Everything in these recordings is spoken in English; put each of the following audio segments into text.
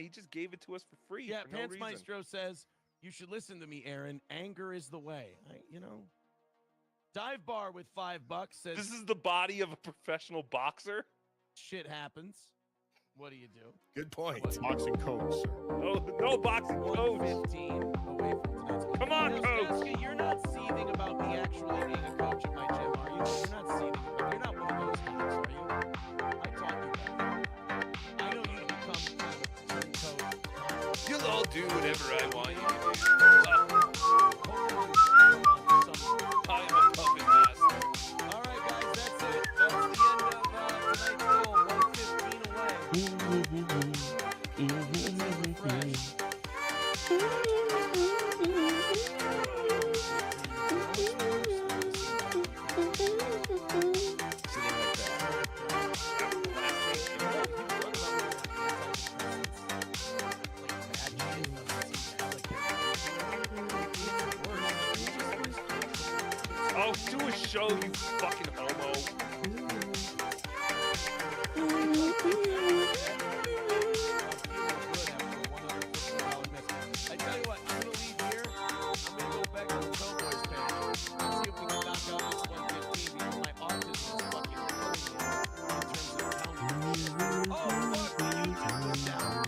he just gave it to us for free. Yeah, for no Pants reason. Maestro says, you should listen to me, Aaron. Anger is the way. Dive Bar with $5 says, This is the body of a professional boxer. shit happens. What do you do? Good point. Boxing coach, sir. No boxing coach. 115 away from tonight's game. Come on, coach. Stensky, you're not seething about me actually being a coach at my gym, are you? You're not seething about You're not one of those guys, are you? I taught you that. I know you become kind of coach. You'll all do whatever I want you to do. I'm a puppet master. All right, guys, that's it. That's the end of tonight's goal. 115 away. Let's Oh, do a show, you fucking homo. I tell you what, I'm going to leave here. I'm going to go back to the Cowboys page and see if we can knock out this 115 because my autism is fucking killing me in terms of counting. Oh, fuck, the YouTube went down.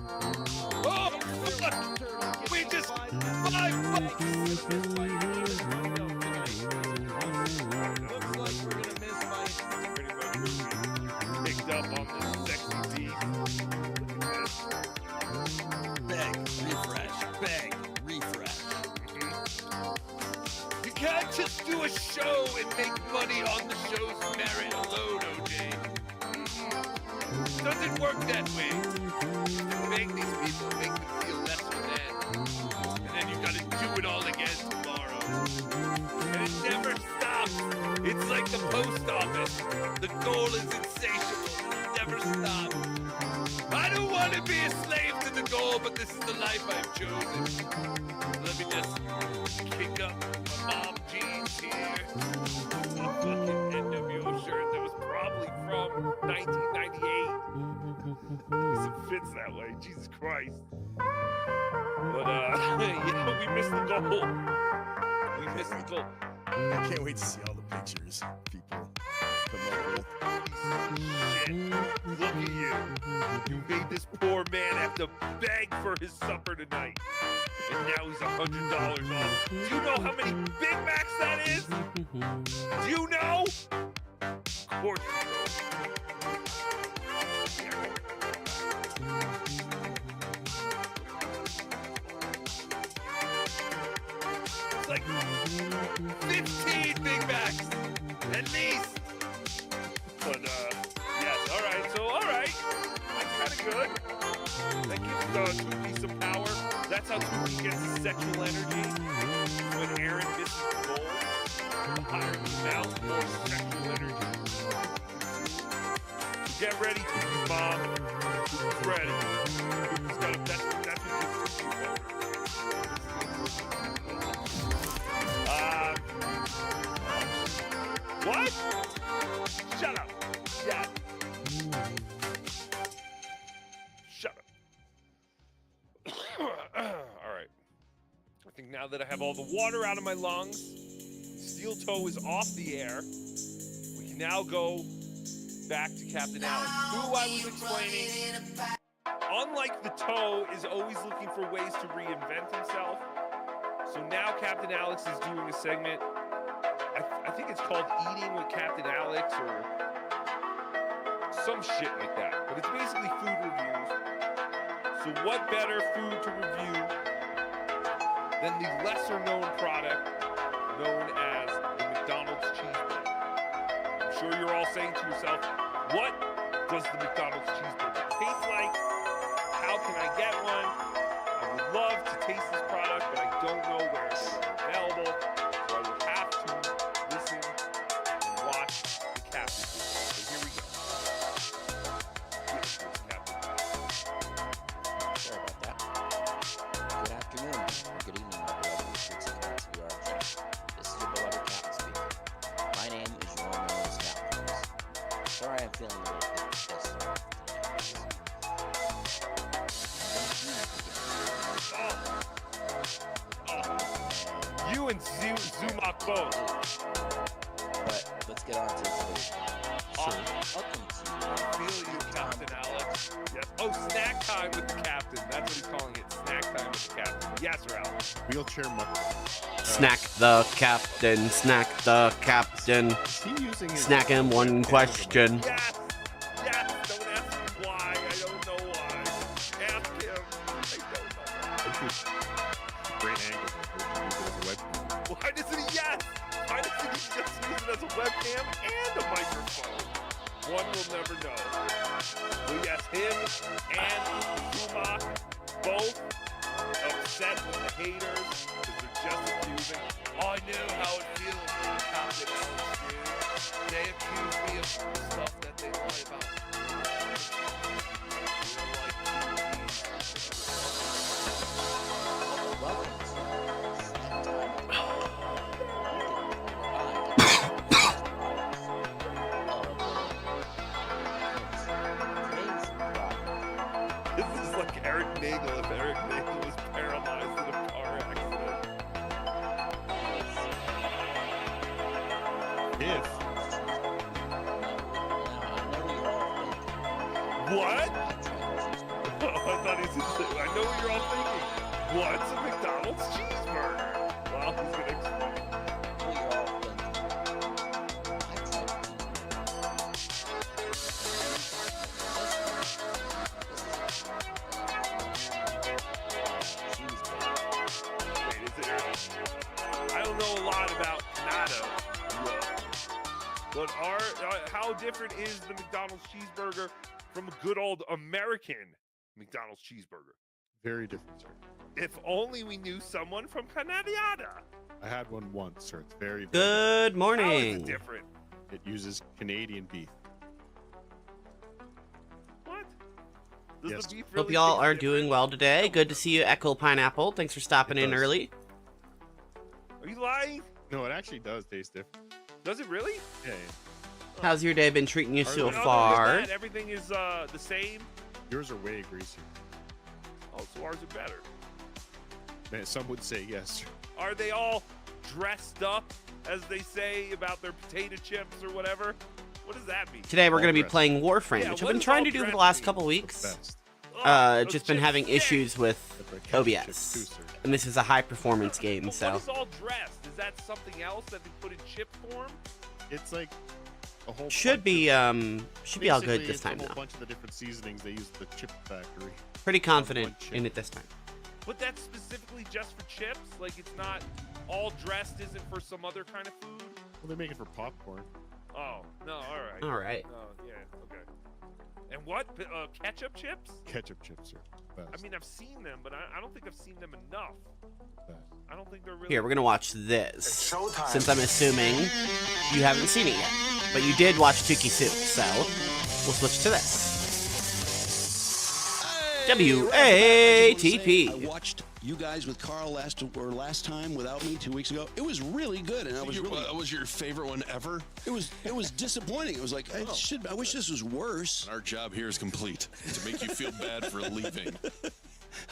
Oh, fuck! We just $5. Looks like we're going to miss by Pretty much picked up on the sexy deep. Beg, refresh. You can't just do a show and make money on the show's merit alone, OJ. Doesn't work that way. Make these people, make them feel lesser than. And then you gotta do it all again tomorrow. And it never stops. It's like the post office. The goal is insatiable. It never stops. I don't want to be a slave to the goal, but this is the life I've chosen. Let me just kick up my mom jeans here. A fucking NWO shirt that was probably from 1998. Because it fits that way. Jesus Christ. But, yeah, we missed the goal. We missed the goal. I can't wait to see all the pictures people come up with. Shit. Look at you. You made this poor man have to beg for his supper tonight. And now he's $100 off. Do you know how many Big Macs that is? Do you know? Of course you know. It's like 15 Big Macs. At least. But, yes, alright. That's kind of good. That gives Tupi some power. That's how Tupi gets his sexual energy. When Aaron misses the goal, the higher he mounts, the more sexual energy. So get ready, Tupi's mom. Tupi's ready. Tupi's got a that's what gives Tupi what? Shut up. Yeah. Shut up. All right. I think now that I have all the water out of my lungs, Steel Toe is off the air, we can now go back to Captain Alex, who I was explaining. Unlike the Toe is always looking for ways to reinvent himself, so now Captain Alex is doing a segment. I think it's called Eating with Captain Alex or some shit like that. But it's basically food reviews. So what better food to review than the lesser known product known as the McDonald's cheeseburger? I'm sure you're all saying to yourself, what does the McDonald's cheeseburger taste like? How can I get one? I would love to taste this product, but I don't know where they are available. So I will have to listen and watch the Captain. So here we go. Here's Captain. Sorry about that. Good afternoon, or good evening, my beloved listeners of TVR. This is your beloved Captain speaking. My name is your all-known Captain. Sorry I'm feeling a little bit pissed off today. you and Zumok both. But let's get on to this week. Welcome to Feel you, Captain Alex. Yes. Oh, snack time with the captain. That's what he's calling it. Snack time with the captain. Yes, Ralph. Wheelchair muffin. Snack the captain, snack the captain. Is he using his Snack him one question. Yes. Yes. Don't ask me why. I don't know why. Ask him. I don't know why. Great angle. Use it as a webcam. Why doesn't he? Yes. Why doesn't he just use it as a webcam and a microphone? One will never know. Well, yes, him and Zumok both upset with the haters because they're just accusing. Oh, I know how it feels when Captain Alex, dude. They accuse me of stuff that they lie about. welcome to Snack Time. This is like Eric Nagel if Eric Nagel was paralyzed in a car accident. If What? I thought he said, I know what you're all thinking. What's a McDonald's cheeseburger? Well, he's going to explain. Wait, is it? I don't know a lot about natto. But how different is the McDonald's cheeseburger from a good old American McDonald's cheeseburger? very different, sir. If only we knew someone from Canada. I had one once, sir. It's very, very Good How is it morning. different? It uses Canadian beef. What? Does Yes. the beef Hope really y'all taste are different? doing well today. Good to see you, Echo Pineapple. Thanks for stopping It in does. early. Are you lying? No, it actually does taste different. Does it really? Yeah. How's your day been treating you Ours so is- Other than far? that, everything is the same. Yours are way greasier. Oh, so ours are better. Man, some would say yes, sir. Are they all dressed up, as they say about their potato chips or whatever? What does that mean? Today we're All going to be dressed. playing Warframe, Yeah, which what I've been does trying all to do for the dressed last mean? couple The weeks. best. Ugh, Just those been chips having stink. issues with That's right, ketchup chips OBS. too, sir. And this is a high performance game, But so. what is all dressed? Is that something else that they put in chip form? It's like a whole Should bunch be of- all good basically, this time it's a though. whole bunch of the different seasonings they use at the chip factory. Pretty confident one chip. in it this time. But that's specifically just for chips? Like it's not all dressed isn't for some other kind of food? Well, they make it for popcorn. Oh, no, all right. All right. Oh, yeah, okay. And what? Ketchup chips? Ketchup chips are best. I mean, I've seen them, but I don't think I've seen them enough. best. I don't think they're really. Here, we're going to watch this. Since I'm assuming you haven't seen it yet. But you did watch Tuki Soup, so we'll switch to this. WATP. I watched you guys with Carl last time without me 2 weeks ago. It was really good, and I was really. That was your favorite one ever? It was disappointing. It was like I wish this was worse. Our job here is complete to make you feel bad for leaving.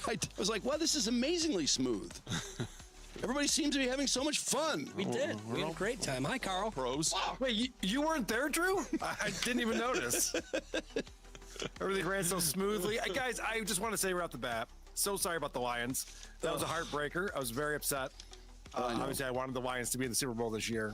I was like, wow, this is amazingly smooth. Everybody seems to be having so much fun. We did. We had a great time. Hi, Carl. Pros. Wait, you weren't there, Drew? I didn't even notice. Everything ran so smoothly. Guys, I just want to say right off the bat, so sorry about the Lions. That was a heartbreaker. I was very upset. Obviously, I wanted the Lions to be in the Super Bowl this year.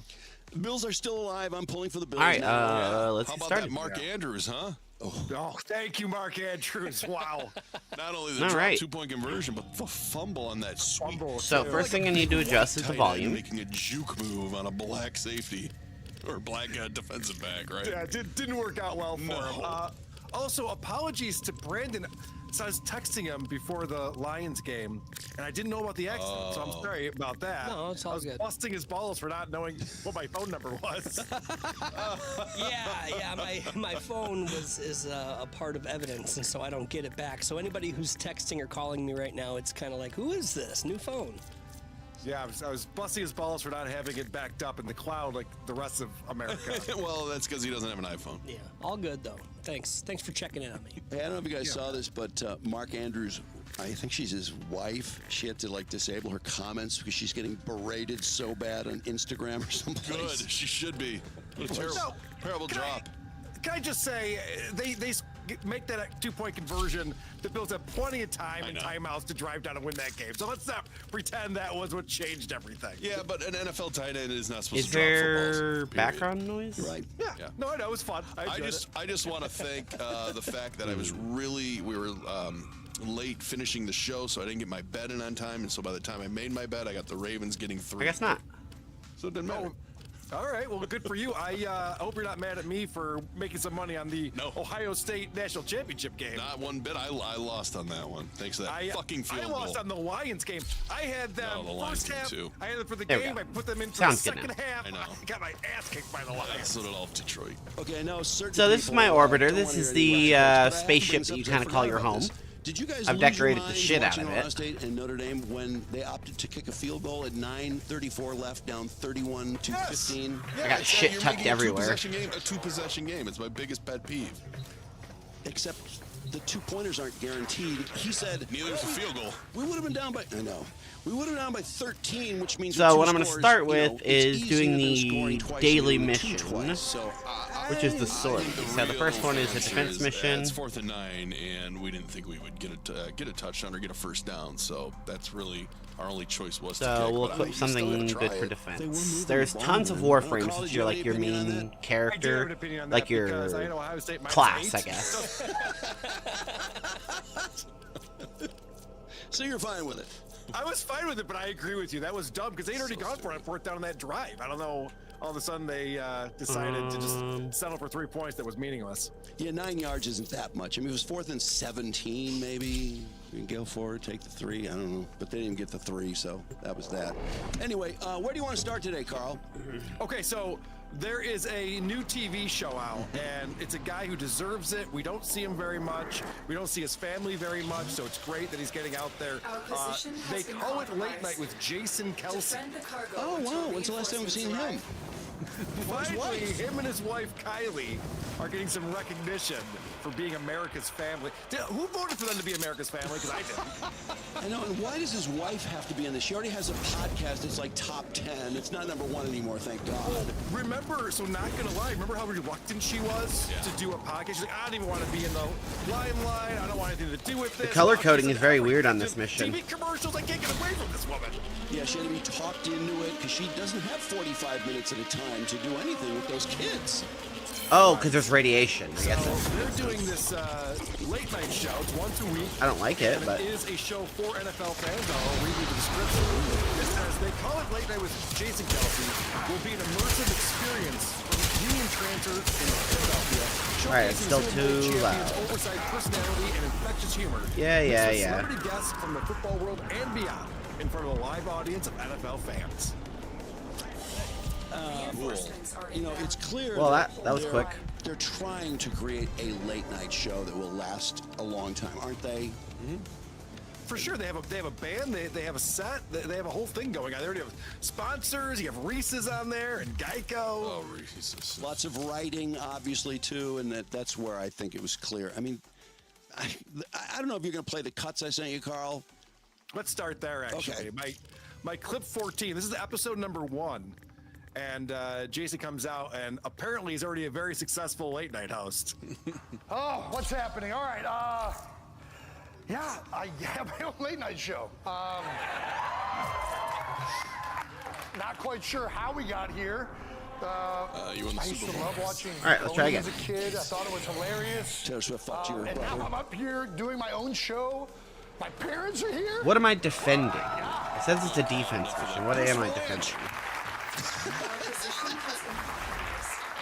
The Bills are still alive. I'm pulling for the Bills. All right, now. let's How get about started. that Mark Andrews, huh? Oh, thank you, Mark Andrews. Wow. Not only the All drop right. 2-point conversion, but the fumble on that sweet Fumble, So too. first thing I need to adjust is the tight end volume. making a juke move on a black safety or black defensive back, right? Yeah, it didn't work out well for No. him. Also, apologies to Brandon. So I was texting him before the Lions game, and I didn't know about the accident, so I'm sorry about that. No, it's all I was good. busting his balls for not knowing what my phone number was. Yeah, my phone is a part of evidence, and so I don't get it back. So anybody who's texting or calling me right now, it's kind of like, who is this? New phone. Yeah, I was busting his balls for not having it backed up in the cloud like the rest of America. Well, that's because he doesn't have an iPhone. Yeah, all good though. Thanks for checking in on me. Hey, I don't know if you guys saw this, but Mark Andrews I think she's his wife. She had to like disable her comments because she's getting berated so bad on Instagram or something. Good. She should be. What a terrible drop. Can I just say, they make that 2-point conversion that builds up plenty of time and timeouts to drive down and win that game. So let's not pretend that was what changed everything. Yeah, but an NFL tight end is not supposed Is to drop footballs. there Period. background noise? Right. Yeah. No, it was fun. I just want to thank the fact that we were late finishing the show, so I didn't get my bed in on time, and so by the time I made my bed, I got the Ravens getting 3. I guess not. So it didn't matter. All right, well, good for you. I hope you're not mad at me for making some money on the Ohio State National Championship game. Not one bit. I lost on that one. Thanks to that fucking field goal. I lost on the Lions game. I had them the Lions first half. too. I had them for the There we game. go. I put them in for Sounds the good second now. half. I know. I got my ass kicked by the Lions. So did all of Detroit. Okay, now certain So this is my people, orbiter. don't This wanna is hear any the West Coast, but I have to spaceship bring that you something kind of I call forgot your about home. this. Did you guys I've lose your decorated the minds shit out watching of Ohio it. State and Notre Dame when they opted to kick a field goal at 9:34 left, down 31 to 15? I got shit you're tucked making everywhere. A two-possession game. It's my biggest pet peeve. Except the 2-pointers aren't guaranteed. He said Neither is a field goal. we would have been down by. I know. We would have been down by 13, which means. So with what two I'm going to scores, start you with know, it's is easier doing than the scoring twice daily and doing two mission, twice. So which is the sword. So the first one is a defense mission. It's 4th and 9, and we didn't think we would get a touchdown or get a first down. So that's really our only choice was to So kick. we'll but I put mean, you still something gotta good try for it. defense. There's tons of Warframes since you're like your main I do have an character, opinion on like that because I your know Ohio State minus class, 8. I guess. So you're fine with it. I was fine with it, but I agree with you. That was dumb because they'd already gone for it on 4th down on that drive. I don't know. All of a sudden, they decided to just settle for 3 points that was meaningless. Yeah, 9 yards isn't that much. I mean, it was 4th and 17, maybe. You can go for it, take the 3. I don't know. But they didn't get the 3, so that was that. Anyway, where do you want to start today, Carl? Okay, so there is a new TV show out, and it's a guy who deserves it. We don't see him very much. We don't see his family very much, so it's great that he's getting out there. They call it Late Night with Jason Kelsey. Oh, wow. When's the last time we've seen him? Finally, him and his wife Kylie are getting some recognition for being America's family. Who voted for them to be America's family? Because I didn't. I know, and why does his wife have to be in this? She already has a podcast that's like top 10. It's not number 1 anymore, thank God. Remember, so not gonna lie, remember how reluctant she was to do a podcast? She's like, I don't even want to be in the limelight. I don't want anything to do with this. The color coding is very weird on this mission. TV commercials, I can't get away from this woman. Yeah, she had to be talked into it because she doesn't have 45 minutes at a time to do anything with those kids. Oh, because there's radiation. I So guess they're doing this late night show. It's once a week. I don't like it, And but it is a show for NFL fans. I'll read you the description. It says they call it Late Night with Jason Kelsey. Will be an immersive experience from Union Transfer in Philadelphia. All right, it's still Super Bowl too champions, loud. Oversized personality and infectious humor. Yeah, Mix yeah, with yeah. Celebrity guests from the football world and beyond in front of a live audience of NFL fans. You know, it's clear. Well, that was they're- quick. They're trying to create a late night show that will last a long time, aren't they? For sure, they have a band, they have a set, they have a whole thing going on. They already have sponsors. You have Reese's on there and Geico. Oh, Reese's. Lots of writing, obviously, too, and that's where I think it was clear. I mean, I don't know if you're going to play the cuts I sent you, Carl. Let's start there. Actually, Okay. my clip 14. This is episode number 1, and Jason comes out, and apparently he's already a very successful late night host. Oh, what's happening? All right. Yeah, I have my own late night show. Not quite sure how we got here. You won the I used Super to Bowl. love watching All right, let's try Conan again. as a kid. I thought it was hilarious. Taylor Swift fucked your And now brother. I'm up here doing my own show. My parents are here. what am I defending? It says it's a defense mission. What am I defending?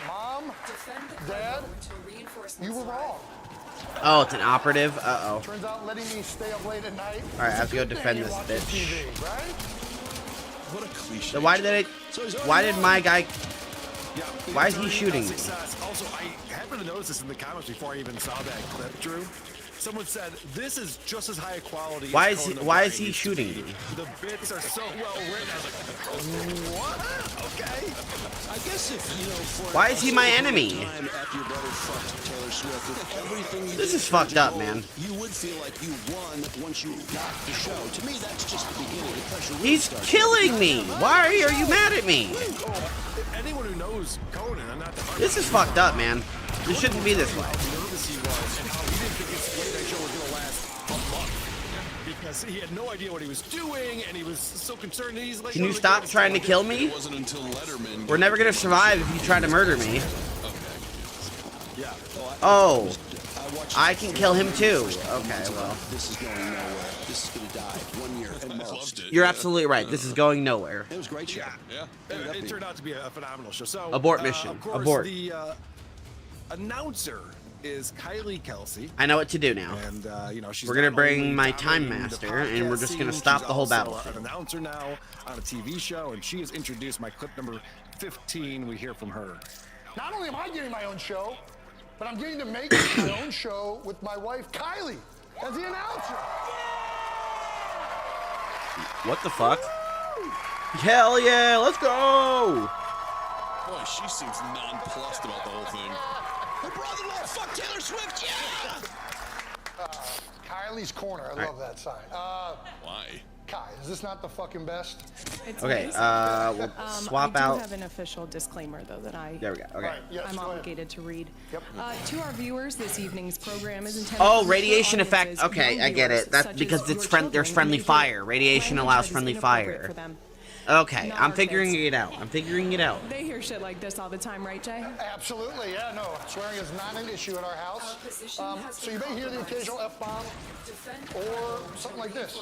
Mom, Dad, you were wrong. Oh, it's an operative? Uh-oh. Turns out letting me stay up late at night. All right, I is have a to go good thing defend you're this watching bitch. TV, right? What a cliche. So why did my guy... Yeah, Why is it's he already shooting a me? success. Also, I happened to notice this in the comments before I even saw that clip, Drew. Someone said this is just as high a quality. Why as is he? Conan Why O'Brien is he used to shooting be. me? The bits are so well written. I was like, what? Okay. I guess if you know, for Why is he my enemy? time after your brother fucked Taylor Swift, with everything you This did is fucked up, to man. You would feel like you won once you got the show. To me, that's just the beginning. The pressure really He's starts. killing me. Why are you mad at me? Anyone who knows Conan, I'm not the This is fucked up, man. This shouldn't be this way. How nervous he was and how he didn't think his late night show was going to last a month because he had no idea what he was doing and he was so concerned. He's like, Can you stop trying to kill me? It wasn't until Letterman. We're never gonna survive if you try to murder me. Yeah. Oh, I can kill him too. Okay, well, This is going nowhere. This is going to die 1 year at most. Loved it. you're absolutely right. This is going nowhere. It was a great show. Yeah. It turned out to be a phenomenal show. So Abort mission. Of course, Abort. The announcer is Kylie Kelsey. I know what to do now. And you know, she's We're gonna not bring only my Time dominating the Master, and we're podcast just gonna scene, stop she's the whole also battle. An announcer now on a TV show, and she has introduced my clip number 15. We hear from her. Not only am I getting my own show, but I'm getting to make my own show with my wife, Kylie, as the announcer. What the fuck? Hell yeah, let's go! Boy, she seems nonplussed about the whole thing. Her brother-in-law fucked Taylor Swift, yeah! Kylie's Corner. I love that sign. Why? Kai, is this not the fucking best? Okay, we'll swap I do out. have an official disclaimer, though, that There we go. Okay. Right, yes, I'm go ahead. obligated to read. Yep. To our viewers, this evening's program is intended Oh, for radiation mature effect. audiences, Okay, young I get viewers, it. That's such because as it's your there's children friendly who enjoy fire. Radiation language allows that is friendly inappropriate fire. for them. Okay, Not I'm our figuring kids. it out. I'm figuring it out. They hear shit like this all the time, right, Jay? Absolutely, yeah, no. Swearing is not an issue at our house. So you may hear the occasional F-bomb or something like this.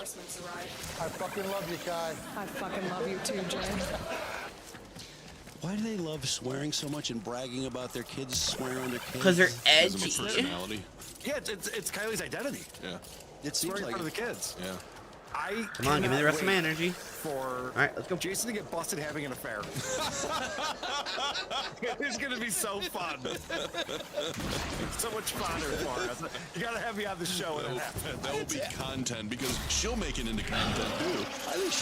I fucking love you, Kai. I fucking love you too, Jay. Why do they love swearing so much and bragging about their kids swearing on their kids? Because they're Because of edgy. her personality. Yeah, it's Kylie's identity. Yeah. It seems Swearing in like front of the kids. Yeah. Come on, give me the rest of my cannot energy. wait For All right, let's go. Jason to get busted having an affair. It's gonna be so fun. So much fodder for us. You gotta have me on the show when it happens. That will be content because she'll make it into content too. I think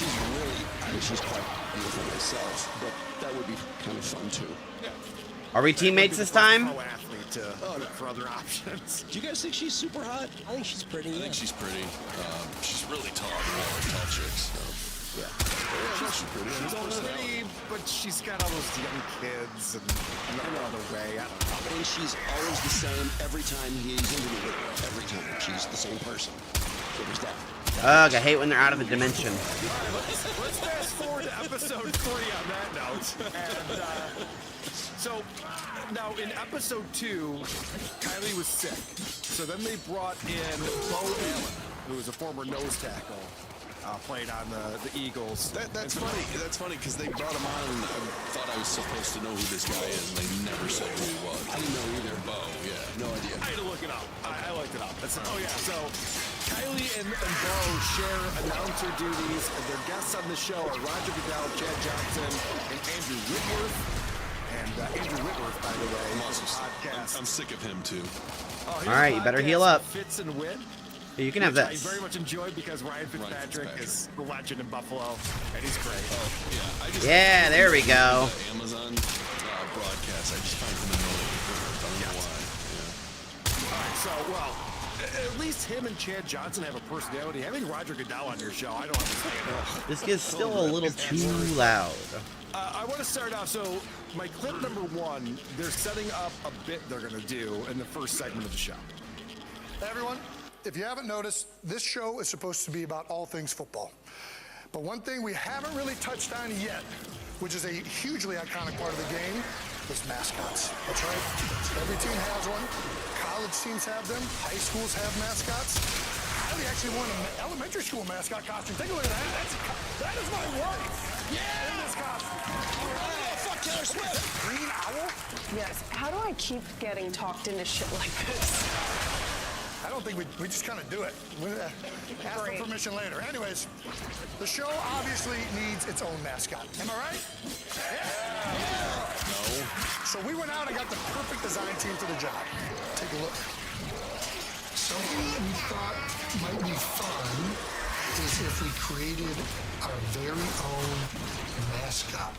she's quite beautiful myself, but that would be kind of fun too. Are we teammates this time? Pro athlete to look for other options. Do you guys think she's super hot? I think she's pretty. I think she's pretty. She's really tall. I like tall chicks. So. Yeah. She's pretty. She's pretty, but she's got all those young kids and no other way. I don't know. And she's always the same every time he's interviewed her. Every time. She's the same person. So there's that. Ugh, I hate when they're out of a dimension. Let's fast forward to episode 3 on that note. And so now in episode 2, Kylie was sick. So then they brought in Bo Allen, who was a former nose tackle, played on the Eagles. That's funny. That's funny because they brought him on and I thought I was supposed to know who this guy is, and they never said who he was. I didn't know either. Bo, yeah. No idea. I had to look it up. I looked it up. Oh yeah, so Kylie and Bo share announcer duties, and their guests on the show are Roger Goodell, Chad Johnson, and Andrew Whitworth. And Andrew Whitworth, by the way, I'm also podcast. I'm sick of him too. All right, you better heal up. Fits and Wit. Here, you can have which this. I very much enjoyed because Ryan Fitzpatrick is a legend in Buffalo, and he's great. Yeah, I just Yeah, there we go. Amazon broadcast. I just find him annoying. I don't know why. Yeah. All right, so, well, at least him and Chad Johnson have a personality. Having Roger Goodell on your show, I don't understand. This is still a little too loud. I want to start off. So, my clip number 1, they're setting up a bit they're going to do in the first segment of the show. Hey, everyone, if you haven't noticed, this show is supposed to be about all things football. But one thing we haven't really touched on yet, which is a hugely iconic part of the game, is mascots. That's right. Every team has one. College teams have them. High schools have mascots. Kylie actually won an elementary school mascot costume. Take a look at that. That is my wife. Yeah. In this costume. Fuck Taylor Swift. Green owl? Yes. How do I keep getting talked into shit like this? I don't think we just kind of do it. Ask for permission later. Anyways, the show obviously needs its own mascot. Am I right? Yeah. No. So we went out and got the perfect design team for the job. Take a look. Something we thought might be fun is if we created our very own mascot.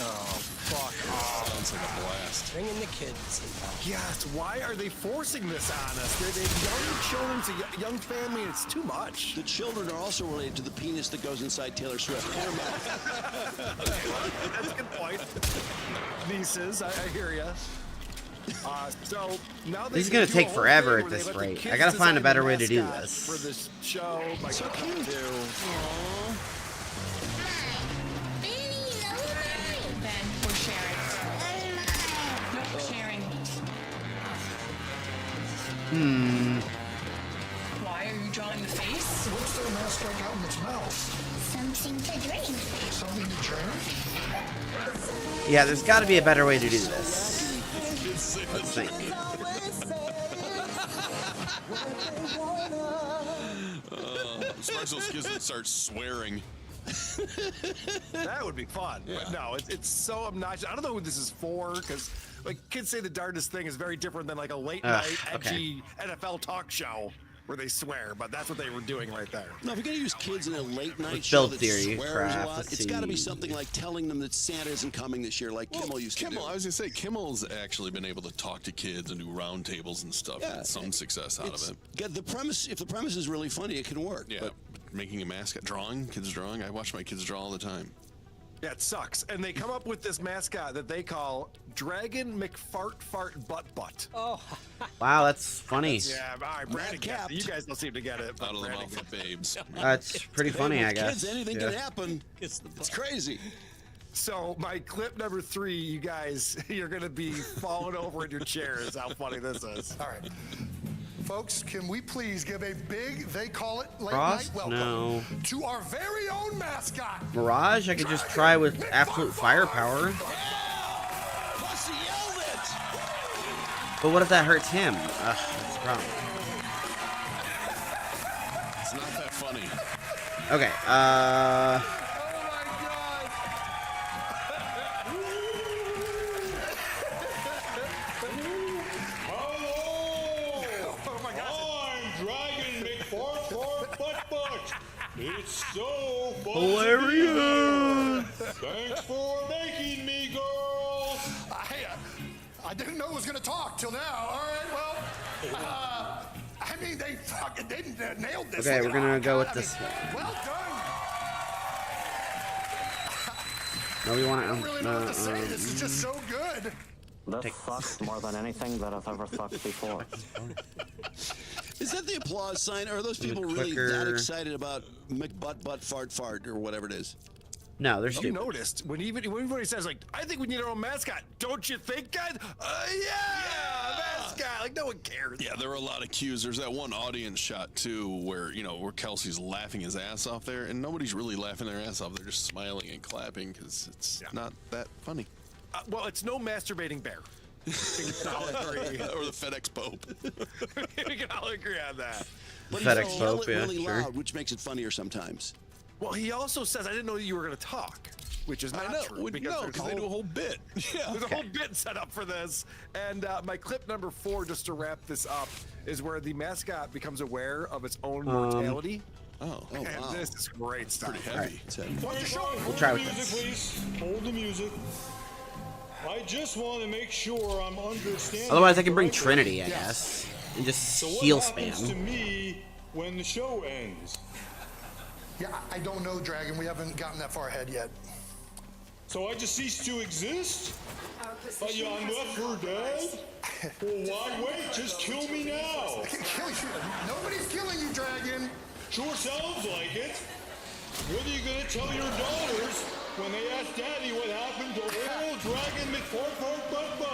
Oh, fuck off. Sounds like a blast. Bring in the kids. Yes, why are they forcing this on us? They're young children, it's a young family, and it's too much. The children are also related to the penis that goes inside Taylor Swift. That's a good point. Nieces, I hear ya. So now This is gonna take forever at this rate. I gotta find a better way to do this. For this show, like so cute. Ben, we're sharing. Nope, sharing. Why are you drawing the face? What's their mascot out in its mouth? Something to drink. Something to drink? Yeah, there's got to be a better way to do this. Let's think. Sparks those kids that start swearing. That would be fun. Yeah. But no, it's so obnoxious. I don't know who this is for, because like kids say the darndest thing is very different than like a late night edgy NFL talk show where they swear, but that's what they were doing right there. No, if you're going to use kids in a late night Let's show build that theory, swears craft, a lot, let's it's got to be see. something like telling them that Santa isn't coming this year, like Kimmel used to do. I was gonna say Kimmel's actually been able to talk to kids and do round tables and stuff. Yeah, and some success out of it. The premise, if the premise is really funny, it can work. Yeah, But making a mascot, kids drawing. I watch my kids draw all the time. Yeah, it sucks. And they come up with this mascot that they call Dragon McFart. Oh, Wow, that's funny. Yeah, all right, Brandon gets it. You guys don't seem to get it. but Out of the Brandon mouth of gets it. babes. That's pretty funny, with I guess. kids, anything Yeah. can happen. It's crazy. So my clip number 3, you guys, you're gonna be falling over in your chairs. How funny this is! All right. Folks, can we please give a big, they call it late Frost? night welcome No. to our very own mascot. Mirage, I could just try with absolute firepower. Plus he yelled it. But what if that hurts him? That's the problem. It's not that funny. Okay, Oh my God. I'm Dragon McFart. It's so fun. hilarious! Thanks for making me, girl. I didn't know it was going to talk till now. All right, well, I mean, they fucking nailed this. Okay, Look we're at gonna all go with kinda- this one. Well done. No, we want I don't really know what to say. This is just so good. This fucked more than anything that I've ever fucked before. Is that the applause sign? Or are those people The really that clicker. excited about McButt or whatever it is? No, they're You stupid. noticed when everybody says like, "I think we need our own mascot," don't you think, guys? Yeah, mascot. Like no one cares. Yeah, there were a lot of cues. There's that one audience shot too, where where Kelsey's laughing his ass off there, and nobody's really laughing their ass off. They're just smiling and clapping because it's not that funny. Well, it's no masturbating bear. We can all agree. Or the FedEx Pope. We can all agree on that. But FedEx he yell Pope, it yeah, really sure. loud, which makes it funnier sometimes. Well, he also says, "I didn't know that you were going to talk," which is not true. Because they do a whole bit. Yeah. There's a whole bit set up for this. And my clip number 4, just to wrap this up, is where the mascot becomes aware of its own mortality. Oh, and wow. this is great stuff. Pretty heavy. We'll try with music, this. please. Hold the music. I just want to make sure I'm understanding. Otherwise, I can bring correctly. Trinity, I guess, and just So what heal happens to spam. me when the show ends? Yeah, I don't know, Dragon. We haven't gotten that far ahead yet. So I just cease to exist? Are you on left for dead? Well, why wait? Just kill me now. Kill you. Nobody's killing you, Dragon. Sure sounds like it. What are you gonna tell your daughters when they ask Daddy what happened to old Dragon McFart?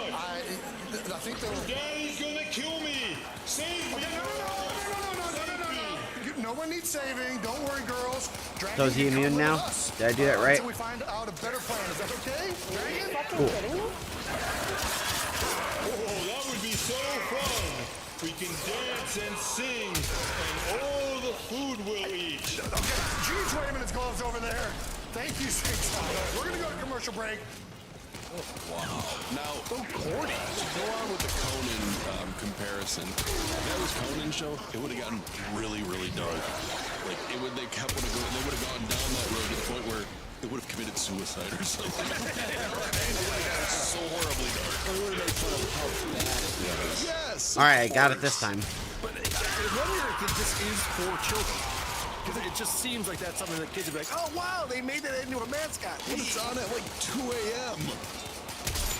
I think they'll. Daddy's gonna kill me. Save me. No. No one needs saving. Don't worry, girls. Dragon, So is he you come immune with now? us Did I do that right? Until we find out a better plan. Is that okay? Dragon? Cool. Oh, that would be so fun. We can dance and sing, and all the food we'll eat. Okay, Gene's waving his gloves over there. Thank you, Six. We're going to go to commercial break. Wow. Now, So corny. to go on with the Conan comparison, if that was Conan's show, it would have gotten really, really dark. Like, they would have gone down that road to the point where they would have committed suicide or something. So horribly dark. They would have made fun of how bad it was. Yes. All right, I got it this time. But I wonder if this is for children. Because it just seems like that's something that kids would be like, oh, wow, they made that into a mascot. But it's on at like 2 a.m.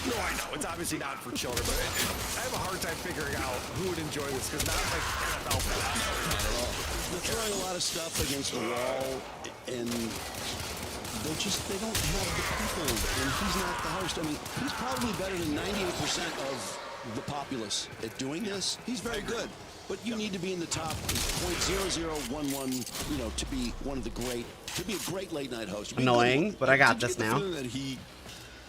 No, I know. It's obviously not for children, but I have a hard time figuring out who would enjoy this because not like NFL fans. Not at all. They're throwing a lot of stuff against the wall, and they don't have the people, and he's not the host. I mean, he's probably better than 98% of the populace at doing this. He's very good. But you need to be in the top 0.0011, you know, to be one of the great, to be a great late night host. Annoying, but I got this now. That he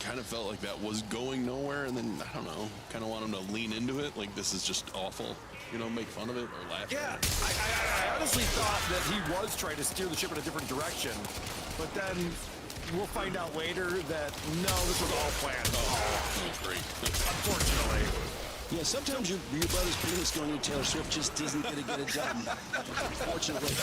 kind of felt like that was going nowhere, and then I don't know, kind of want him to lean into it. Like this is just awful, you know, make fun of it or laugh. Yeah, I honestly thought that he was trying to steer the ship in a different direction, but then we'll find out later that no, this was all planned. Oh, great. Unfortunately. Yeah, sometimes your brother's penis going to Taylor Swift just isn't going to get it done. Unfortunately.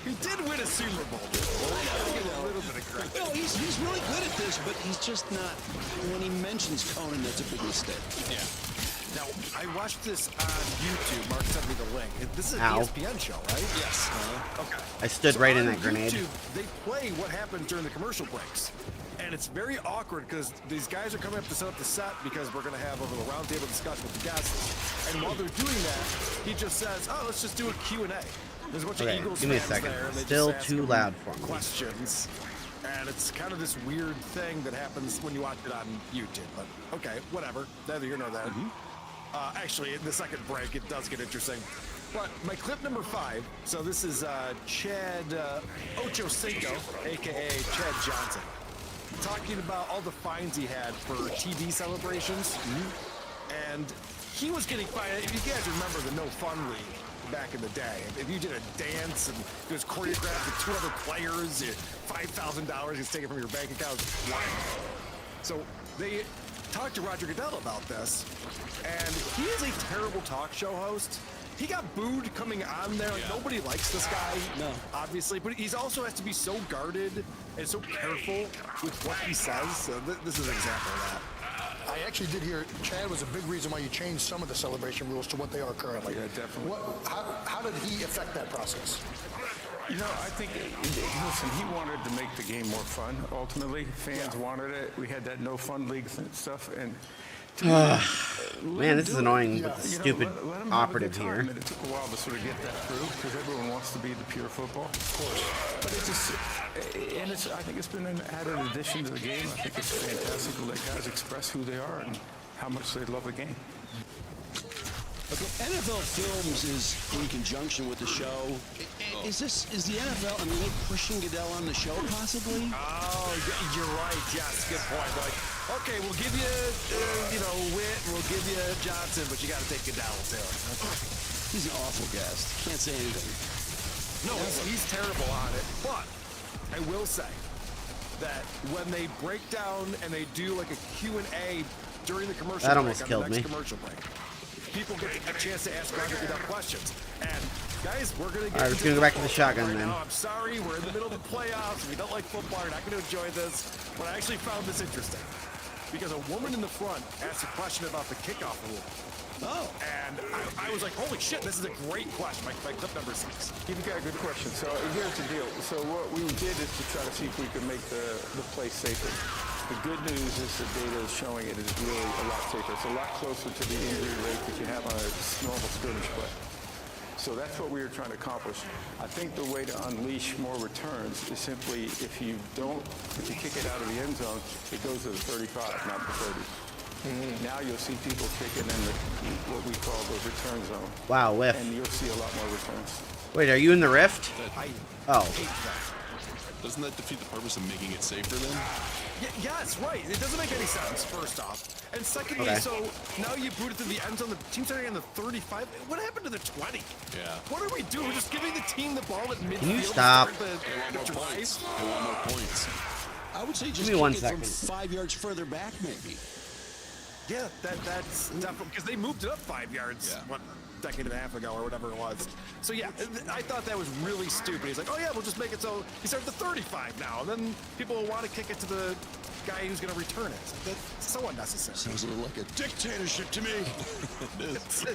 He did win a Super Bowl. A little bit of credit. No, he's really good at this, but he's just not. When he mentions Conan, that's a big mistake. Yeah. Now, I watched this on YouTube. Mark sent me the link. This is an Ow. ESPN show, right? Yes. Okay. I stood right in that grenade. YouTube, they play what happens during the commercial breaks. And it's very awkward because these guys are coming up to set up the set because we're going to have a little roundtable discussion with the guests. And while they're doing that, he just says, oh, let's just do a Q&A. There's a bunch of Okay, Eagles give me a fans second. there. And they Still just ask too him loud for me. questions. And it's kind of this weird thing that happens when you watch it on YouTube. But okay, whatever. Neither here nor there. Actually, in the second break, it does get interesting. But my clip number 5, so this is Chad Ochocinco, a.k.a. Chad Johnson, talking about all the fines he had for TV celebrations. And he was getting fined. If you guys remember the No Fun League back in the day, if you did a dance and it was choreographed with 2 other players, $5,000 gets taken from your bank account. So they talked to Roger Goodell about this, and he is a terrible talk show host. He got booed coming on there. Like, nobody likes this guy, obviously, but he's also has to be so guarded and so careful with what he says. So this is an example of that. I actually did hear Chad was a big reason why you changed some of the celebration rules to what they are currently. Yeah, definitely. How did he affect that process? You know, I think, listen, he wanted to make the game more fun, ultimately. Fans wanted it. We had that no fun league stuff, and man, this is annoying with the stupid let him have a operative good time. here. And it took a while to sort of get that through because everyone wants to be the pure football, of course. But it's just, and I think it's been an added addition to the game. I think it's fantastic to let guys express who they are and how much they love the game. Okay, NFL Films is in conjunction with the show. Is the NFL, I mean, they pushing Goodell on the show possibly? Oh, you're right. Yes, good point. Like, okay, we'll give you, Witt, we'll give you Johnson, but you got to take Goodell too. He's an awful guest. Can't say anything. No, he's terrible on it. But I will say that when they break down and they do like a Q&A during the commercial That break, almost on killed the next me. commercial break, people get a chance to ask Roger Goodell questions. And guys, we're going to get All right, let's go back to the shotgun right then. now. I'm sorry, we're in the middle of the playoffs. If you don't like football, you're not going to enjoy this. But I actually found this interesting because a woman in the front asked a question about the kickoff rule. Oh. And I was like, holy shit, this is a great question. My clip number 6. You've got a good question. So here's the deal. So what we did is to try to see if we could make the play safer. The good news is the data is showing it is really a lot safer. It's a lot closer to the injury rate that you have on a normal skirmish play. So that's what we were trying to accomplish. I think the way to unleash more returns is simply if you kick it out of the end zone, it goes to the 35, not the 30. Now you'll see people kicking in what we call the return zone. Wow, whiff. And you'll see a lot more returns. Wait, are you in the rift? Oh. Doesn't that defeat the purpose of making it safer then? Yes, right. It doesn't make any sense, first off. And secondly, Okay. so now you boot it to the end zone. The team's starting on the 35. What happened to the 20? Yeah. What are we doing? We're just giving the team the ball at midfield. Can you stop? To start the drive? They want more points. I would say Give just me 1 kick it from second. 5 yards further back, maybe. Yeah, that's definitely because they moved it up 5 yards. What, decade and a half ago or whatever it was. So yeah, I thought that was really stupid. He's like, oh yeah, we'll just make it so he starts at 35 now, and then people will want to kick it to the guy who's going to return it. That's so unnecessary. Sounds a little like a dictatorship to me. It is.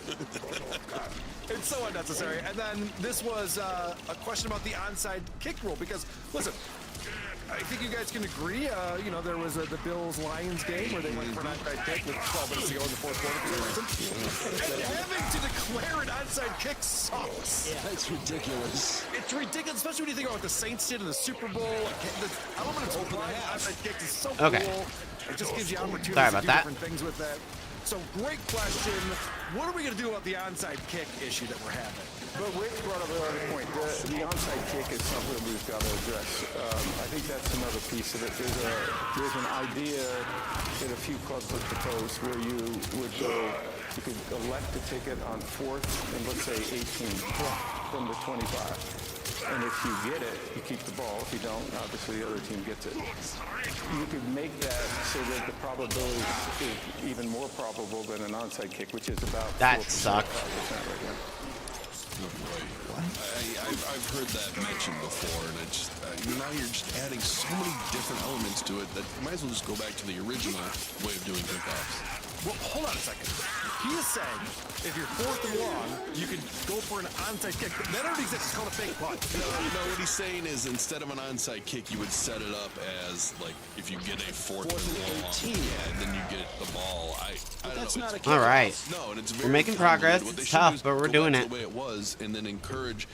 It's so unnecessary. And then this was a question about the onside kick rule because, listen, I think you guys can agree, you know, there was the Bills-Lions game where they went for an onside kick with 12 minutes to go in the fourth quarter for some reason. And having to declare an onside kick sucks. Yeah, it's ridiculous. It's ridiculous, especially when you think about what the Saints did in the Super Bowl. The element of supplying onside kick is so cool. It just gives you opportunities to do different things with that. So great question. What are we going to do about the onside kick issue that we're having? But Rick brought up another point. The onside kick is something we've got to address. I think that's another piece of it. There's an idea that a few clubs have proposed where you could elect a ticket on 4th and let's say 18 from the 25. And if you get it, you keep the ball. If you don't, obviously the other team gets it. You could make that so that the probability is even more probable than an onside kick, which is about that 4%, sucked. 5% right now. I've heard that mentioned before, and it's now you're just adding so many different elements to it that you might as well just go back to the original way of doing kickoffs. Well, hold on a second. He is saying if you're 4th and long, you can go for an onside kick. That already exists. It's called a fake punt. No, what he's saying is instead of an onside kick, you would set it up as, like, if you get a 4th and long, and then you get the ball. I don't know. All right. No, and it's we're making progress. It's tough, but we're doing it. The way it was, and then encourage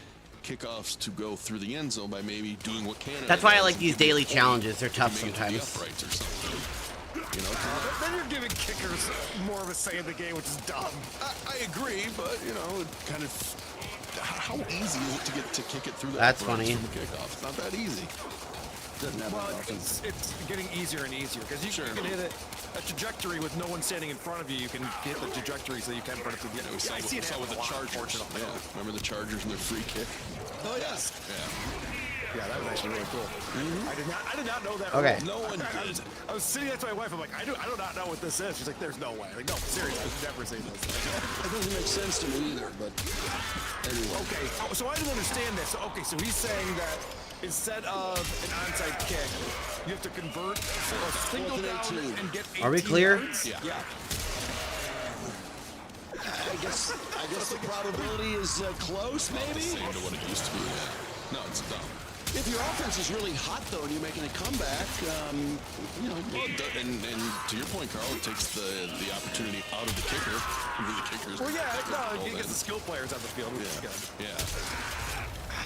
kickoffs to go through the end zone by maybe doing what Canada That's why I does like and these giving daily it challenges. They're tough maybe to the sometimes. uprights or something. You know, then you're giving kickers more of a say in the game, which is dumb. I agree, but you know, it kind of how easy is it to kick it through the That's uprights funny. from the kickoff? It's not that easy. Well, it's getting easier and easier because you can hit a trajectory with no one standing in front of you. You can hit the trajectory so you can put it through the end. We saw with the Chargers. Yeah. Remember the Chargers and their free kick? Oh yes. Yeah, that was actually really cool. I did not know that. Okay. No one did. I was sitting next to my wife. I'm like, I do not know what this is. She's like, there's no way. Like, no, seriously, I've never seen this. It doesn't make sense to me either, but anyway. Okay, so I didn't understand this. Okay, so he's saying that instead of an onside kick, you have to convert a single down and get 18 Are we clear? yards? Yeah. I guess the probability is close, maybe? Same to what it used to be. No, it's dumb. If your offense is really hot, though, and you're making a comeback, you know. Well, and to your point, Carl, it takes the opportunity out of the kicker. The kickers. Well, yeah, no, it gets the skill players on the field, which is good. Yeah.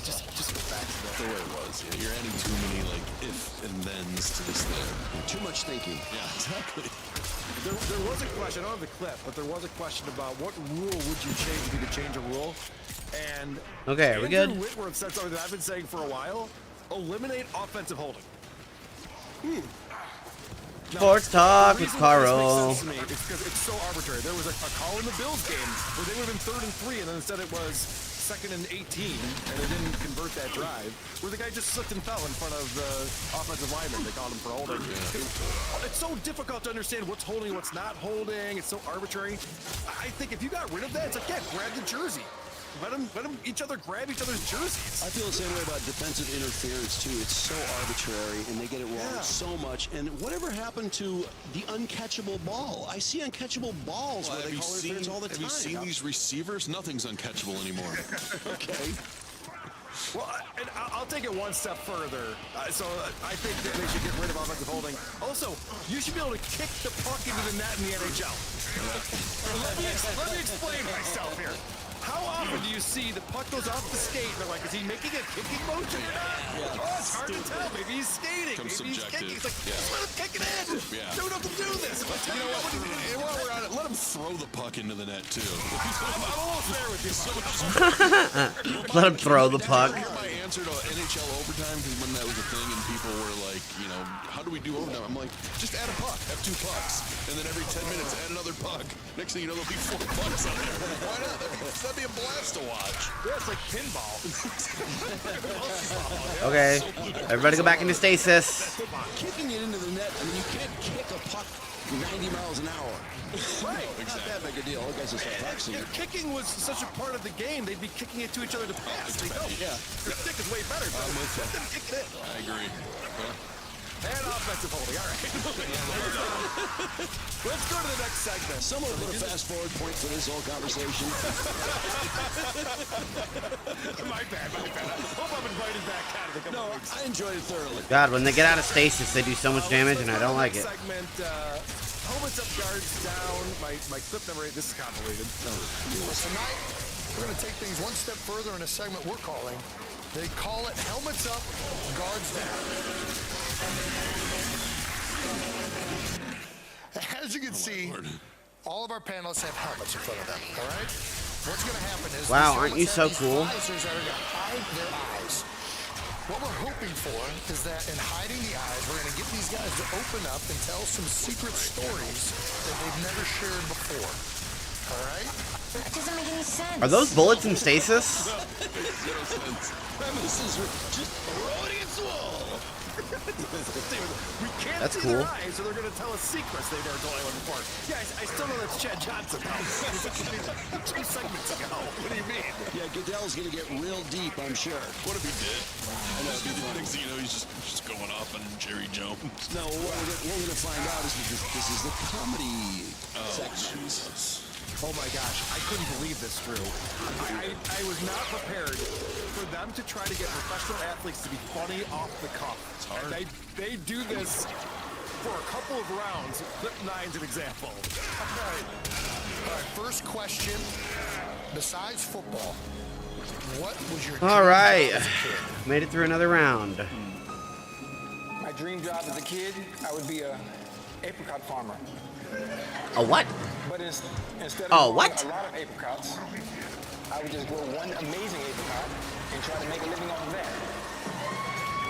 Just go back to the way it was. Yeah, you're adding too many like if and thens to this thing. Too much thinking. Yeah, exactly. There was a question. I don't have the clip, but there was a question about what rule would you change if you could change a rule. And okay, are we good? Andrew Whitworth said something that I've been saying for a while. Eliminate offensive holding. Sports talk with Carl. It's because it's so arbitrary. There was a call in the Bills game where they would have been 3rd and 3, and then instead it was 2nd and 18, and they didn't convert that drive, where the guy just slipped and fell in front of the offensive lineman. They called him for holding. It's so difficult to understand what's holding, what's not holding. It's so arbitrary. I think if you got rid of that, it's like, yeah, grab the jersey. Let them each other grab each other's jerseys. I feel the same way about defensive interference, too. It's so arbitrary, and they get it wrong so much. And whatever happened to the uncatchable ball? I see uncatchable balls where they call interference all the time. Have you seen these receivers? Nothing's uncatchable anymore. Okay. Well, and I'll take it one step further. So I think that they should get rid of offensive holding. Also, you should be able to kick the puck into the net in the NHL. Let me explain myself here. How often do you see the puck goes off the skate and they're like, is he making a kicking motion or not? Oh, it's hard to tell. Maybe he's skating. Maybe he's kicking. He's like, just let him kick it in. Don't have to do this. You know what? And while we're on it, let him throw the puck into the net, too. I'm almost there with you. Let him throw the puck. My sponsored NHL overtime because when that was a thing and people were like, you know, how do we do overtime? I'm like, just add a puck, have 2 pucks, and then every 10 minutes add another puck. Next thing you know, there'll be 4 pucks on there. Why not? That'd be a blast to watch. Yeah, it's like pinball. Okay, everybody go back into stasis. Kicking it into the net, I mean, you can't kick a puck 90 miles an hour. Right. Not that big a deal. I guess it's a puck. If kicking was such a part of the game, they'd be kicking it to each other to pass. They don't. Yeah. Your stick is way better. Let them kick it in. I agree. And offensive holding. All right. Let's go to the next segment. Someone put a fast forward point for this whole conversation. My bad. I hope I'm invited back out of the No, I enjoyed it thoroughly. God, when they get out of stasis, they do so much damage, and I don't like it. Segment, helmets up, guards down. My clip number 8. This is convoluted. Tonight, we're going to take things one step further in a segment we're calling. They call it helmets up, guards down. As you can see, all of our panelists have helmets in front of them, all right? What's going to happen is... Wow, aren't you so cool? Visors that are going to hide their eyes. What we're hoping for is that in hiding the eyes, we're going to get these guys to open up and tell some secret stories that they've never shared before, all right? That doesn't make any sense. Are those bullets in stasis? Makes no sense. Premises were just throwing against the wall. We can't That's see cool. their eyes, so they're going to tell us secrets they never told anyone before. Yeah, I still know that's Chad Johnson. 2 segments ago. What do you mean? Yeah, Goodell's going to get real deep, I'm sure. What if he did? I know, next thing you know, he's just going off on Jerry Jones. No, what we're going to find out is because this is the comedy section. Jesus. Oh my gosh, I couldn't believe this, Drew. I was not prepared for them to try to get professional athletes to be funny off the cuff. It's hard. And they do this for a couple of rounds. Clip 9's an example. All right, first question. Besides football, what was your All right, dream job as a kid? made it through another round. My dream job as a kid, I would be a apricot farmer. A what? But instead of Oh, growing what? a lot of apricots, I would just grow one amazing apricot and try to make a living off of that.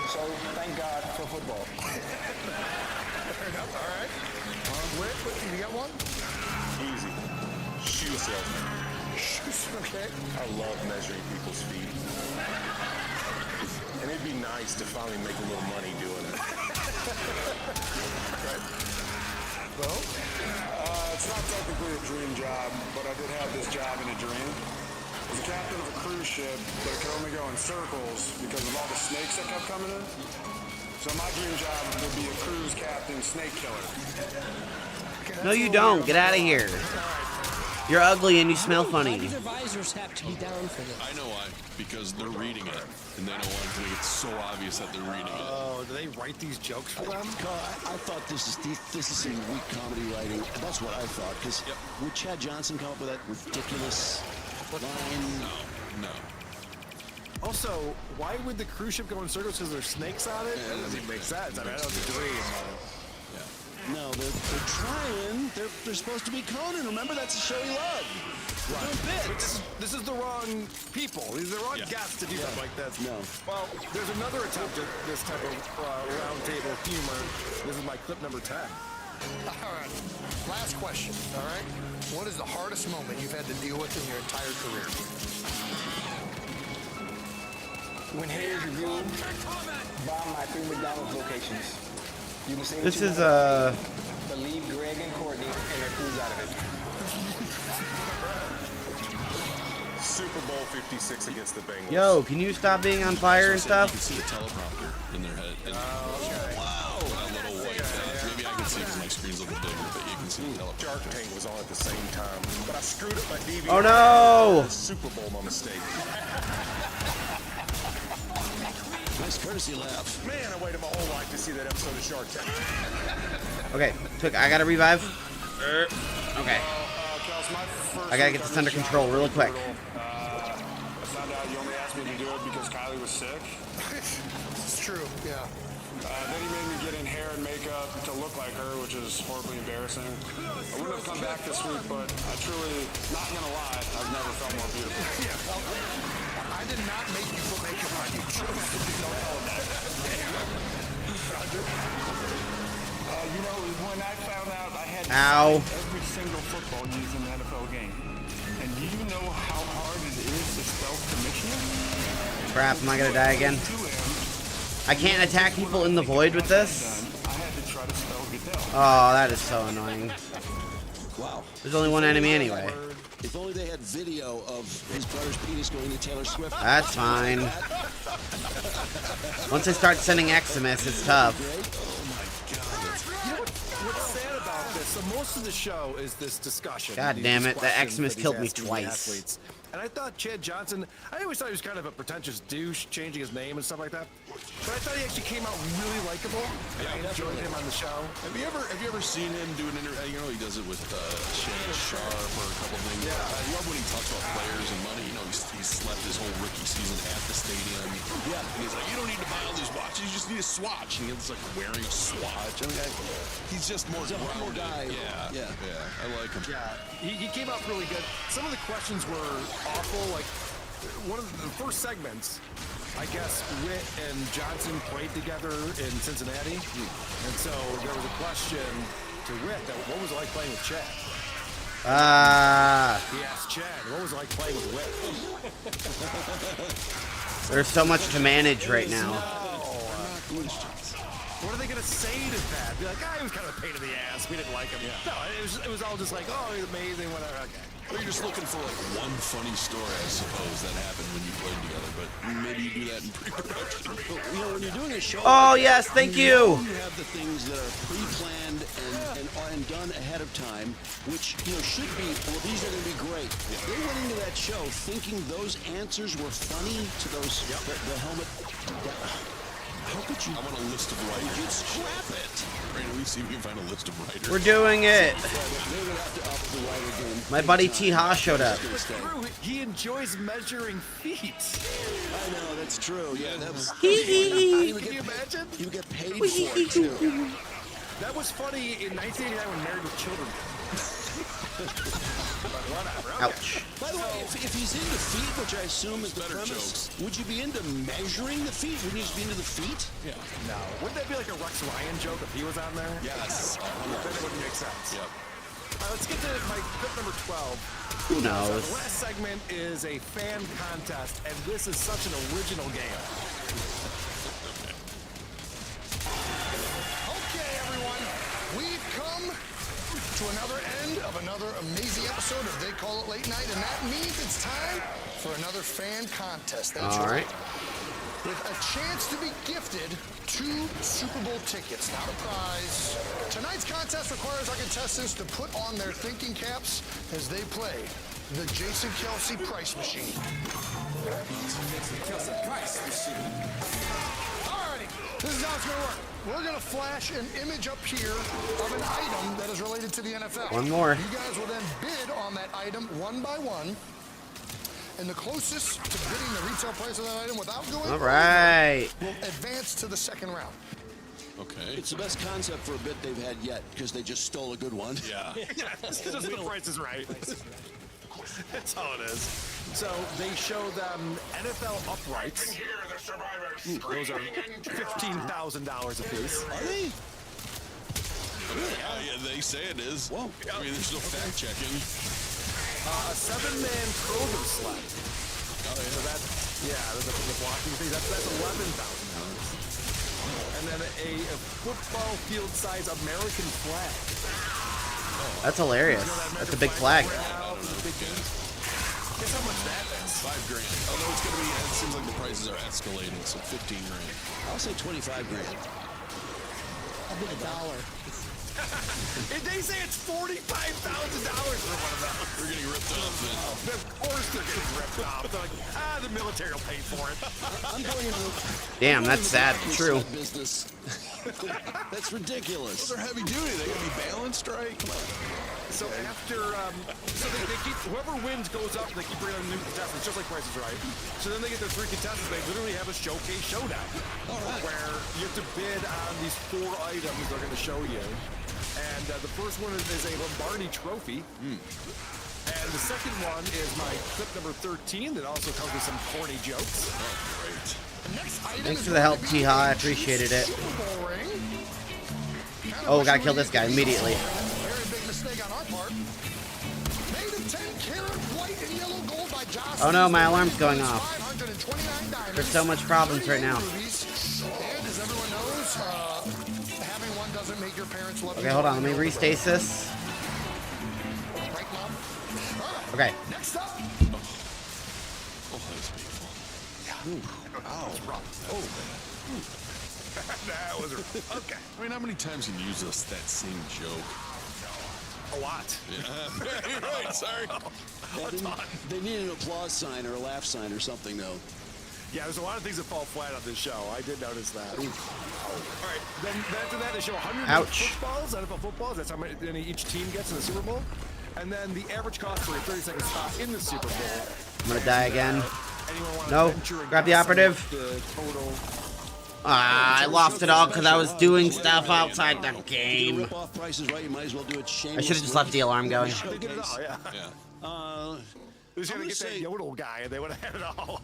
So thank God for football. Fair enough. All right. Whit, you got one? Easy. Shoe salesman. Shoes, okay. I love measuring people's feet. And it'd be nice to finally make a little money doing it. Right. Well, it's not technically a dream job, but I did have this job in a dream. I was a captain of a cruise ship, but it could only go in circles because of all the snakes that kept coming in. So my dream job would be a cruise captain snake killer. No, you don't. Get out of here. You're ugly and you smell Why funny. do their visors have to be down for this? I know why. Because they're reading it, and they don't want it to make it so obvious that they're reading it. Oh, do they write these jokes for them? I thought this is some weak comedy writing. That's what I thought. Because would Chad Johnson come up with that ridiculous line? No. Also, why would the cruise ship go in circles? Because there's snakes on it? That doesn't even make sense. I mean, I know it's a dream. No, they're trying. They're supposed to be Conan. Remember, that's a show he loved. Right. But this is the wrong people. These are the wrong guests to do something like this. No. Well, there's another attempt at this type of round table humor. This is my clip number 10. All right. Last question. All right. What is the hardest moment you've had to deal with in your entire career? When Hayes reviewed bombed my 3 McDonald's locations. You can say This what you is want, but leave Greg and Courtney and their crews out of it. Super Bowl 56 against the Bengals. Yo, can you stop being on fire and stuff? You can see the teleprompter in their head. And wow, that little white maybe I can see because my screen's a little bigger, but you can see the teleprompter. Shark Tank was on at the same time, but I screwed up my DVR. Oh no! Super Bowl my mistake. Nice courtesy laugh. Man, I waited my whole life to see that episode of Shark Tank. Okay, I gotta revive. Okay. I gotta get this under control really quick. I found out you only asked me to do it because Kylie was sick. It's true, yeah. Then he made me get in hair and makeup to look like her, which is horribly embarrassing. I wouldn't have come back this week, but I truly, not gonna lie, I've never felt more beautiful. Yeah, well, I did not make you put makeup on you. when I found out I had to Ow. find every single football used in the NFL game. And do you know how hard it is to spell commissioner? Crap, am I gonna die again? I can't attack people in the void with this? I had to try to spell Goodell. Oh, that is so annoying. Wow. There's only one enemy anyway. If only they had video of his brother's penis going to Taylor Swift. That's fine. Once I start sending Xmas, it's tough. You know what's sad about this? So most of the show is this discussion. God these damn it, the questions Xmas that he's killed me asking the twice. athletes. And I thought Chad Johnson, I always thought he was kind of a pretentious douche, changing his name and stuff like that. But I thought he actually came out really likable. And I enjoyed him on the show. Have you ever seen him do an interview? You know, he does it with Shannon Sharp or a couple things. Yeah, I love when he talks about players and money. You know, he's slept his whole rookie season at the stadium. Yeah, and he's like, you don't need to buy all these watches. You just need a swatch. And he's like wearing a swatch. I mean, he's just more grounded. Yeah, I like him. Yeah, he came out really good. Some of the questions were awful. Like one of the first segments, I guess Witt and Johnson played together in Cincinnati, and so there was a question to Witt that what was it like playing with Chad? He asked Chad, what was it like playing with Witt? There's so much to manage right now. What are they gonna say to that? Be like, he was kind of a pain in the ass. We didn't like him. Yeah. No, it was all just like, oh, he's amazing, whatever. Okay. Or you're just looking for like one funny story, I suppose, that happened when you played together. But maybe you do that in pre-production. You know, when you're doing a show. Oh, yes, thank you. You have the things that are pre-planned and done ahead of time, which should be. Well, these are going to be great. They went into that show thinking those answers were funny to those the helmet. How could you? I want a list of writers. You'd scrap it. Right, at least see if we can find a list of writers. We're doing it. My buddy T-Ha showed up. He enjoys measuring feet. I know, that's true. Yeah, that was. Can you imagine? You get paid for it too. That was funny in 1989 when Married with Children. But whatever. Okay. Ouch. By the way, if he's into feet, which I assume is the premise, would you be into measuring the feet? Wouldn't you just be into the feet? Yeah. No. Wouldn't that be like a Rex Ryan joke if he was on there? Yes. Then it wouldn't make sense. Yep. Let's get to my clip number 12. Who knows? So the last segment is a fan contest, and this is such an original game. Okay, everyone. We've come to another end of another amazing episode of They Call It Late Night, and that means it's time for another fan contest. That's All right. With a chance to be gifted 2 Super Bowl tickets, not a prize. Tonight's contest requires our contestants to put on their thinking caps as they play the Jason Kelsey Price Machine. Jason Kelsey Price Machine. Alrighty, this is how it's gonna work. We're gonna flash an image up here of an item that is related to the NFL. One more. You guys will then bid on that item one by one. And the closest to bidding the retail price of that item without going All right. will advance to the second round. Okay. It's the best concept for a bit they've had yet because they just stole a good one. Yeah. It's just the price is right. That's all it is. So they show them NFL uprights. Those are $15,000 a piece. Are they? Yeah, they say it is. Whoa. I mean, there's no fact checking. A 7-man Kroger sled. Oh, yeah. So that's, the blocking thing. That's $11,000. And then a football field size American flag. That's hilarious. That's a big flag. Guess how much that is? $5 grand. Although it's going to be, it seems like the prices are escalating, so 15 grand. I'll say 25 grand. I'll bid $1. If they say it's $45,000 for one of those. We're getting ripped off then. Of course they're getting ripped off. They're like, the military will pay for it. I'm going into Damn, that's sad. True. business. That's ridiculous. Those are heavy duty. They gotta be balanced, right? Come on. So after, so they keep, whoever wins goes up and they keep bringing on new contestants, just like Price is Right. So then they get their 3 contestants. They literally have a showcase showdown. Where you have to bid on these 4 items they're going to show you. And the first one is a Lombardi trophy. And the second one is my clip number 13 that also comes with some corny jokes. Oh, great. The next item Thanks is for the help, going to be T-Ha. I a appreciated it. Super Bowl ring. Oh, gotta kill this guy immediately. Very big mistake on our part. Made of 10-karat white and yellow gold by Jocelyn. Oh no, my alarm's going off. 529 diamonds. There's so much problems right now. And as everyone knows, having one doesn't make your parents love you. Okay, hold on. Let me restasis. Right, Mom? Okay. Next up. Oh, that's painful. Yeah. Ow. That's rough. Oh. That was okay. I mean, how many times can you use that same joke? A lot. Yeah. Right, sorry. They need an applause sign or a laugh sign or something, though. Yeah, there's a lot of things that fall flat on this show. I did notice that. All right, then after that, they show 100 Ouch. footballs, NFL footballs. That's how many each team gets in the Super Bowl. And then the average cost for a 30-second spot in the Super Bowl. I'm gonna die again. Anyone want No, to venture and grab the guess operative. the total? Ah, I lost it all because I was doing stuff outside the game. Rip off prices right. You might as well do it shamelessly. I should have just left the alarm going. They get it all, yeah. They just I'm had to gonna get say- that yodel guy, and they would have had it all.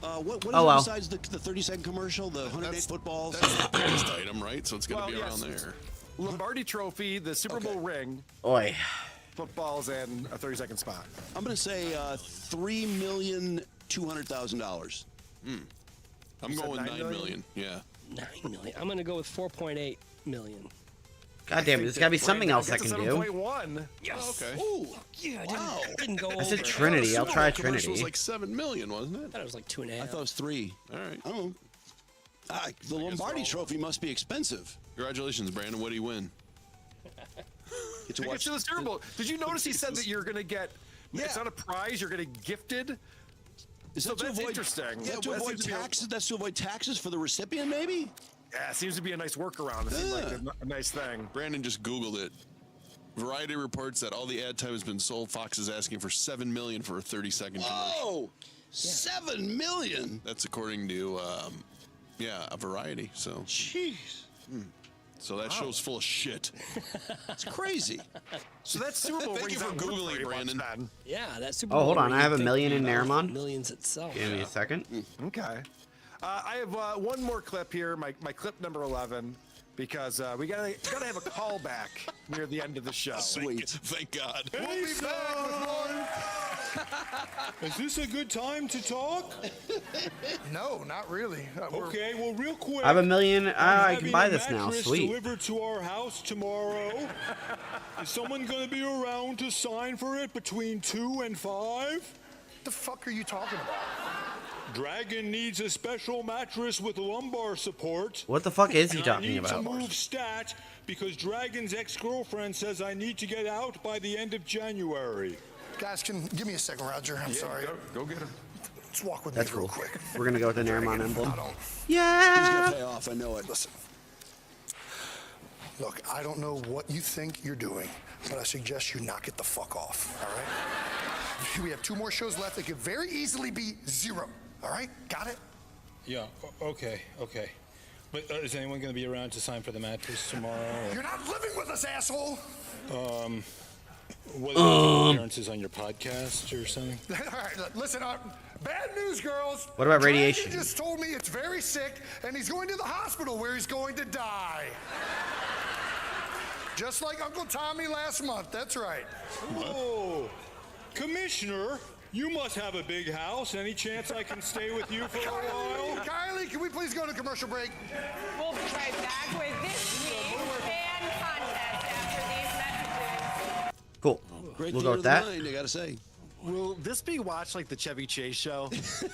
What is Oh, it well. besides the 30-second commercial, the 108 footballs? That's the biggest item, right? So it's going to Well, be around yes. there. Lombardi Trophy, the Super Bowl ring, Oi. footballs, and a 30-second spot. I'm going to say $3,200,000. I'm You said going 9 9 million? million. Yeah. 9 million. I'm gonna go with 4.8 million. God damn it, there's gotta be something else I can do. 7.1. Yes. Okay. Ooh. Yeah, I didn't go over. I said it. Trinity. I'll try Commercial was Trinity. like 7 million, wasn't I it? thought it was like 2.5. I thought it was 3. All right. Oh. The Lombardi Trophy must be expensive. Congratulations, Brandon. What do you win? Get to To get watch to the Super Bowl. Did you notice he said that you're going to get, it's not a prize, you're going to gifted? Is So that to that's avoid, interesting. Yeah, to That's avoid interesting. taxes. That's to avoid taxes for the recipient, maybe. Yeah, it seems to be a nice workaround. It seems like a nice thing. Brandon just Googled it. Variety reports that all the ad time has been sold. Fox is asking for $7 million for a 30-second commercial. Oh, $7 million. That's according to, a Variety. So, Jeez, so that show's full of shit. it's crazy. So that Super Bowl Thank you rings for out worth Googling, pretty much Brandon. then. Yeah, that Super Oh, Bowl hold on. ring, I have a think million in about Narimon. Millions itself. Give me a second. Okay. I have one more clip here, my clip number 11, because we gotta have a callback near the end of the show. Sweet. Thank God. We'll be back with more. Is this a good time to talk? No, not really. Okay, well, real quick. I have a million. I'm I can having buy a this now. mattress Sweet. delivered to our house tomorrow. Is someone going to be around to sign for it between 2 and 5? What the fuck are you talking about? Dragon needs a special mattress with lumbar support. What the fuck is he And talking I need about? to move stat because Dragon's ex-girlfriend says I need to get out by the end of January. Guys, give me a second, Roger. I'm sorry. Go get him. Let's walk with That's me real cool. quick. We're gonna go with the Narimon I emblem. don't. He's Yeah. gonna pay off. I know it. Listen. Look, I don't know what you think you're doing, but I suggest you knock it the fuck off, all right? We have 2 more shows left. It could very easily be 0, all right? Got it? Yeah, okay. But is anyone going to be around to sign for the mattress tomorrow? You're not living with us, asshole! What are appearances on your podcast or something? All right, listen, bad news, girls. What about Dragon radiation? just told me it's very sick, and he's going to the hospital where he's going to die. Just like Uncle Tommy last month, that's right. Oh, Commissioner, you must have a big house. Any chance I can stay with you for a while? Kylie, can we please go to commercial break? We'll be right back with this week's fan contest after these messages. Cool. Great We'll theater go of with the that. mind, I gotta say. Will this be watched like the Chevy Chase show?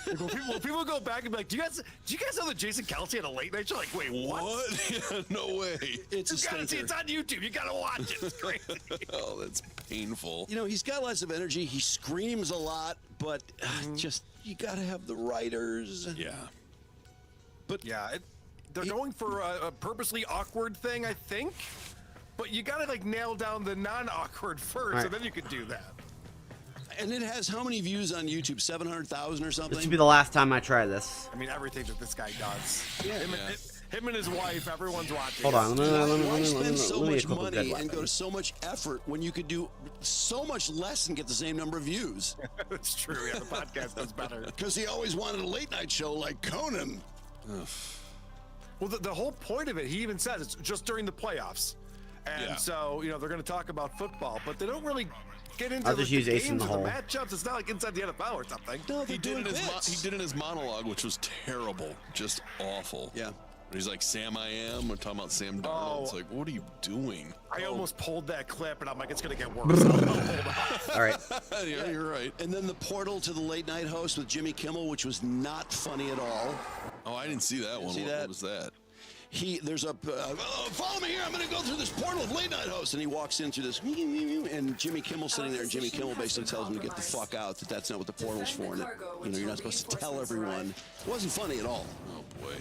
Like, will people go back and be like, do you guys know that Jason Kelsey had a late night show? Like, wait, what? Yeah, no way. It's a You gotta see, stinker. it's on YouTube. You gotta watch it. It's crazy. Oh, that's painful. You know, he's got lots of energy. He screams a lot, but just you gotta have the writers. Yeah. But yeah, they're going for a purposely awkward thing, I think. But you gotta like nail down the non-awkward first, Right. and then you can do that. And it has how many views on YouTube? 700,000 or something? This will be the last time I try this. I mean, everything that this guy does. Him and his wife, everyone's watching. Hold on. Why spend so Let me much equip a good money and weapon. go to so much effort when you could do so much less and get the same number of views? That's true. Yeah, the podcast does better. Because he always wanted a late night show like Conan. Well, the whole point of it, he even says, it's just during the playoffs. And so, you know, they're going to talk about football, but they don't really get into I'll just use Ace in games the or the hole. matchups. It's not like Inside the NFL or something. No, He did in his monologue, which was terrible, just awful. Yeah. He's like, Sam I am. We're talking about Sam Darnold. It's like, what are you doing? I almost pulled that clip, and I'm like, it's going to get worse. All right. Yeah, you're right. And then the portal to the late night host with Jimmy Kimmel, which was not funny at all. Oh, I didn't see that one. What was that? There's a follow me here. I'm going to go through this portal of late night host, and he walks into this, and Jimmy Kimmel sitting there, and Jimmy Kimmel basically tells him to get the fuck out. That's not what the portal's for, and you're not supposed to tell everyone. It wasn't funny at all. Oh boy.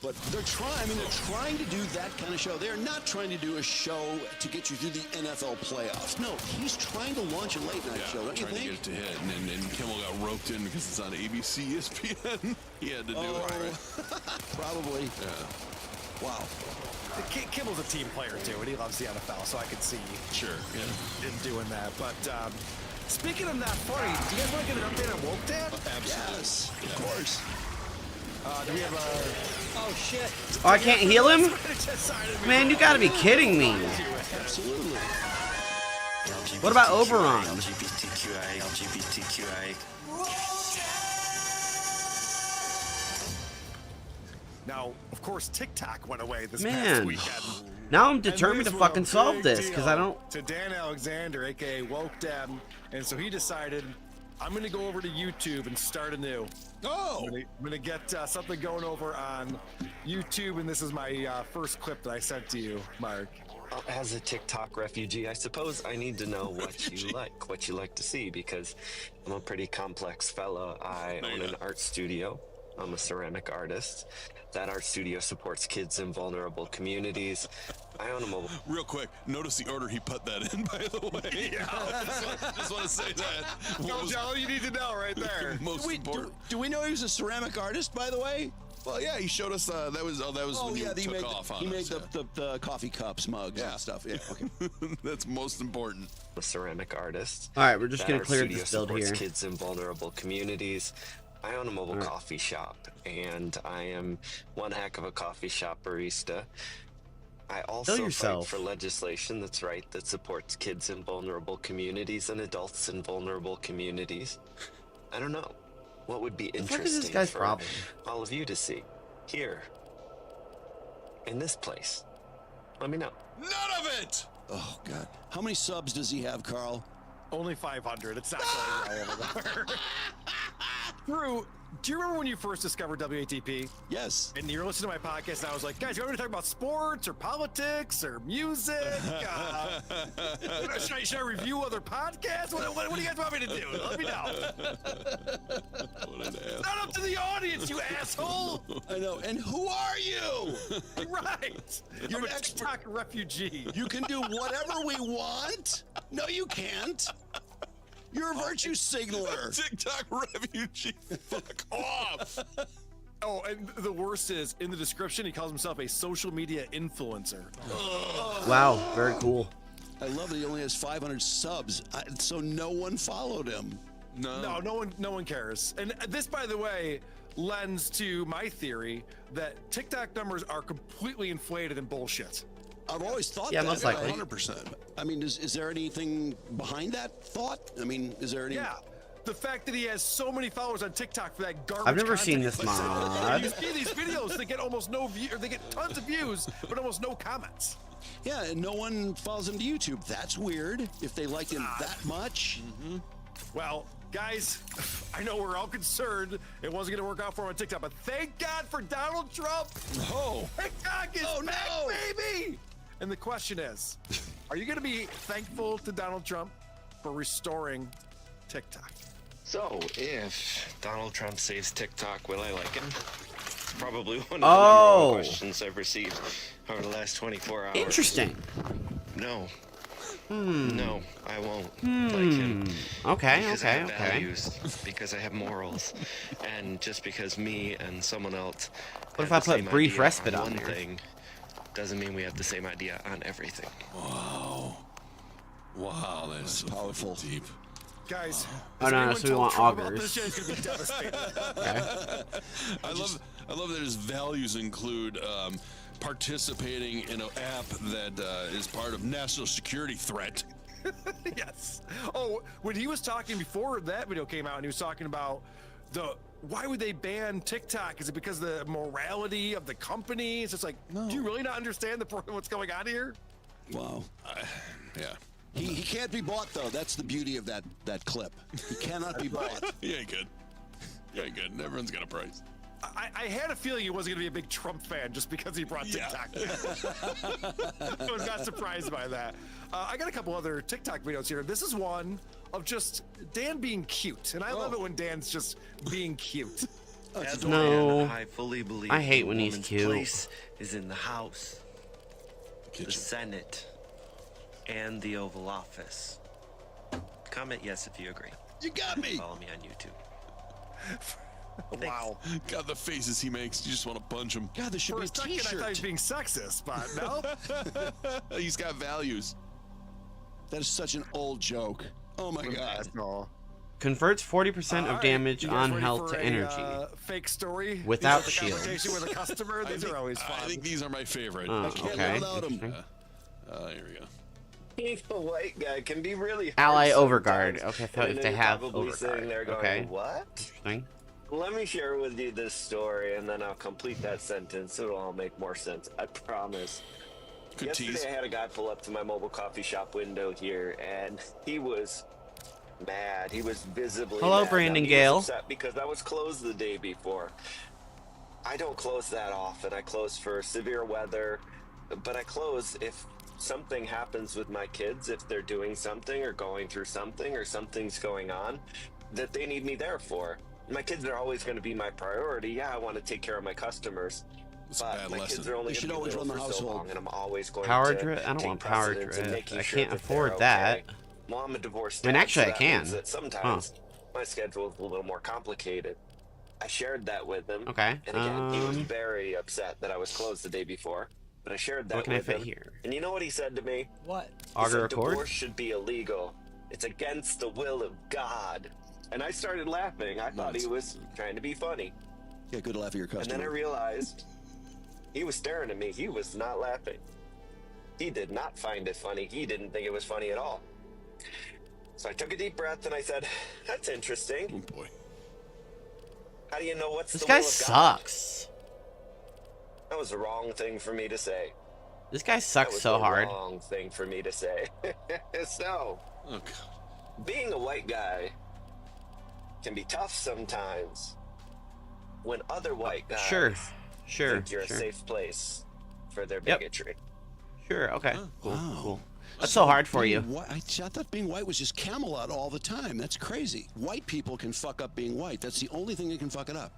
But they're trying. I mean, they're trying to do that kind of show. They're not trying to do a show to get you through the NFL playoffs. No, he's trying to launch a late night show. Don't you Trying to think? get it to hit, and Kimmel got roped in because it's on ABC, ESPN. He had to do it. Probably. Yeah. Wow. Kimmel's a team player, too, and he loves the NFL, so I could see him doing that. But speaking of not funny, do you guys want to get an update on Woke Dad? Absolutely. Yes, of course. Do we have a... Oh, shit. Oh, I can't heal him? Man, you gotta be kidding me. Absolutely. What about Oberon? Now, of course, TikTok went away this past Man, weekend. now I'm determined to fucking solve this because I don't. To Dan Alexander, aka Woke Dad, and so he decided, I'm going to go over to YouTube and start anew. Oh! I'm going to get something going over on YouTube, and this is my first clip that I sent to you, Mark. As a TikTok refugee, I suppose I need to know what you like to see, because I'm a pretty complex fella. I own an art studio. I'm a ceramic artist. That art studio supports kids in vulnerable communities. I own a mobile. Real quick, notice the order he put that in, by the way. Yeah. just want to say that. That's all you need to know right there. Most important. Do we know he was a ceramic artist, by the way? Well, yeah, he showed us. That was when he took off on us. He made the coffee cups, mugs, and stuff. Yeah, okay. That's most important. A ceramic artist. All right, we're just That gonna art clear studio this build supports here. kids in vulnerable communities. I own a mobile coffee shop, and I am one heck of a coffee shop barista. I also fight yourself. for legislation that's right, that supports kids in vulnerable communities and adults in vulnerable communities. I don't know. What would be fuck is interesting this guy's for problem? all of you to see here in this place? Let me know. None of it! Oh, God. How many subs does he have, Carl? Only 500. It's not going well over there. Drew, do you remember when you first discovered WATP? Yes. And you were listening to my podcast, and I was like, guys, you want me to talk about sports or politics or music? Should I review other podcasts? What do you guys want me to do? Let me know. What an It's not up to the audience, you asshole. I know. And who are you? Right. You're I'm an a TikTok refugee. You can do whatever we want? No, you can't. You're a virtue signaler. TikTok refugee. Fuck off. Oh, and the worst is, in the description, he calls himself a social media influencer. Wow, very cool. I love that he only has 500 subs, so no one followed him. No one cares. And this, by the way, lends to my theory that TikTok numbers are completely inflated and bullshit. I've always thought Yeah, that. most likely. 100%. I mean, is there anything behind that thought? I mean, is there any... Yeah. The fact that he has so many followers on TikTok for that garbage I've never content seen he this puts out. mod. You see these videos, they get almost no view, or they get tons of views, but almost no comments. Yeah, and no one follows him to YouTube. That's weird, if they liked him that much. Well, guys, I know we're all concerned it wasn't going to work out for him on TikTok, but thank God for Donald Trump. Oh. TikTok is back, baby! And the question is, are you going to be thankful to Donald Trump for restoring TikTok? So, if Donald Trump saves TikTok, will I like him? It's probably one of the Oh. number one questions I've received over the last 24 hours. Interesting. No. Hmm. No, I won't like him. Okay, Because I okay, have okay. values, because I have morals, and just because me and someone else What if have I the put same brief idea respite on one there? thing doesn't mean we have the same idea on everything. Wow. Wow, that is powerful. Deep. Guys, Oh, no, so we want augers. This shit is going to be devastating. I love that his values include participating in an app that is part of national security threat. Yes. Oh, when he was talking before that video came out, and he was talking about why would they ban TikTok? Is it because of the morality of the company? It's just like, do you really not understand what's going on here? Wow. Yeah. He can't be bought, though. That's the beauty of that clip. He cannot be bought. He ain't good. He ain't good. Everyone's got a price. I had a feeling he wasn't going to be a big Trump fan just because he brought TikTok. I was not surprised by that. I got a couple other TikTok videos here. This is one of just Dan being cute. And I love it when Dan's just being cute. As No. a man, I fully believe I hate the when he's woman's cute. place is in the House, the Senate, and the Oval Office. Comment yes if you agree. You got me. Follow me on YouTube. Wow. God, the faces he makes, you just want to punch him. God, there should For be a a second, I thought he was t-shirt. being sexist, but no. He's got values. That is such an old joke. Oh my God. Converts 40% of damage You guys on ready health for to a, energy. Fake story Without the shields. conversation with a customer. These are always fun. I think these are my favorite. Oh, I can't okay. live without him. Here we go. Being a white guy can be really hard Ally sometimes, Overguard. Okay, so and if then they you're have probably sitting there Overguard. going, Okay. what? Interesting. Let me share with you this story, and then I'll complete that sentence. It'll all make more sense. I promise. Good Yesterday, tease. I had a guy pull up to my mobile coffee shop window here, and he was mad. He was visibly Hello, mad. Brandon He Gale. was upset because I was closed the day before. I don't close that often. I close for severe weather, but I close if something happens with my kids, if they're doing something or going through something or something's going on that they need me there for. My kids are always going to be my priority. Yeah, I want to take care of my customers, It's a but bad my lesson. kids are only You going should to be always little run the for so household. long, and I'm always going Power to drift? I don't take want power precedence in drift. making I sure can't that afford they're that. okay. Well, I'm a divorced I mean, dad, actually, so I that can. means that sometimes my schedule is a little more complicated. I shared that with him. Okay, And again, he was very upset that I was closed the day before. But I shared that What can I with fit him. here? And you know what he said to me? What? He Auger said, record? divorce should be illegal. It's against the will of God. And I started laughing. I thought he was trying to be funny. Yeah, good to laugh at your And then I customer. realized he was staring at me. He was not laughing. He did not find it funny. He didn't think it was funny at all. So I took a deep breath and I said, that's interesting. Oh boy. How do you know what's This the guy will of God? sucks. That was the wrong thing for me to say. This guy That sucks was so the hard. wrong thing for me to say. So, Oh, God. being a white guy can be tough sometimes when other white guys Sure. Sure. think you're Sure. a safe place for their Yep. bigotry. Sure. Okay. Cool. Wow. Cool. That's so hard for you. I thought being white was just Camelot all the time. That's crazy. White people can fuck up being white. That's the only thing that can fuck it up.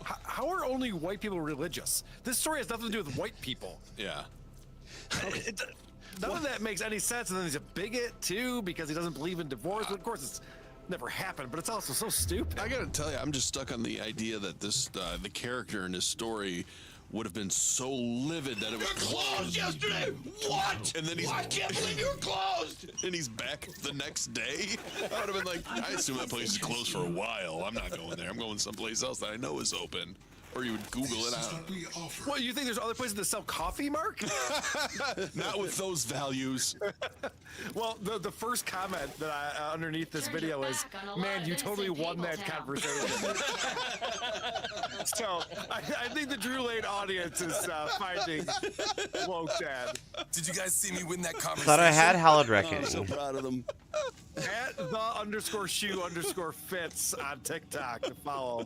How are only white people religious? This story has nothing to do with white people. Yeah. None of that makes any sense. And then he's a bigot too because he doesn't believe in divorce. But of course, it's never happened. But it's also so stupid. I gotta tell you, I'm just stuck on the idea that this the character in this story would have been so livid that it was closed yesterday. What? And then he's I can't believe you were closed. And he's back the next day. I would have been like, I assume that place is closed for a while. I'm not going there. I'm going someplace else that I know is open. Or you would Google it out. What, you think there's other places that sell coffee, Mark? Not with those values. Well, the first comment that I underneath this video is, man, you totally won that conversation. So I think the Drew Lane audience is finding woke dad. Did you guys see me win that conversation? Thought I had Hallowed Oh, I'm Reckoning. so proud of them. At _shoe_fits on TikTok to follow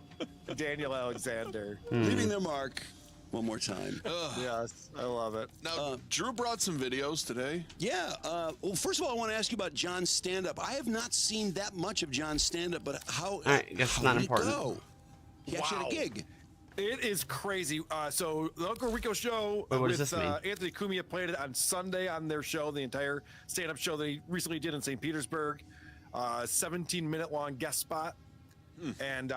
Daniel Alexander. Leaving their mark one more time. Yes, I love it. Now, Drew brought some videos today. Yeah. Well, first of all, I want to ask you about John's stand-up. I have not seen that much of John's stand-up, but how? All right, I guess it's how not did important. It go? He actually had a gig. It is crazy. So the Uncle Rico show Wait, what with does this mean? Anthony Cumia played it on Sunday on their show, the entire stand-up show they recently did in St. Petersburg. 17-minute long guest spot. And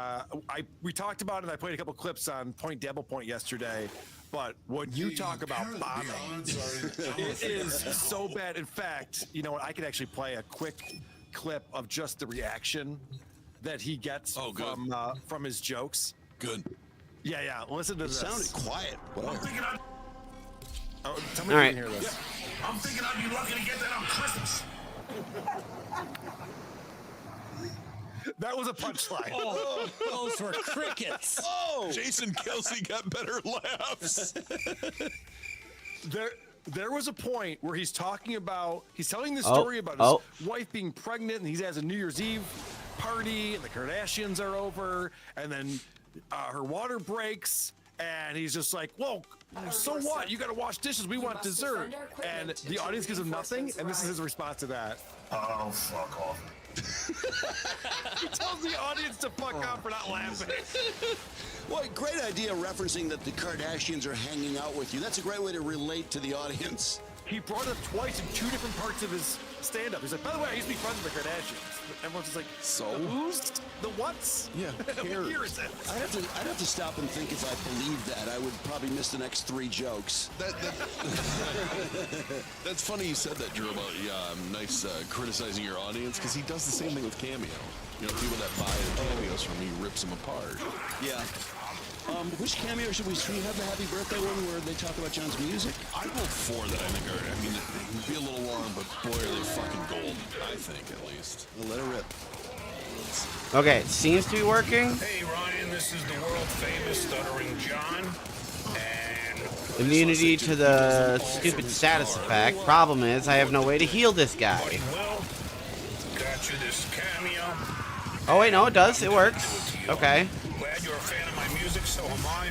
we talked about it, and I played a couple clips on Point Double Point yesterday. But when you talk about bombing, it is so bad. In fact, you know what? I could actually play a quick clip of just the reaction that he gets from his jokes. Good. Yeah. Listen to It this. sounded quiet. Whatever. Oh, tell me All if right. you can hear this. I'm thinking I'd be lucky to get that on Christmas. That was a punchline. Oh, those were crickets. Oh, Jason Kelsey got better laughs. There was a point where he's telling this Oh, story about his wife being pregnant, and he has a New Year's Eve party, and the Kardashians are over, and then her water breaks, and he's just like, "Whoa, so what? You got to wash dishes. We want dessert." And the audience gives him nothing, and this is his response to that. Oh, fuck off. He tells the audience to fuck off for not laughing. Well, great idea referencing that the Kardashians are hanging out with you. That's a great way to relate to the audience. He brought it up twice in 2 different parts of his stand-up. He's like, by the way, I used to be friends with the Kardashians. Everyone's just like, So? the who's? The what's? Yeah, What year is it? I'd have to stop and think if I believed that. I would probably miss the next 3 jokes. That's funny you said that, Drew, about nice criticizing your audience, because he does the same thing with Cameo. You know, people that buy the cameos from me, rips them apart. Yeah. Which cameo should we have the happy birthday one where they talk about John's music? I wrote 4 that I think are, I mean, they can be a little long, but boy, are they fucking gold, I think, at least. Well, let her rip. Okay, it seems to be working. Hey, Ryan, this is the world-famous Stuttering John. And Immunity to the stupid status effect. Problem is, I have no way to heal this guy. Will, got you this cameo. Oh wait, no, it does. It works. Okay. Glad you're a fan of my music, so am I.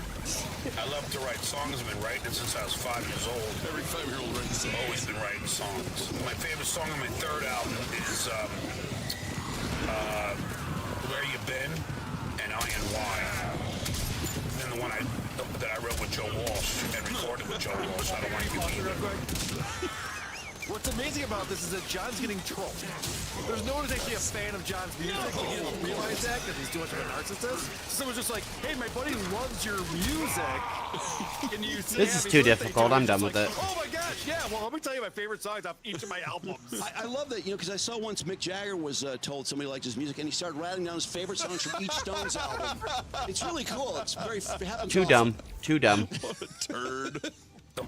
I love to write songs. I've been writing it since I was 5 years old. Every 5-year-old writes songs. Always been writing songs. My favorite song on my 3rd album is Where You Been and I and Why. And the one that I wrote with Joe Walsh and recorded with Joe Walsh. I don't want you either. What's amazing about this is that John's getting trolled. There's no one who's actually a fan of John's music, but he doesn't realize that because he's too much of a narcissist. So someone's just like, hey, my buddy loves your music. Can you sing This is Happy too Birthday difficult. to him? I'm done He's with like, it. Oh my gosh, yeah. Well, let me tell you my favorite songs off each of my albums. I love that, because I saw once Mick Jagger was told somebody liked his music, and he started writing down his favorite songs from each Stones album. It's really cool. It's very happens Too often. dumb. Too dumb. What a turd.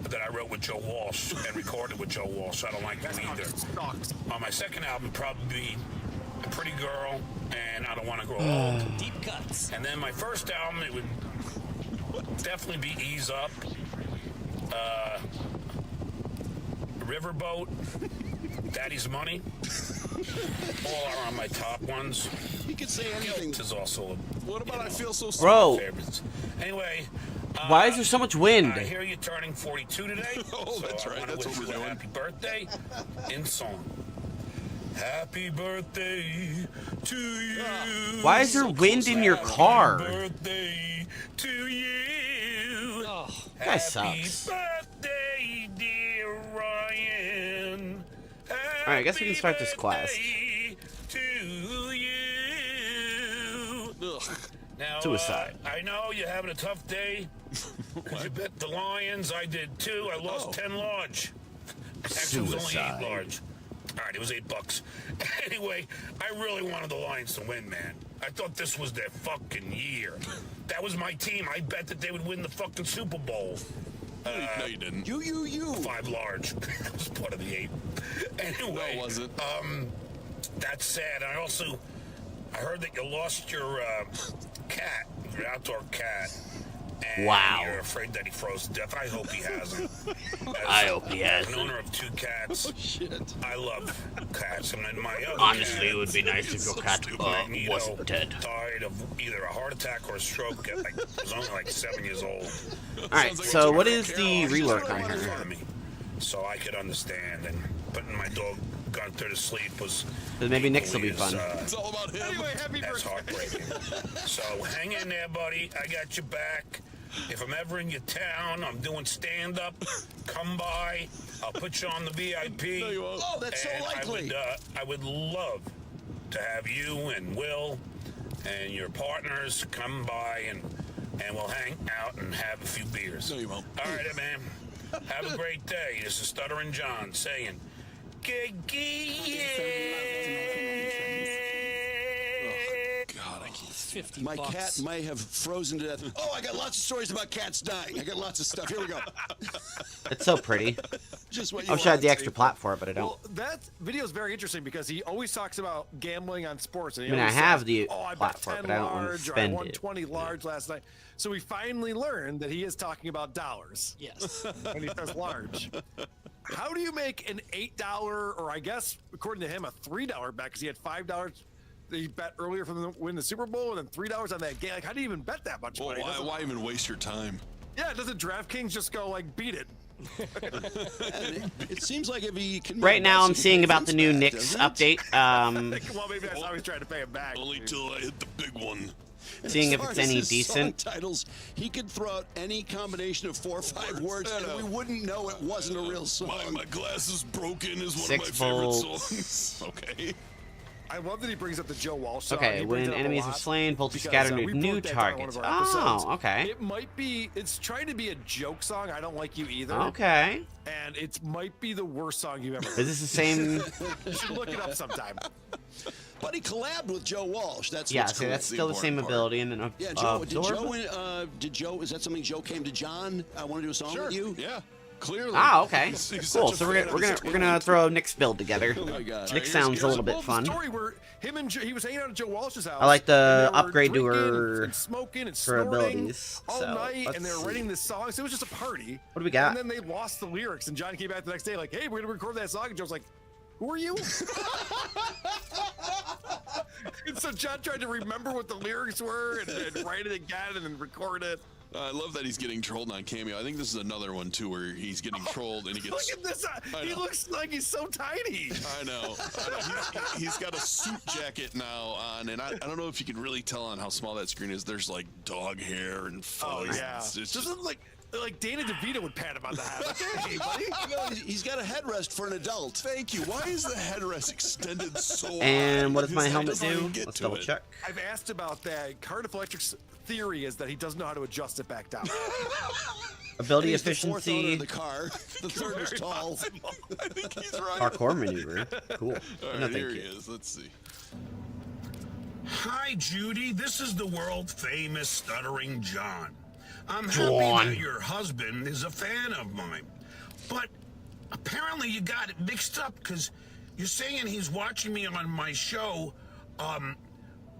That I wrote with Joe Walsh and recorded with Joe Walsh. I don't like you either. On my 2nd album, probably A Pretty Girl and I Don't Want to Grow Old. Deep cuts. And then my 1st album, it would definitely be Ease Up, Riverboat, Daddy's Money. All are on my top ones. You could say anything. Guilt is also. What about I Feel So Bro. Favorites. Anyway. Why is there so much wind? I hear you're turning 42 today. Oh, that's so right. I That's wish what we're you a doing. Happy birthday in song. Happy birthday to you. Why is there wind in your car? Happy birthday to you. Oh, that guy Happy sucks. birthday, dear Ryan. All right, I guess we can start this class. Happy birthday to you. Now, Suicide. I know you're having a tough day because you bet the Lions. I did too. I lost 10 large. Actually, it was only 8 large. All right, it was $8. Anyway, I really wanted the Lions to win, man. I thought this was their fucking year. That was my team. I bet that they would win the fucking Super Bowl. No, you didn't. You. 5 large. That was part of the 8. Anyway, No, it wasn't. That's sad. I heard that you lost your cat, your outdoor cat. And Wow. you're afraid that he froze to death. I hope he hasn't. I hope he As hasn't. an owner of 2 cats, Oh, shit. I love cats. And then my other Honestly, cat, it would be nice if your cat Magneto, wasn't dead. died of either a heart attack or a stroke. At was only like 7 years old. All right, so what is the rework on in here? front of me, so I could understand. And putting my dog Gunther to sleep was. But maybe Nick's will be fun. It's all about him. Anyway, happy That's birthday. heartbreaking. So hang in there, buddy. I got your back. If I'm ever in your town, I'm doing stand-up. Come by. I'll put you on the VIP. No, you won't. Oh, that's so And likely. I would love to have you and Will and your partners come by and we'll hang out and have a few beers. No, you won't. All right, man. Have a great day. This is Stuttering John saying, God, I can't 50 My bucks. cat might have frozen to death. Oh, I got lots of stories about cats dying. I got lots of stuff. Here we go. It's so pretty. Just what you I wish I had want. the extra plat for it, but I don't. Well, that video is very interesting because he always talks about gambling on sports. And he I mean, I always have says, the oh, I bet platform, 10 but I don't want to large, or I spend won it. 20 large last night. So we finally learned that he is talking about dollars. Yes. When he says large. How do you make an $8, or I guess, according to him, a $3 bet? Because he had $5 that he bet earlier for them to win the Super Bowl, and then $3 on that game. Like, how do you even bet that much Well, money? why even waste your time? Yeah, doesn't DraftKings just go, like, beat it? It seems like if he can. Right now, I'm seeing about the new Knicks update. Well, maybe that's how he's trying to pay him back. Only till I hit the big one. Seeing if As it's far as any his decent. song titles, he could throw out any combination of 4 or 5 words, and we wouldn't know it wasn't a real song. My glass is broken is one Six of my favorite volts. songs. Okay. I love that he brings up the Joe Walsh song. Okay, He brings when it up a enemies are lot slain, voltage because, scatter we new broke that down in one of targets. our episodes. Oh, okay. It might be, it's trying to be a joke song. I don't like you either. Okay. And it might be the worst song you've ever heard. Is this the same? You should look it up sometime. But he collabed with Joe Walsh. That's Yeah, what's so cool. that's still the same ability, and then Yeah, Joe. absorb. Did Joe? Is that something Joe came to John? I want to do a song with you. Yeah. Clearly. Ah, okay. He's Cool. such a So we're fan gonna of his we're gonna throw Nick's build together. Oh my God. Nick sounds a little bit fun. Story where him and he was hanging out at Joe Walsh's house. I like the and they were upgrade to drinking her and smoking and her snorting abilities. all So, night, let's and they were see. writing this song. So it was just a party. What do we got? And then they lost the lyrics, and John came back the next day like, "Hey, we're gonna record that song." And Joe's like, "Who are you?" And so John tried to remember what the lyrics were and write it again and then record it. I love that he's getting trolled on Cameo. I think this is another one too where he's getting trolled and he gets. Look at this! He looks like he's so tiny. I know. He's got a suit jacket now on, and I don't know if you can really tell on how small that screen is. There's like dog hair and fuzz. Oh yeah, It's just just like Dana DeVito would pat him on the head. Like, hey, buddy. You know, he's got a headrest for an adult. Thank you. Why is the headrest extended so high? And what does my His head helmet doesn't even do? get Let's to double it. check. I've asked about that. Cardiff Electric's theory is that he doesn't know how to adjust it back down. Ability He's the fourth owner efficiency, of the car. The third is tall. I think he's right. parkour maneuver. Cool. All No, right, thank here you. he is. Let's see. Hi, Judy. This is the world famous Stuttering John. I'm John. happy that your husband is a fan of mine. But apparently you got it mixed up because you're saying he's watching me on my show,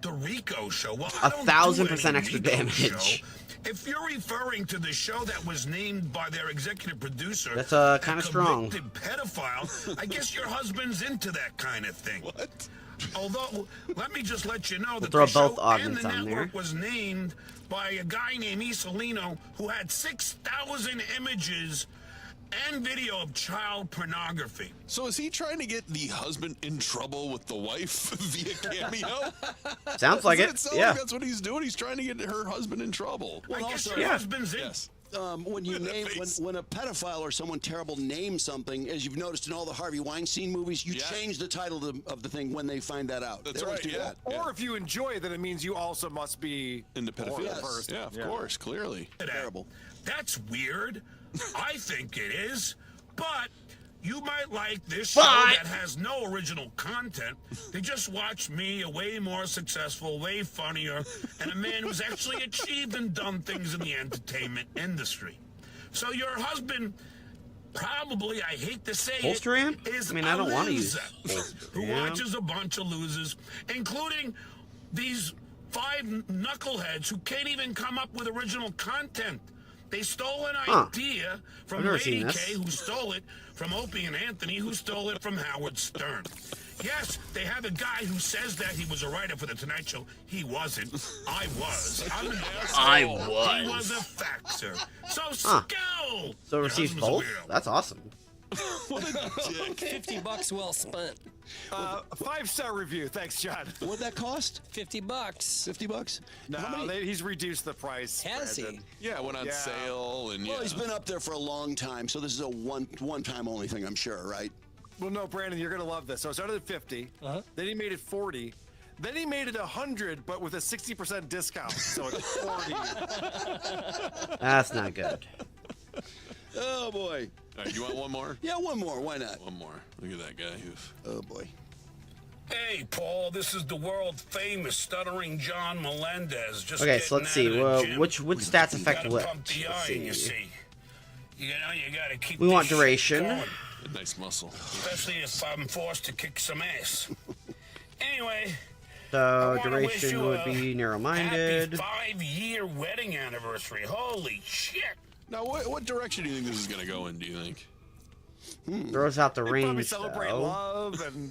the Rico show. Well, I don't do 1,000% any extra Rico damage. show. If you're referring to the show that was named by their executive producer, That's kind a of strong. convicted pedophile, I guess your husband's into that kind of thing. What? Although, let me just let you know that throw the show both and augments the on there. network was named by a guy named Isolino who had 6,000 images and video of child pornography. So is he trying to get the husband in trouble with the wife via Cameo? Sounds like Doesn't it. sound Yeah. like that's what he's doing. He's trying to get her husband in trouble. Well, I guess also, your husband's in. Yes. When you name when a pedophile or someone terrible names something, as you've noticed in all the Harvey Weinstein movies, you change the title of the thing when they find that out. That's They always right, do yeah. that. Or if you enjoy it, then it means you also must be Into pedophilia. Yes. first. Yeah, of course, clearly. Terrible. That's weird. I think it is. But you might like this show But- that has no original content. They just watch me, a way more successful, way funnier, and a man who's actually achieved and done things in the entertainment industry. So your husband probably, I hate to say Holster it, amp? is I mean, I don't want to use loser holster who amp. watches a bunch of losers, including these 5 knuckleheads who can't even come up with original content. They stole an idea from I've never Lady seen this. K, who stole it from Opie and Anthony, who stole it from Howard Stern. Yes, they have a guy who says that he was a writer for The Tonight Show. He wasn't. I was. I'm an asshole. I He was. was a faxer. So Huh. Skull! So Your receives husband's a both? weirdo. That's awesome. What a dick. $50 well spent. 5-star review. Thanks, John. What'd that cost? $50. $50? No, he's reduced the price. Has he? Brandon. Yeah, it went on Yeah. sale and Well, he's been up there for a long time, so this is a one-time only thing, I'm sure, right? Well, no, Brandon, you're gonna love this. So it started at 50. Then he made it 40. Then he made it 100, but with a 60% discount. So it's 40. That's not good. Oh boy. All right, you want one more? Yeah, one more. Why not? One more. Look at that guy. Oh boy. Hey, Paul, this is the world-famous Stuttering John Melendez. Just Okay, so let's see. getting out of the gym. Which stats affect Gotta what? pump the Let's iron, you see. see. You know, you gotta keep We this want shit duration. going, A nice muscle. especially if I'm forced to kick some ass. Anyway, So wanna wish duration you would a be narrow-minded. happy 5-year wedding anniversary. Holy shit! Now, what direction do you think this is going to go in, do you think? Throws out the They probably range celebrate though. love and,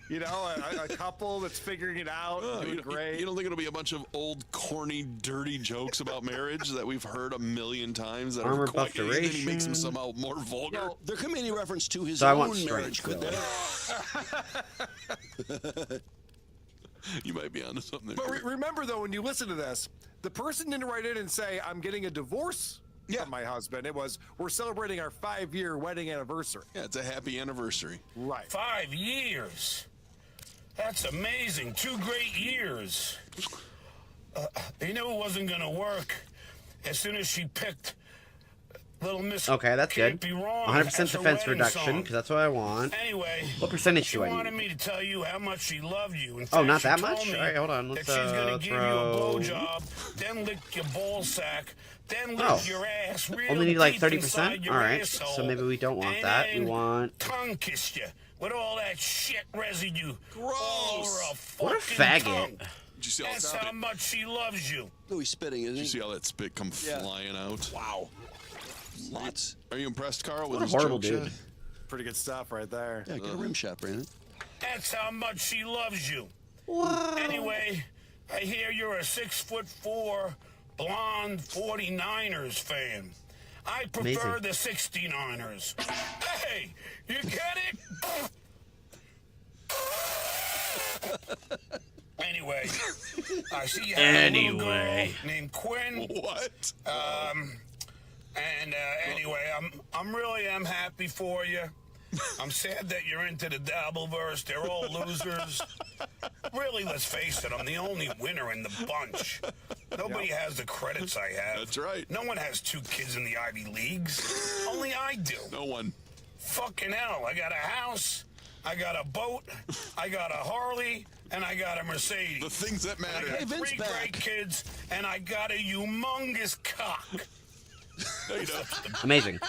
you know, a couple that's figuring it out, doing great. You don't think it'll be a bunch of old, corny, dirty jokes about marriage that we've heard a million times that Armor are quite buff and then he makes them duration. somehow more vulgar? Well, there could be any reference to his So I own want marriage, strength, could there? You might be onto something there. But remember, though, when you listen to this, the person didn't write in and say, I'm getting a divorce from my husband. It was, we're celebrating our 5-year wedding anniversary. Yeah, it's a happy anniversary. Right. 5 years. That's amazing. 2 great years. He knew it wasn't gonna work. As soon as she picked Little Miss. Okay, that's Can't good. Be Wrong 100% as her defense wedding reduction, song. because that's what I want. Anyway, What percentage she do I wanted need? me to tell you how much she loved you. In Oh, fact, not she that told much? me All right, hold on. Let's, that she's gonna give you a throw- blowjob, then lick your ball sack, then lick Oh. your ass. Real Only need like deep 30%? inside your Alright, asshole, so maybe we don't want and that. We then want... tongue kiss you with all that shit residue all over a What a fucking faggot. tongue. Did you see all That's that? how much she loves you. Oh, he's spitting, isn't Did he? you see all that spit come Yeah. flying out? Wow. Lots. Are you impressed, Carl? What with a his horrible joke dude. shot? Pretty good stuff right there. Yeah, get a rim shot, Brandon. That's how much she loves you. Wow. Anyway, I hear you're a 6'4" blonde 49ers fan. I prefer Amazing. the 69ers. Hey, you get it? Anyway, I see you have a little girl named Quinn. What? Anyway, I'm really happy for you. I'm sad that you're into the Dabbleverse. They're all losers. Really, let's face it, I'm the only winner in the bunch. Nobody has the credits I have. That's right. No one has 2 kids in the Ivy Leagues. Only I do. No one. Fucking hell, I got a house, I got a boat, I got a Harley, and I got a Mercedes. The things that matter. I got 3 great kids, and I got a humongous cock. No, you don't. Amazing.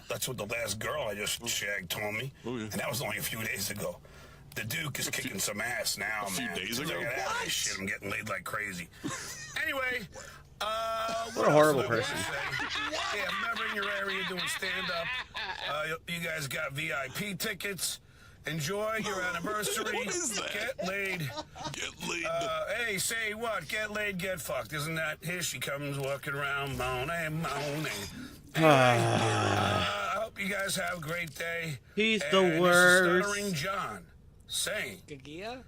That's what the last girl I just shagged told me. And that was only a few days ago. The Duke is kicking some ass now, few man. days Since I ago? got out of this shit, I'm getting laid like crazy. Anyway, What a horrible else person. do I wanna say? Yeah, I'm never in your area doing stand-up. You guys got VIP tickets. Enjoy your anniversary. What is that? Get laid. Get laid. Hey, say what? Get laid, get fucked. Isn't that? Here she comes walking around, moaning, moaning. Anyway, I hope you guys have a great day. He's And the this is worst. Stuttering John saying, Gagia?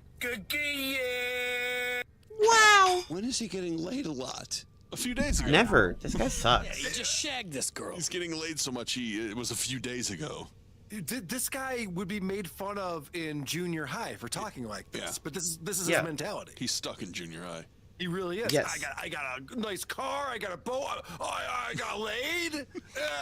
Gagia. Wow. When is he getting laid a lot? A few days ago. Never. This guy Yeah, sucks. you just shagged this girl. He's getting laid so much it was a few days ago. This guy would be made fun of in junior high for talking like this, Yeah. but this is Yeah. his mentality. He's stuck in junior high. He really is. Yes. I got a nice car. I got a boat. I got laid.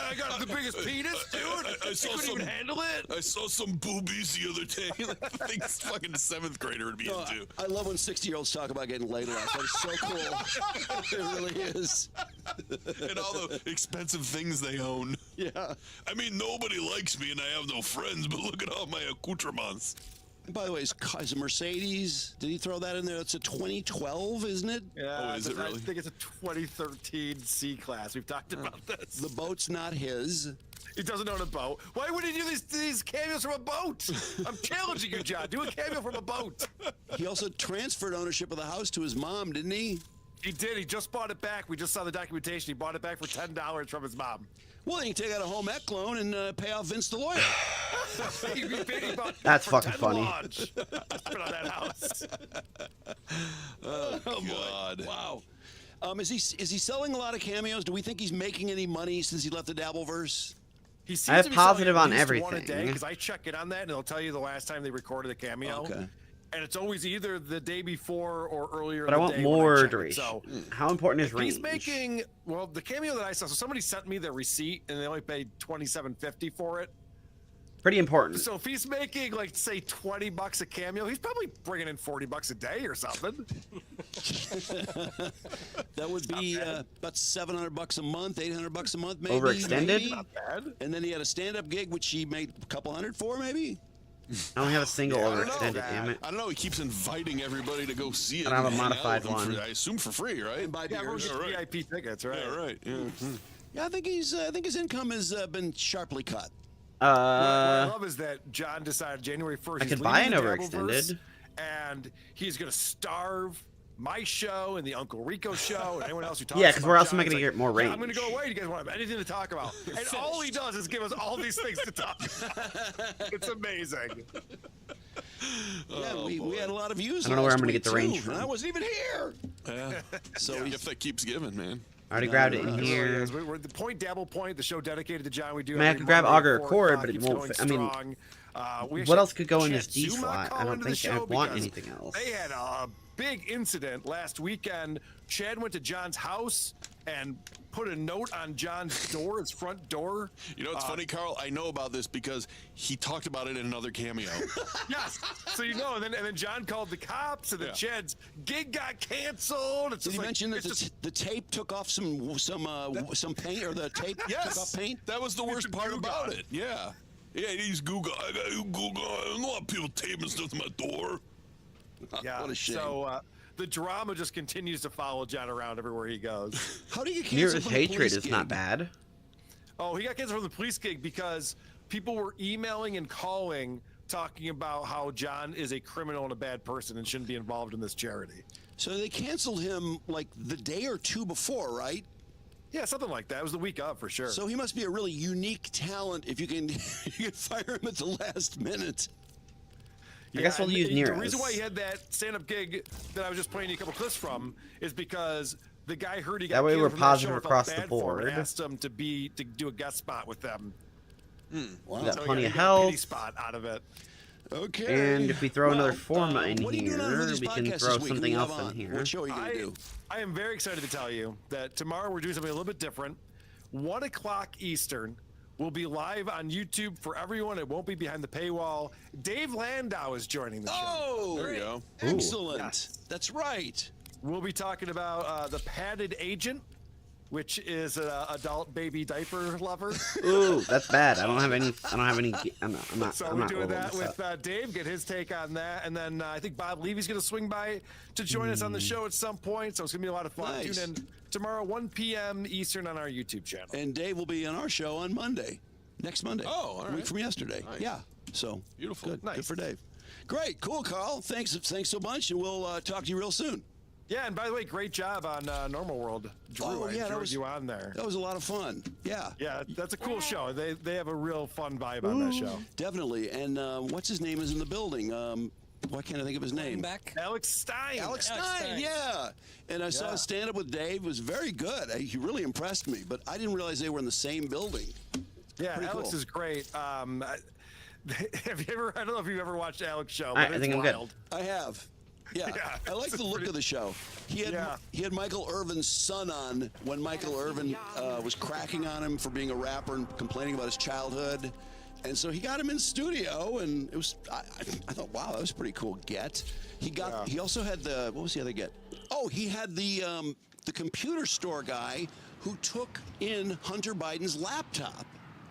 I got the biggest penis, dude. I saw couldn't some- even handle it. I saw some boobies the other day. Like the things fucking 7th grader would be No, into. I love when 60-year-olds talk about getting laid a lot. That's so cool. It really is. And all the expensive things they own. Yeah. I mean, nobody likes me and I have no friends, but look at all my accoutrements. By the way, is a Mercedes? Did he throw that in there? That's a 2012, isn't it? Yeah, is it really? I think it's a 2013 C-Class. We've talked about this. The boat's not his. He doesn't own a boat. Why would he do these cameos from a boat? I'm challenging you, John. Do a cameo from a boat. He also transferred ownership of the house to his mom, didn't he? He did. He just bought it back. We just saw the documentation. He bought it back for $10 from his mom. Well, then you take out a home ec loan and pay off Vince the lawyer. He bought That's for fucking 10 funny. lodge. Spit on that house. Oh, boy. God. Wow. Is he selling a lot of cameos? Do we think he's making any money since he left the Dabbleverse? He seems I have to be selling positive at on least one a everything. day because I check it on that and it'll tell you the last time they recorded the cameo. Okay. And it's always either the day before or earlier. But in I the want day when I more check it. duration. So How important is if range? he's making the cameo that I saw. So somebody sent me the receipt and they only paid $27.50 for it. Pretty important. So if he's making like say $20 a cameo, he's probably bringing in $40 a day or something. That would be about $700 a month, $800 a month, maybe. Overextended? Maybe. Not bad. And then he had a stand-up gig, which he made a couple hundred for, maybe. I only have a single I don't know. overextended, damn it. I don't know. He keeps inviting everybody to go see it. I don't have a and hang out modified with them one. I assume for free, right? And buy Yeah, we're beers. just VIP tickets, right? Yeah, right. Yeah. Yeah, I think his income has been sharply cut. What I love is that John decided January 1st I he's could buy leaving an the overextended. Dabbleverse, and he's going to starve my show and the Uncle Rico show and anyone else who talks Yeah, 'cause about where else John. am I It's gonna like, get more "Yeah, I'm range?" going to go away. You guys won't have anything to talk about. And all he does is give us all these things to talk about. It's amazing. Yeah, we had a lot of views. I don't know where I'm last gonna week, get the range too, from. and I wasn't even here. Yeah. So if that keeps giving, man. I already grabbed it in It really here. is. We're the Point Dabble Point, the show dedicated to John. We do. I mean, I every could grab Monday at auger 4 cord, o'clock, but it keeps won't going fit. I mean, strong. We what actually else could go in had this D Zuma slot? call I don't into the think I show want because anything else. They had a big incident last weekend. Chad went to John's house and put a note on John's door, his front door. You know, it's funny, Carl. I know about this because he talked about it in another cameo. Yes, so you know, and then John called the cops, and then Chad's gig got canceled. It's Did just you like, mention that it's just- the tape took off some paint, or the tape took Yes, off paint? that was the worst part about it. Yeah. Yeah, he's Google. I got you Google. I don't want people taping stuff to my door. Yeah, What a shame. So the drama just continues to follow John around everywhere he goes. How do you get Nearest canceled from a hatred police is not gig? bad. Oh, he got canceled from the police gig because people were emailing and calling talking about how John is a criminal and a bad person and shouldn't be involved in this charity. So they canceled him like the day or two before, right? Yeah, something like that. It was the week of for sure. So he must be a really unique talent if you can you can fire him at the last minute. I guess we'll and use the Nero's. reason why he had that stand-up gig that I was just playing you a couple clips from is because the guy heard he got That way we're canceled from positive show and felt across the bad for him and board. asked him to do a guest spot with them. Wow. We got So plenty he of got a pity health. spot out of it. Okay. And if we throw another Well, format in what are you doing on here, Hoodie's we can podcast throw this week? Who something do you else have in on? here. What show are you going to do? I am very excited to tell you that tomorrow we're doing something a little bit different. 1 o'clock Eastern. We'll be live on YouTube for everyone. It won't be behind the paywall. Dave Landau is joining the show. Oh, There you go. excellent. Yes. That's right. We'll be talking about the padded agent, which is an adult baby diaper lover. Ooh, that's bad. I don't have any. I'm not. So I'm we're not doing rolling that this with up. Dave, get his take on that. And then I think Bob Levy's going to swing by to join us on the show at some point. So it's going to be a lot of fun. Nice. Tune in tomorrow, 1 p.m. Eastern on our YouTube channel. And Dave will be on our show on Monday. Next Monday. Oh, all A week right. from yesterday. Nice. Yeah. So Beautiful. Good. Nice. Good for Dave. Great. Cool, Carl. Thanks so much, and we'll talk to you real soon. Yeah, and by the way, great job on Normal World, Drew. Oh, I yeah, that enjoyed was- you on there. That was a lot of fun. Yeah. Yeah, that's a cool show. They have a real fun vibe on that show. Definitely. And what's his name is in the building? Why can't I think of his name? Back. Alex Stein. Alex Stein, yeah. And I saw Yeah. a stand-up with Dave. It was very good. He really impressed me, but I didn't realize they were in the same building. Yeah, Pretty Alex cool. is great. Have you ever? I don't know if you've ever watched Alex show. I But think it's I'm good. wild. I have. Yeah, Yeah, I like it's the look pretty- of the show. He had Michael Irvin's son on when Michael Irvin was cracking on him for being a rapper and complaining about his childhood, and so he got him in studio, and it was I thought, wow, that was a pretty cool get. He also had what was the other get? Oh, he had the computer store guy who took in Hunter Biden's laptop.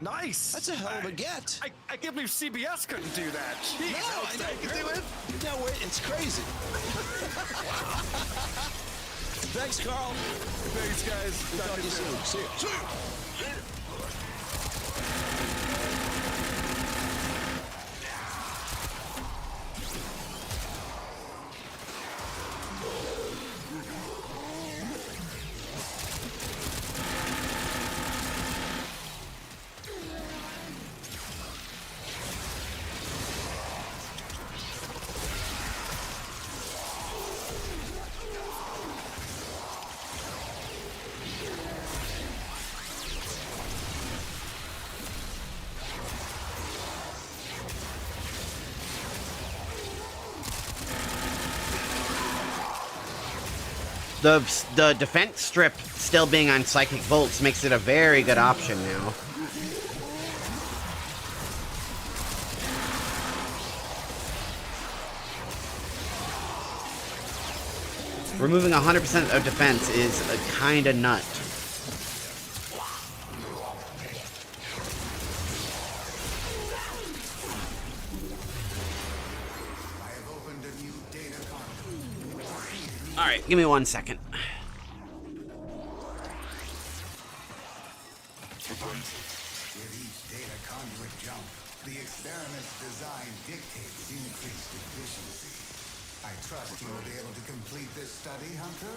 Nice. That's a hell of a get. I can't believe CBS couldn't do that. Jeez, No, Alex I know. Stein can do it. No, it's crazy. Thanks, Carl. Thanks, guys. Talk to you soon. See you. The defense strip still being on Psychic Bolts makes it a very good option now. Removing 100% of defense is a kinda nut. Alright, give me 1 second. With each data conduit jump, the experiment's design dictates increased efficiency. I trust you will be able to complete this study, Hunter?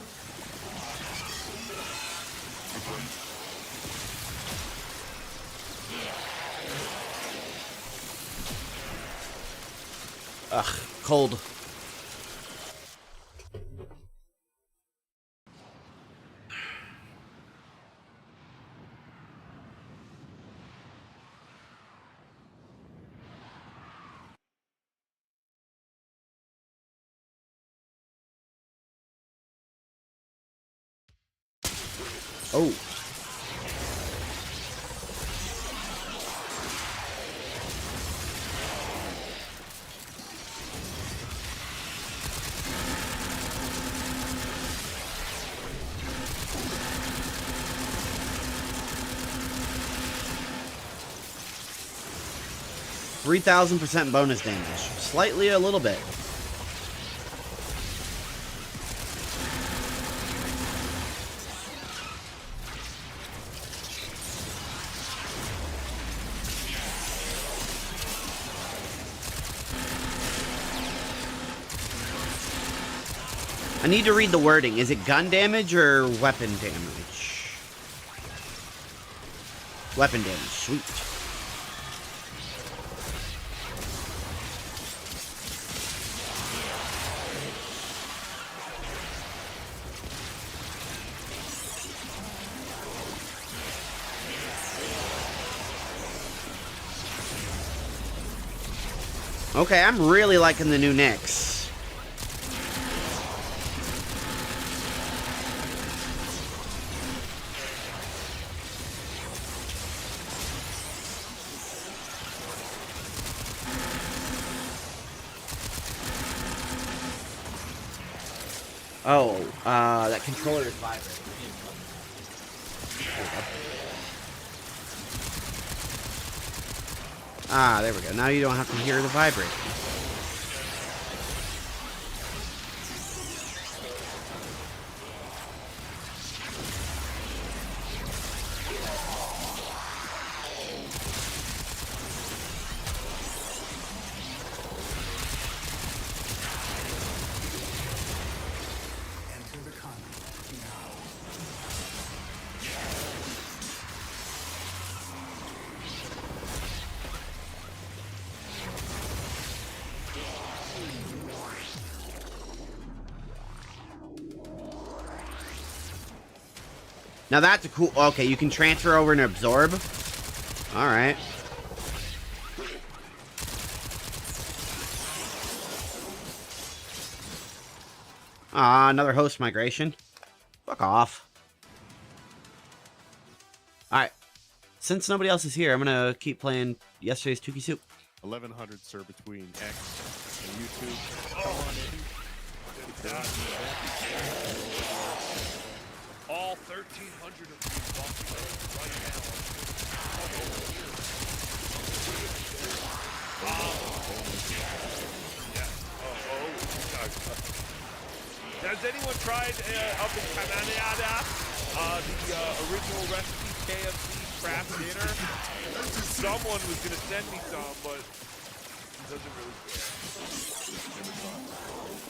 Ugh, cold. Oh. $3,000% bonus damage. Slightly a little bit. I need to read the wording. Is it gun damage or weapon damage? Weapon damage. Sweet. Okay, I'm really liking the new Knicks. Oh, that controller is vibrating. Ah, there we go. Now you don't have to hear the vibrating. Now that's a cool... Okay, you can transfer over and absorb. Alright. Ah, another host migration. Fuck off. Alright. Since nobody else is here, I'm gonna keep playing yesterday's Tukey Soup. 1100, sir, between X and YouTube. Come on in. All 1,300 of you walking right now. Has anyone tried up in Canada the original recipe KFC craft dinner? Someone was going to send me some, but he doesn't really care.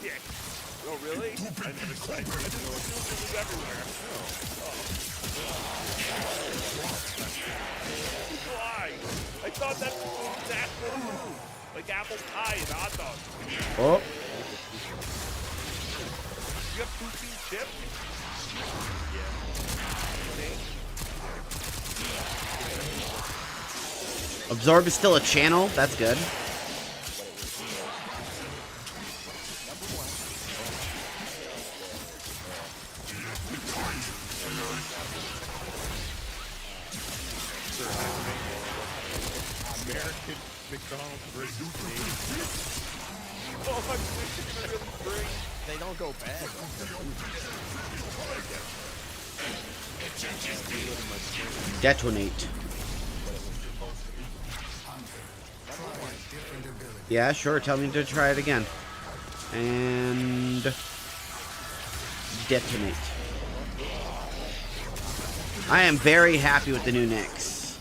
Yeah. Oh, really? I never tried. I just assumed it was everywhere. Why? I thought that's exactly like apple pie and hot dogs. Oh. You have poutine chips? Yeah. Absorb is still a channel. That's good. American McDonald's versus Oh, I'm wishing to really bring They don't go bad. Detonate. Yeah, sure. Tell me to try it again. And detonate. I am very happy with the new Nyx.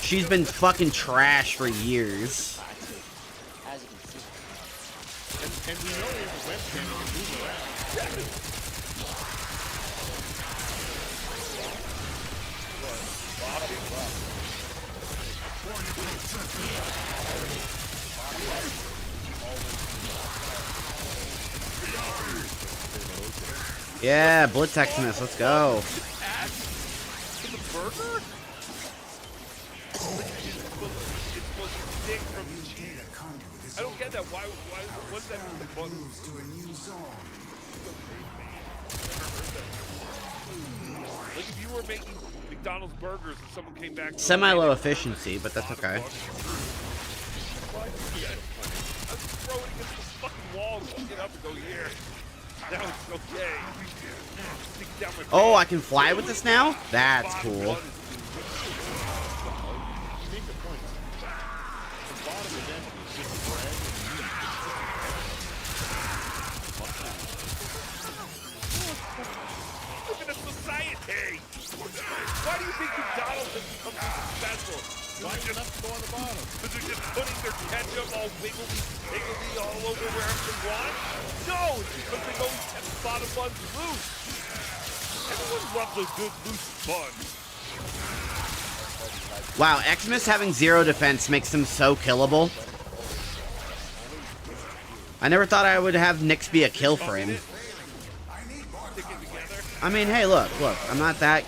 She's been fucking trash for years. And we know there's a webcam you can move around. Yeah, Blitz Xmas, let's go. The burger? It's supposed to stick from the cheese. I don't get that. Why what's that mean? Moves to a new zone. Like if you were making McDonald's burgers and someone came back. Semi-low efficiency, but that's okay. I was throwing against the fucking wall and get up and go here. Now it's okay. Stick down my Oh, I can fly with this now? That's cool. Look at the society. Why do you think McDonald's has become so successful? Why is enough to go on the bottom? Because they're just putting their ketchup all wiggly, wiggly all over wherever they want? No, it's because they always kept the bottom buns loose. Everyone loves a good loose bun. Wow, Xmas having 0 defense makes him so killable. I never thought I would have Nyx be a kill for him. I mean, hey, look, I'm not that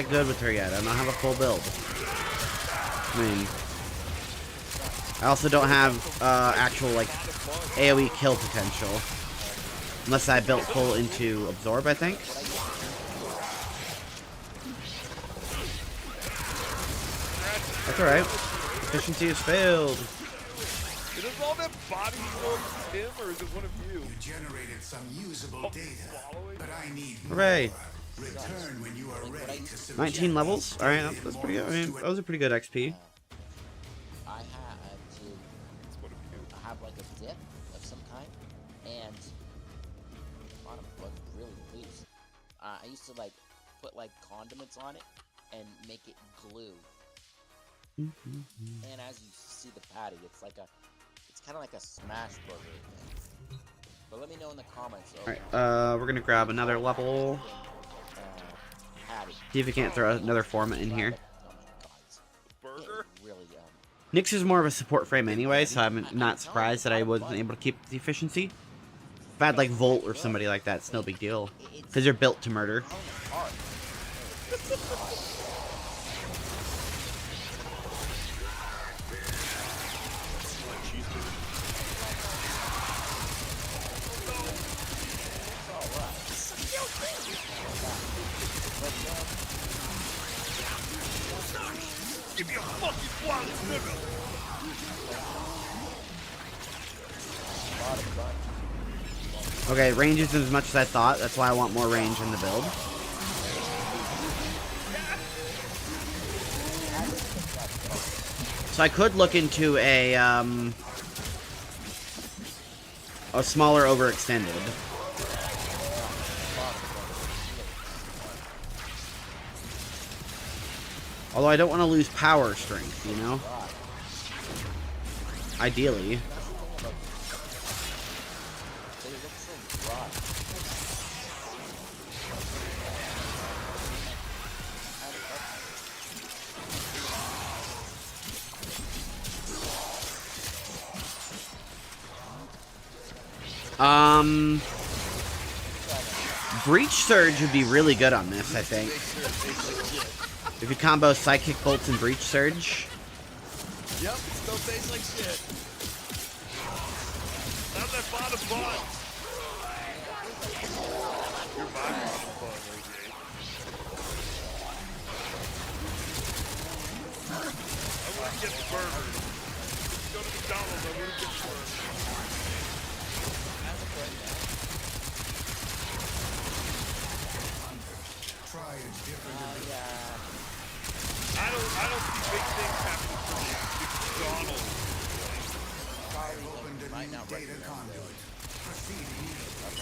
good with her yet. I don't have a full build. I mean, I also don't have actual like AoE kill potential, unless I built full into absorb, I think. That's all right. Efficiency has failed. Is all that body noise him, or is it one of you? You generated some usable data, but I need more. Hooray! Return when you are ready to subject 19 levels. All right, that's pretty good. I mean, that was a pretty good XP. I have like a dip of some kind, and bottom was really loose. I used to like put like condiments on it and make it glue. And as you see the patty, it's kind of like a smash burger thing. But let me know in the comments. All right, we're gonna grab another level. See if we can't throw another format in here. Burger? Nyx is more of a support frame anyway, so I'm not surprised that I wasn't able to keep the efficiency. If I had like Volt or somebody like that, it's no big deal. Because they're built to murder. Give me a fucking flawless nigga. Okay, range isn't as much as I thought. That's why I want more range in the build. So I could look into a smaller overextended. Although I don't want to lose power strength, you know? Ideally. Breach Surge would be really good on this, I think. If you combo Psychic Bolts and Breach Surge. Yep, still tastes like shit. How's that bottom bun? You're my bottom bun, AJ. I want to get the burger. go to McDonald's. I wouldn't get swerved. Try a different I don't see big things happening for McDonald's. I've opened a new data conduit. Proceed immediately.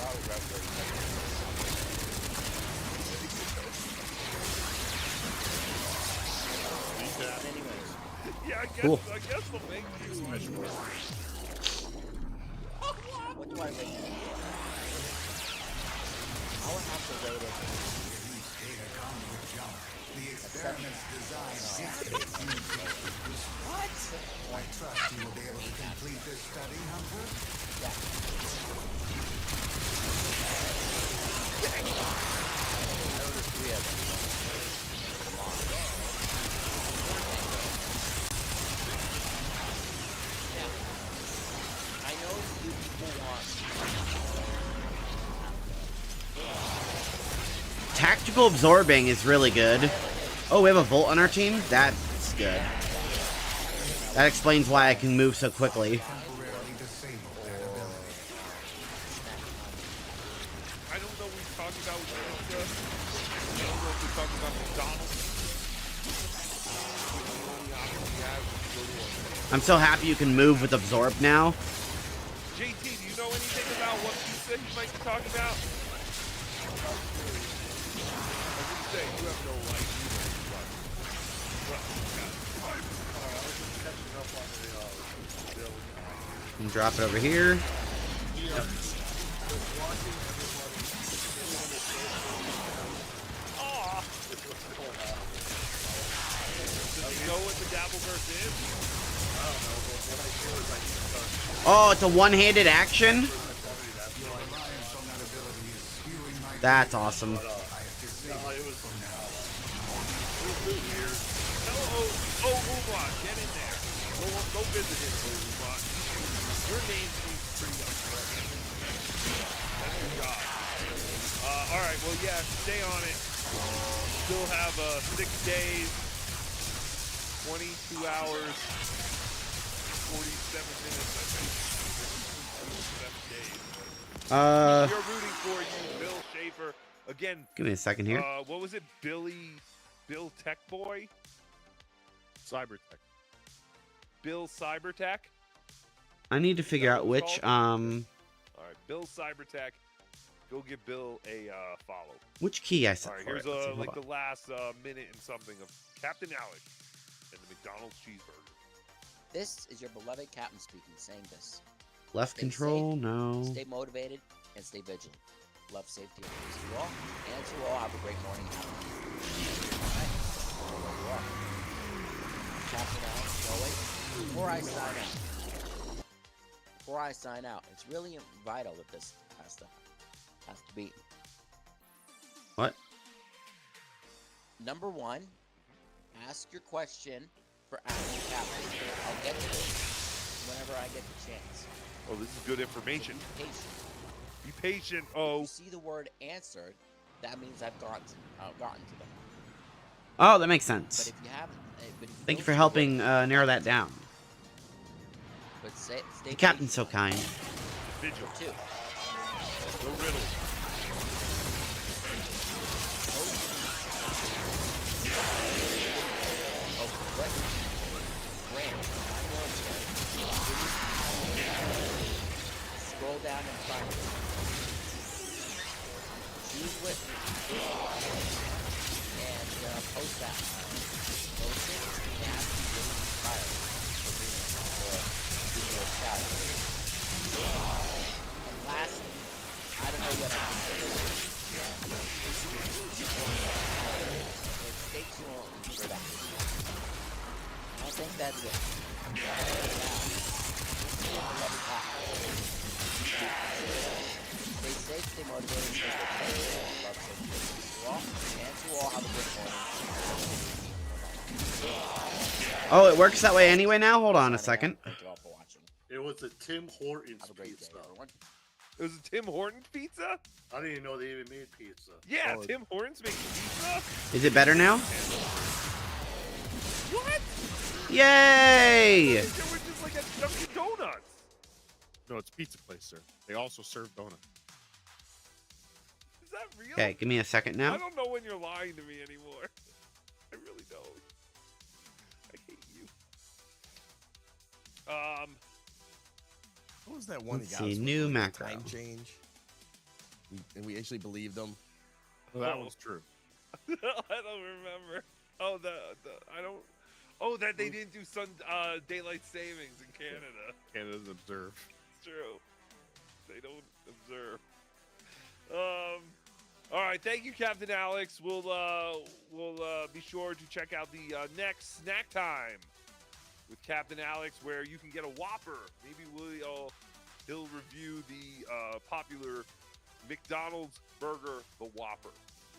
Yeah, I guess, Cool. I guess we'll make you. What do I rate it? I would have to rate it. Data conduit jump. The experiment's design dictates you take this. What? I trust you will be able to complete this study, Hunter. Yeah. I know you people want. Tactical absorbing is really good. Oh, we have a Volt on our team? That's good. That explains why I can move so quickly. I don't know what we're talking about with pizza. I don't know if we're talking about McDonald's. The only option we have is to go to a I'm so happy you can move with absorb now. JT, do you know anything about what pizza you might be talking about? I was gonna say, you have no life either, but... And drop it over here. Does he know what the Dabbleverse is? Oh, it's a one-handed action? That's awesome. Oh, Umar, get in there. Go visit him, Umar. Your name seems pretty upsetting. That's your job. Alright, well, yeah, stay on it. Still have 6 days, 22 hours, 47 minutes, I think. 7 days. We're rooting for you, Bill Schaefer. Again, Give me a second here. What was it? Bill Tech Boy? Cybertech. Bill Cybertech? I need to figure out which, Alright, Bill Cybertech. Go give Bill a follow. which key I set Alright, for here's it. Let's see, hold like on. the last minute and something of Captain Alec and the McDonald's cheeseburger. This is your beloved captain speaking, saying this. Left Stay control, safe, no. Stay motivated, and stay vigilant. Love, safety, and peace to you all. And to all, have a great morning. Alright, where you are. Captain Alec, no wait. Before I sign out, it's really vital that this has to be. What? Number 1, ask your question for acting captain. I'll get to it whenever I get the chance. Oh, this is good information. Be patient. Be patient. If you see the word answered, that means I've gotten to them. Oh, that makes But sense. if you haven't, Thank you for helping narrow that down. But stay The captain's so kind. Vigil. 2. No riddles. Oh, what? Grant, scroll down and find it. Choose witness. And post that. Post it and ask you to inspire or give you a shout. And lastly, I don't know what I'm doing. Stay tuned for that. I think that's it. Stay safe, stay motivated, stay love, safety, to all, and to all, have a good morning. Oh, it works that way anyway now? Hold on a second. Thank you all for watching. It was a Tim Hortons pizza. It was a Tim Hortons pizza? I didn't even know they even made pizza. Yeah, Oh, Tim Hortons makes pizza? Is it better now? What? Yay! There was just like a No, it's pizza place, sir. They also serve donuts. Is that real? Okay, give me a second now. I don't know when you're lying to me anymore. I really don't. I hate you. What was that one? Let's he got us see, with new the macro. time change. And we actually believed them. Well, that was true. I don't remember. Oh, I don't. Oh, that they didn't do daylight savings in Canada. Canada's observe. It's true. They don't observe. All right, thank you, Captain Alex. We'll be sure to check out the next snack time with Captain Alex, where you can get a Whopper. Maybe he'll review the popular McDonald's burger, the Whopper,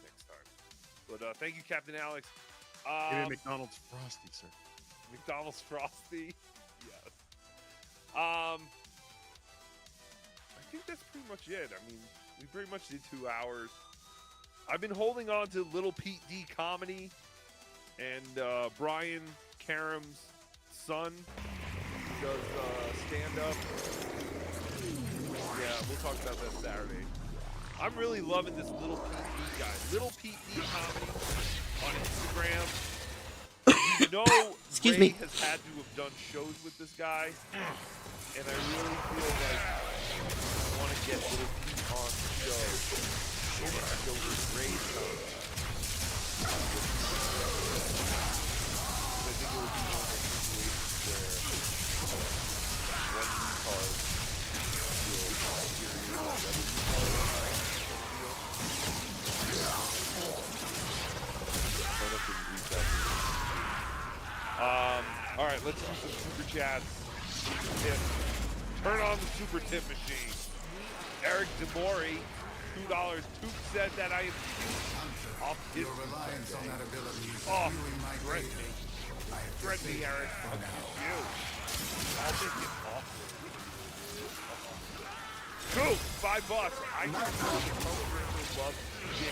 next time. But thank you, Captain Alex. Give me a McDonald's Frosty, sir. McDonald's Frosty, yes. I think that's pretty much it. I mean, we pretty much did 2 hours. I've been holding on to Little Pete D Comedy and Brian Karam's son does stand-up. Yeah, we'll talk about that Saturday. I'm really loving this Little Pete D guy. Little Pete D Comedy on Instagram. You know, Excuse Ray me. has had to have done shows with this guy, and I really feel like I want to get Little Pete on the show. Show with Ray's son. I think it would be one of those situations where one retard will hear you, the other retard. All right, let's do some super chats. Tip. Turn on the super tip machine. Eric DeMori, $2. Toop said that I am cute off his reliance on that ability is Oh, fueling my threaten great me. Threaten me, Eric. I'll kill you. I'll make it awful. Cool, $5.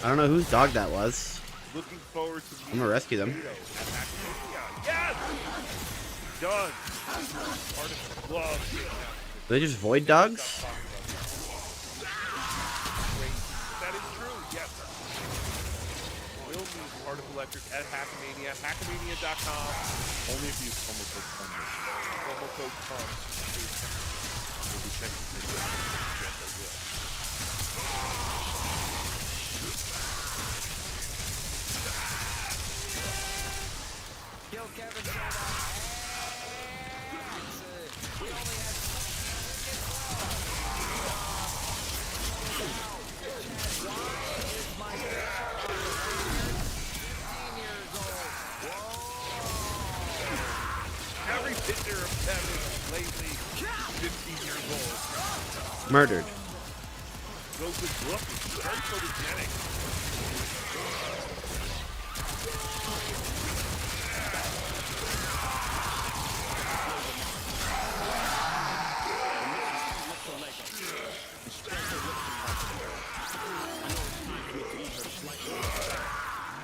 I don't know whose dog that was. Looking forward to I'm gonna rescue them. Yes! Done. Artist glove. Are they just void dogs? That is true, yes. Will meet Art of Electric at Hackamania. Hackamania.com. Only if you use promo code TUMBLR. Promo code TUMBLR. We'll be checking for you. Yes, I will. Kill Kevin so we only have why is my 15 years old? Whoa. Every picture of Kevin lately, 15 years old. Murdered. So good looking. Very photogenic.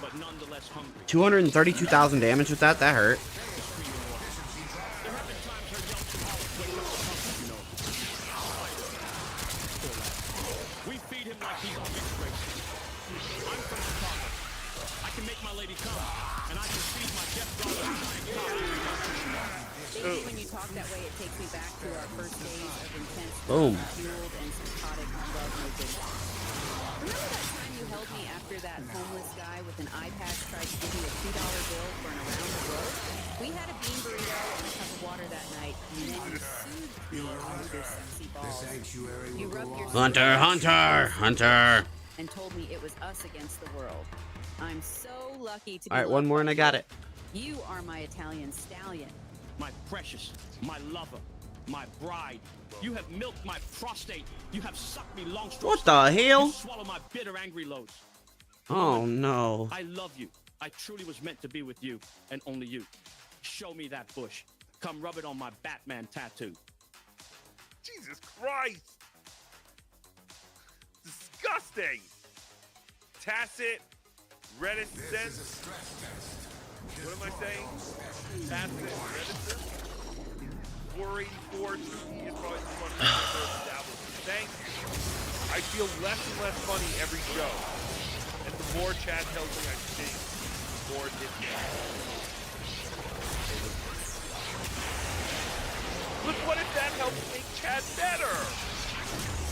But nonetheless hungry. 232,000 damage with that. That hurt. We feed him like he's on mixed race. I'm from Chicago. I can make my lady come, and I can feed my deaf brother. Maybe when you talk that way, it takes me back to our first days of intense, Boom. fueled, and psychotic love making. Remember that time you held me after that homeless guy with an eye patch tried to give me a $2 bill for an around the globe? We had a bean burrito and a cup of water that night, and then you soothed me with your sexy balls. You rubbed your Hunter. and told me it was us against the world. I'm so lucky to be All right, one more and I got it. You are my Italian stallion. My precious, my lover, my bride. You have milked my prostate. You have sucked me long straws. What the hell? You swallow my bitter, angry loads. Oh no. I love you. I truly was meant to be with you, and only you. Show me that bush. Come rub it on my Batman tattoo. Jesus Christ! Disgusting! Tacit, reticent. What am I saying? Tacit, reticent? 484 to me is probably the funniest I've heard of Dabble. Thank you. I feel less and less funny every show. And the more Chad tells me I stink, the more it hits me. But what if that helps make Chad better?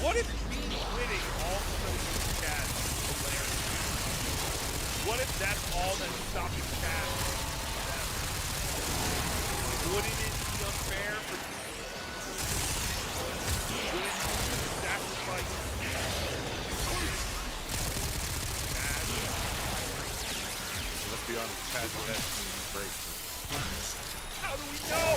What if me winning all of those Chad hilarious? What if that's all that's stopping Chad? Wouldn't it be unfair for people? Wouldn't it be sacrifice? Let's be honest, Chad's the best team break. How do we know?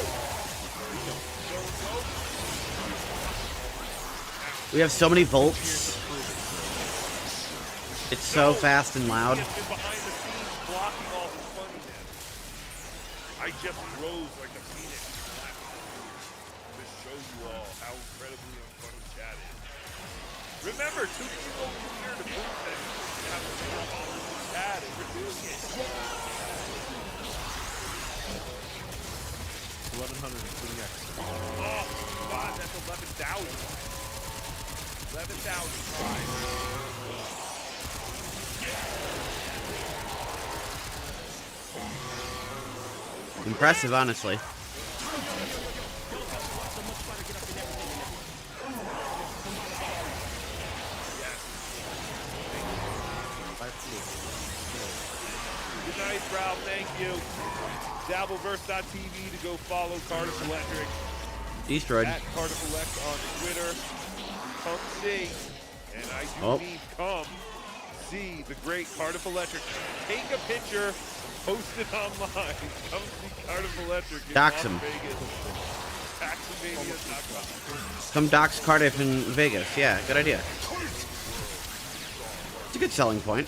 We have so many volts. It's so fast and loud. He has been behind the scenes blocking all the funniness. I just rose like a phoenix in the last to show you all how incredibly unfunny Chad is. Remember, 2 people here to prove that you have to figure out all this Chad and we're doing it. 1120x. Oh, God, that's 11,000. 11,000. Impressive, honestly. Good night, Ralph. Thank you. Dabbleverse.tv to go follow Cardiff Electric. Eastroid. At Cardiff Elect on Twitter. Come see, and I do mean come see the great Cardiff Electric. Take a picture, post it online. Come see Cardiff Electric in Dox Las him. Vegas. Taximania.com. Come dox Cardiff in Vegas. Yeah, good idea. It's a good selling point.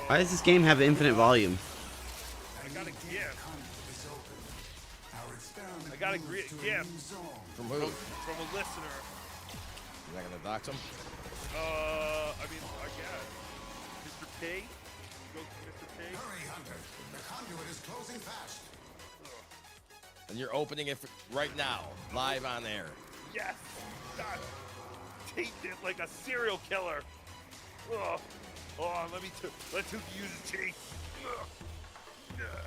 Why does this game have infinite volume? I got a gift. I got a gift From who? from a listener. You're not gonna dox him? I mean, I guess. Mr. P? Go to Mr. P? Hurry, Hunter. The conduit is closing fast. And you're opening it right now, live on air. Yes! God. Taste it like a serial killer. Ugh. Oh, let's use his teeth.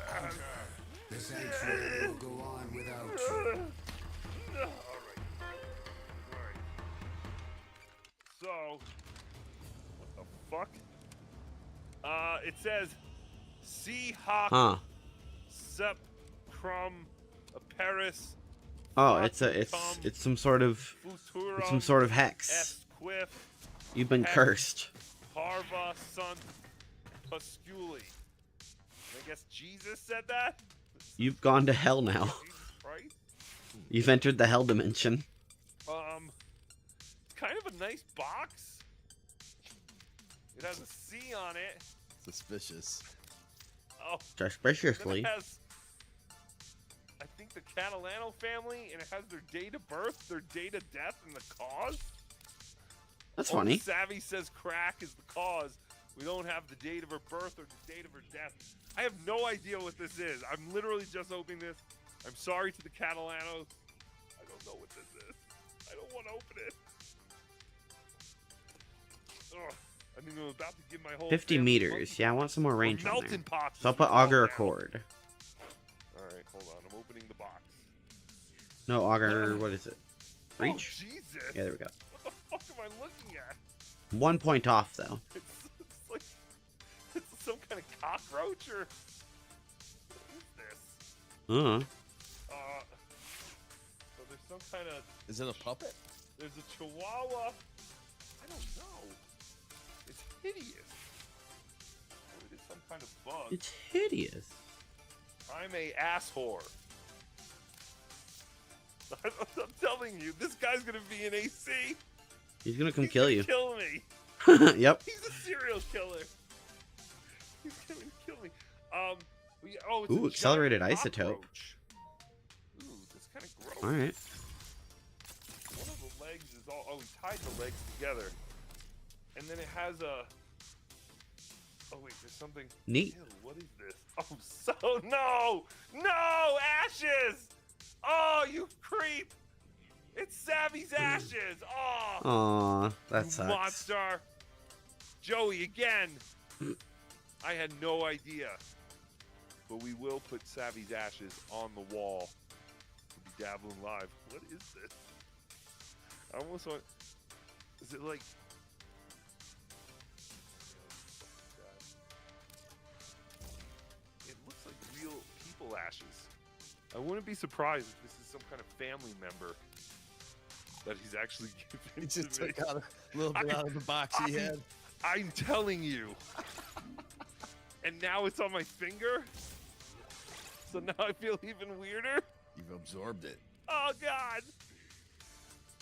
Hunter, the sanctuary will go on without you. Alright. So, what the fuck? It says, "See Hawk Sep Crum Paris." Oh, it's some sort of hex. You've been cursed. Parva Sun Pasculi. I guess Jesus said that? You've gone to hell now. Jesus Christ? You've entered the hell dimension. Kind of a nice box. It has a C on it. Suspicious. Oh. Suspiciously. Then it has, I think, the Catalano family, and it has their date of birth, their date of death, and the cause. That's funny. Savvy says crack is the cause. We don't have the date of her birth or the date of her death. I have no idea what this is. I'm literally just opening this. I'm sorry to the Catalanos. I don't know what this is. I don't want to open it. Ugh. I mean, I'm about to give my whole 50 family meters. Yeah, I want some more range on there. melting pots. So I'll put auger cord. Alright, hold on. I'm opening the box. No, auger, what is it? Reach? Oh, Jesus. Yeah, there we go. What the fuck am I looking at? 1 point off, though. It's like it's some kind of cockroach or what is this? So there's some kind of. Is it a puppet? There's a chihuahua. I don't know. It's hideous. Oh, it is some kind of bug. It's hideous. I'm a ass whore. I'm telling you, this guy's gonna be an AC. He's gonna come kill you. Kill me. Yep. He's a serial killer. He's gonna kill me. It's Ooh, a accelerated giant isotope. cockroach. Ooh, that's kind of gross. All right. One of the legs is all. Oh, he tied the legs together, and then it has a. Oh wait, there's something. Neat. Ew, what is this? Oh, so no, ashes. Oh, you creep! It's Savvy's ashes. Oh. Aw, that you sucks. monster. Joey again. I had no idea. But we will put Savvy's ashes on the wall. We'll be dabbling live. What is this? I almost want. Is it like? It looks like real people ashes. I wouldn't be surprised if this is some kind of family member that he's actually giving. He just to me. took out a little bit out of the box he had. I'm telling you. And now it's on my finger. So now I feel even weirder. You've absorbed it. Oh God.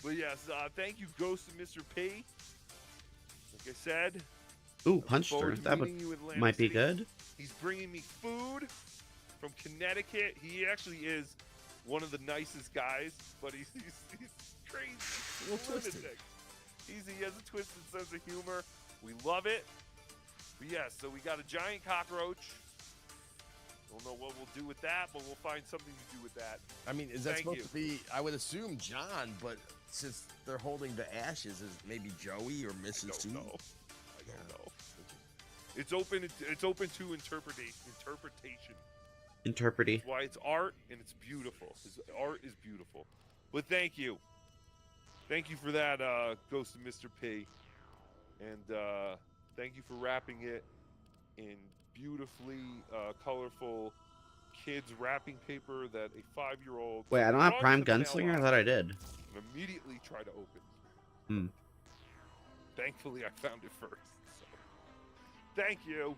But yes, thank you, Ghost and Mr. P. Like I said. Ooh, punch through. That would might be good. He's bringing me food from Connecticut. He actually is one of the nicest guys, but he's crazy. He's a lunatic. He has a twisted sense of humor. We love it. But yes, so we got a giant cockroach. Don't know what we'll do with that, but we'll find something to do with that. I mean, is that Thank supposed you. to be? I would assume John, but since they're holding the ashes, is maybe Joey or Mrs. T? I don't know. It's open. It's open to interpretation. Interprety. That's why it's art and it's beautiful. His art is beautiful. But thank you for that, Ghost of Mr. P, and thank you for wrapping it in beautifully colorful kids wrapping paper that a 5-year-old. Wait, I don't have stronger Prime than the Gunslinger? I mail thought I out did. and immediately try to open. Hmm. Thankfully, I found it first. So. Thank you.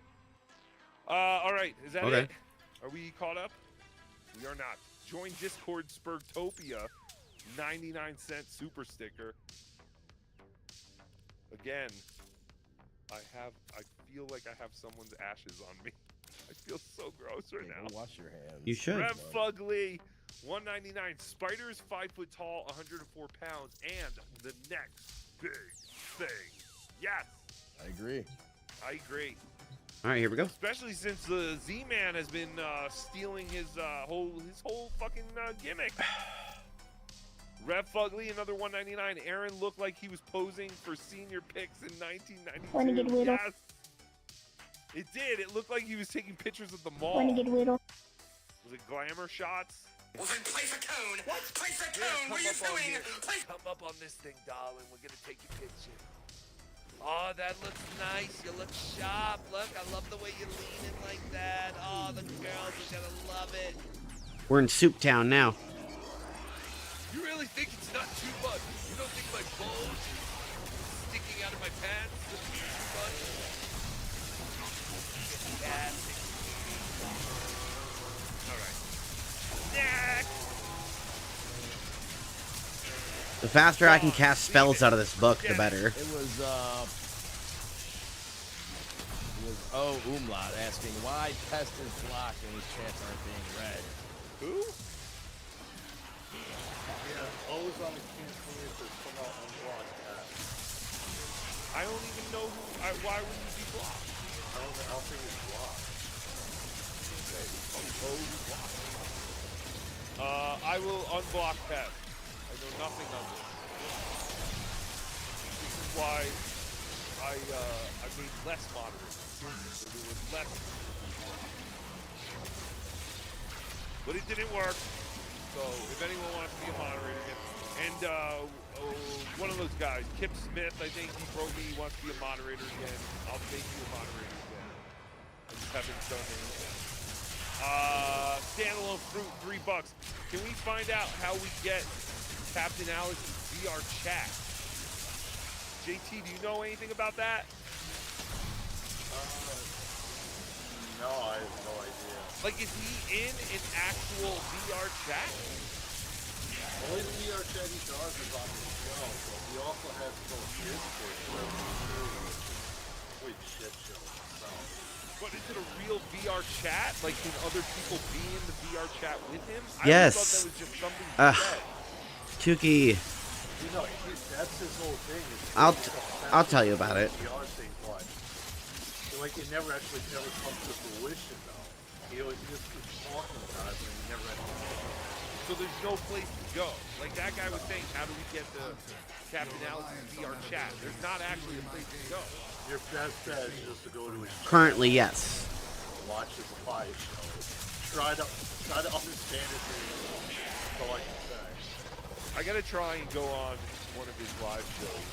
All right, is that Okay. it? Are we caught up? We are not. Join Discord Spurgtopia, 99-cent super sticker. Again, I feel like I have someone's ashes on me. I feel so gross right now. Go wash your hands. You should. Rev Fugly, 199. Spider is 5 foot tall, 104 pounds, and the next big thing. Yes, I agree. I agree. All right, here we go. Especially since the Z-Man has been stealing his whole fucking gimmick. Rev Fugly, another 199. Aaron looked like he was posing for senior pics in 1992. Wanna get Whittle? Yes, it did. It looked like he was taking pictures at the mall. Want to get Whittle? Was it glamour shots? Well, then place a cone. What? Place a Yeah, cone. come What are you up on doing? here. Come up on this thing, darling. We're gonna take your picture. Oh, that looks nice. You look sharp. Look, I love the way you're leaning like that. Oh, the girls are gonna love it. We're in Soup Town now. You really think it's not too much? You don't think my balls is sticking out of my pants? Too much? Fantastic. All right. Next. The faster I can cast spells out of this book, the better. It was Umlaut asking why Pest is blocked and his chants aren't being read. Who? Yeah, always on the campaign to come out unblocked that. I don't even know who. Why would he be blocked? I don't think it's blocked. I will unblock Pet. I know nothing of it. This is why I made less moderators. So there was less. But it didn't work. So if anyone wants to be a moderator again, and one of those guys, Kip Smith, I think he wrote me, he wants to be a moderator again. I'll make you a moderator again. I just haven't done anything. Standalone fruit, $3. Can we find out how we get Captain Alex's VR chat? JT, do you know anything about that? No, I have no idea. Like, is he in an actual VR chat? Only the VR chat he does is on his show, but he also has his own Discord where complete shit show himself. What, is it a real VR chat? Like, can other people be in the VR chat with him? Yes. I thought that was just something he said. Tuki, You know, that's his whole thing. I'll tell you about it. VR thing, but like it never comes to fruition though. He just keeps talking about it, but he never actually. So there's no place to go. Like that guy was saying, how do we get to Captain Alex's VR chat? There's not actually a place to go. Your best bet is just to go to his Currently, yes. watch his live show. Try to understand it. That's all I can say. I gotta try and go on one of his live shows.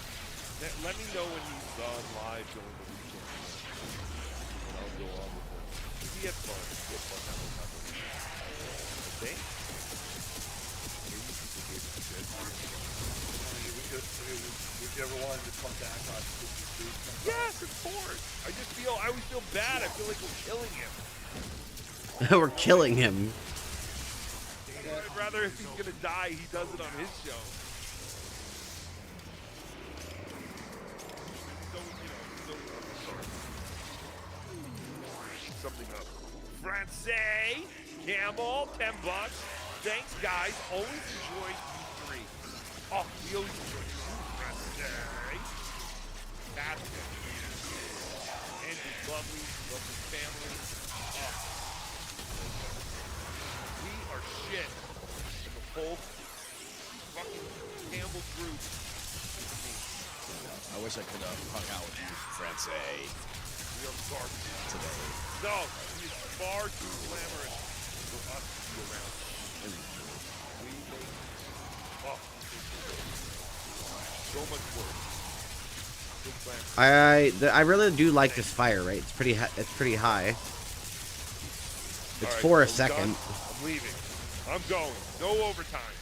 Let me know when he's done live during the weekend. And I'll go on with him. 'Cause he had fun. He had fun that whole time. I think. Maybe people gave him shit. Would you ever want him to come back on Spooky Street? Yes, of course. I always feel bad. I feel like we're killing him. We're killing him. I'd rather if he's gonna die, he does it on his show. Something up. Francais, Campbell, $10. Thanks, guys. Always enjoy you three. Oh, we always enjoy you. Francais. That's good. Andrew's lovely. Love his family. Oh. We are shit. And the whole fucking Campbell group. I wish I could have hung out with you, Francais, We are garbage. today. No, he is far too glamorous for us to be around. We make so much work. Big glamour. I really do like this fire rate. It's pretty high. It's All right, for a are we second. done? I'm leaving. I'm going. No overtime.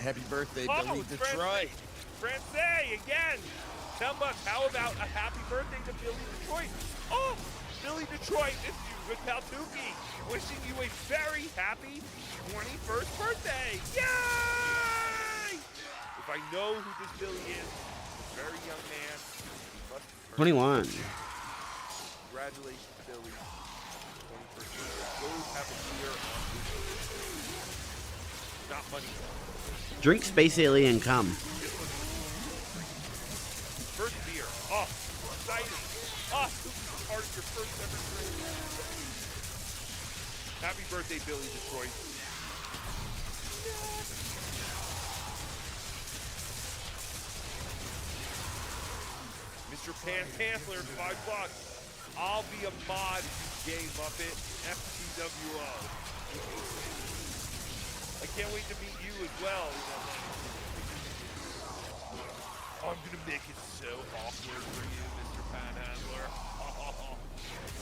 Happy birthday, Oh, Billy it's Detroit. Francais again. $10. How about a happy birthday to Billy Detroit? Oh, Billy Detroit, it's you, good pal Tuki. Wishing you a very happy 21st birthday. Yay! If I know who this Billy is, a very young man. He must be 21. Congratulations, Billy. 21st birthday. Go have a beer on this. Not money. Drink Space Alien Come. First beer. Oh, excited. Oh, this is part of your first ever drink. Happy birthday, Billy Detroit. Mr. Pantler, $5. I'll be a mod, you gay muppet. FTWO. I can't wait to meet you as well. I'm gonna make it so awkward for you, Mr. Panhandler. Oh,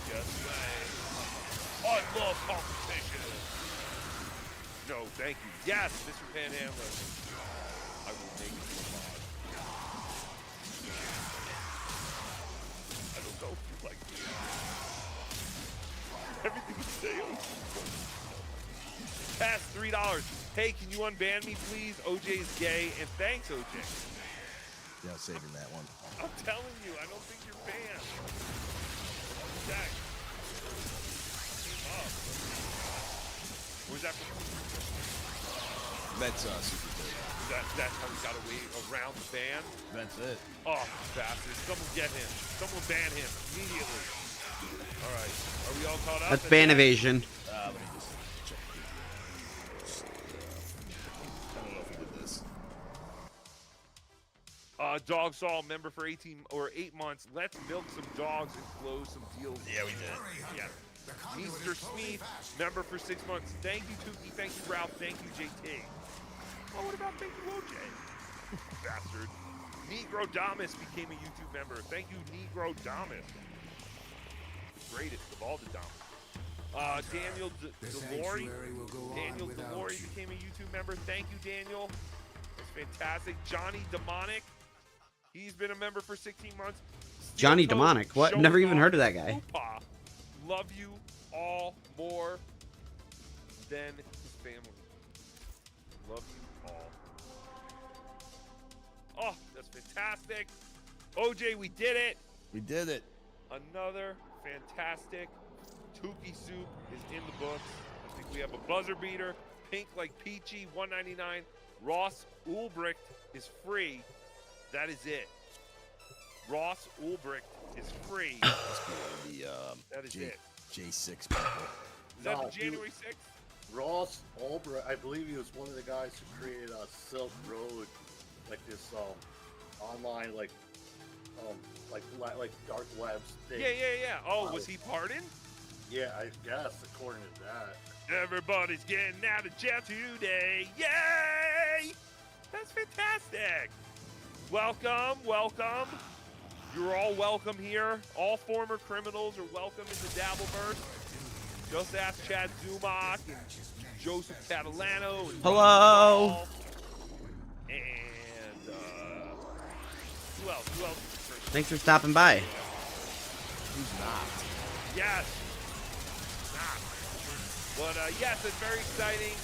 just saying. I love competition. No, thank you. Yes, Mr. Panhandler. I will make it a mod. I don't know if you like me. Everything you say. Pass $3. Hey, can you unban me, please? OJ is gay, and thanks, OJ. Yeah, saving that one. I'm telling you, I don't think you're banned. Jack. Where's that from? That's Super Third. That's how we got away around the ban? That's it. Oh, bastard. Someone get him. Someone ban him immediately. All right. Are we all caught up? That's ban evasion. Let me just check. I don't know if we did this. Dog Saw, member for 8 months. Let's milk some dogs and close some deals. Yeah, we did. Yeah. Mr. Smith, member for 6 months. Thank you, Tuki. Thank you, Ralph. Thank you, JT. Oh, what about thank you, OJ? Bastard. Negro Damas became a YouTube member. Thank you, Negro Damas. The greatest of all the Damas. Daniel Delory. Daniel Delory became a YouTube member. Thank you, Daniel. That's fantastic. Johnny Demonic. He's been a member for 16 months. Johnny Demonic. What? Never even heard of that guy. Love you all more. than his family. Love you all. Oh, that's fantastic. OJ, we did it. We did it. Another fantastic Tukey soup is in the books. I think we have a buzzer beater. Pink like peachy, $1.99. Ross Ulbricht is free. That is it. Ross Ulbricht is free. Must be one of the That is it. J6 people. Is that No, the January 6th? Ross Ulbricht, I believe he was one of the guys who created Silk Road, like this online like dark webs thing. Yeah. Oh, was he pardoned? Yeah, I guess according to that. Everybody's getting out of jail today. Yay! That's fantastic. Welcome. You're all welcome here. All former criminals are welcome in the Dabbleverse. Just ask Chad Zumach and Joseph Catalano. And Hello. Paul. And who else? Thanks for stopping by. Who's not? Yes. But yes, it's very exciting.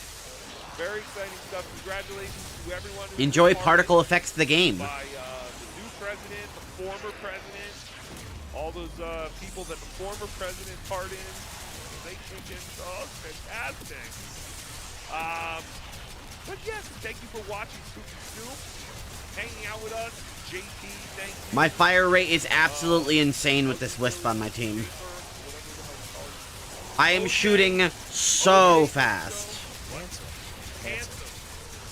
Very exciting stuff. Congratulations to everyone who Enjoy was particle effects of the game. by the new president, the former president, all those people that the former president pardoned. They chicken. Oh, it's fantastic. But yes, thank you for watching Spooky Soup, hanging out with us. JP, thank you. My fire rate is absolutely insane with this Wisp on my team. I am shooting so fast. Handsome.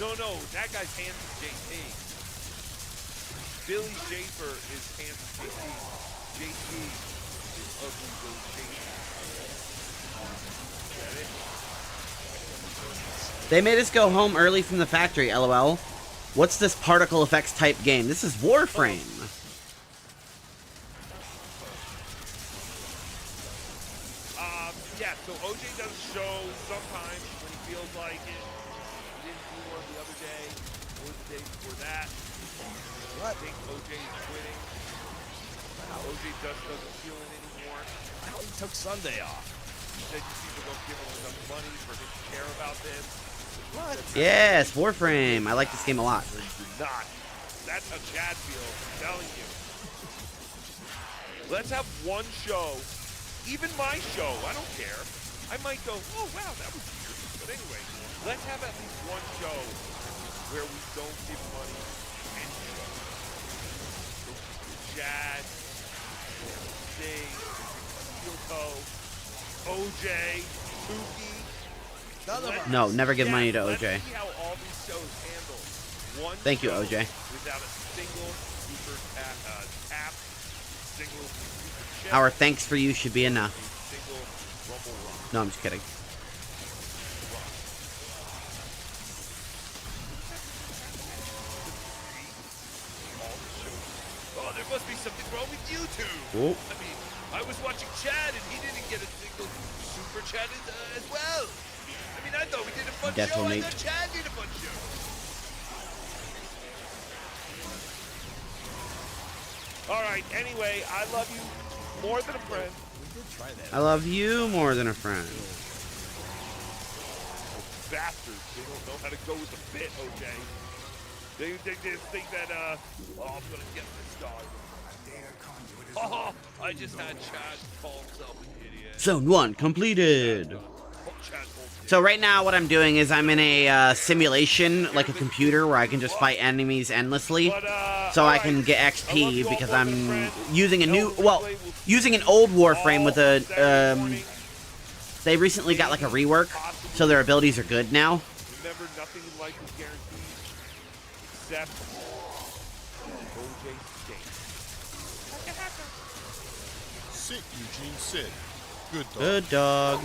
No, that guy's handsome JT. Billy Schaefer is handsome JT. JT is ugly Billy Schaefer. They made us go home early from the factory, LOL. What's this particle effects type game? This is Warframe. Yeah, so OJ does a show sometimes when he feels like it. He didn't do one the other day or the day before that. I think OJ is quitting. OJ just doesn't feel it anymore. He took Sunday off. He said you people don't give him enough money for him to care about this. What? Yes, Warframe. I like this game a lot. Not. That's how Chad feels, I'm telling you. Let's have one show. Even my show, I don't care. I might go, oh, wow, that was weird. But anyway, let's have at least one show where we don't give money to any show. So Chad, Sting, Steel Toe, OJ, Pookie. No, never give money to OJ. Let's see how all these shows handle. One Thank you, show OJ. Without a single super tap, single super check. Our thanks for you should be enough. No, I'm just kidding. Oh, there must be something wrong with YouTube. Oh. I mean, I was watching Chad and he didn't get a single super chat as well. I mean, I thought we did a fun show. I Detonate. thought Chad did a fun show. All right. Anyway, I love you more than a friend. We did try that. I love you more than a friend. Bastards. They don't know how to go with the bit, OJ. They think that, oh, I'm going to get this dog. Oh, I just had Chad call himself an idiot. Zone 1 completed. Chad So right now what I'm doing is I'm in a simulation, like a computer, where I can just fight enemies endlessly. So I can get XP because I'm using a new, well, using an old Warframe with a, they recently got like a rework, so their abilities are good now. Remember, nothing in life is guaranteed except OJ State. Sit, Eugene, sit. Good dog. Good dog.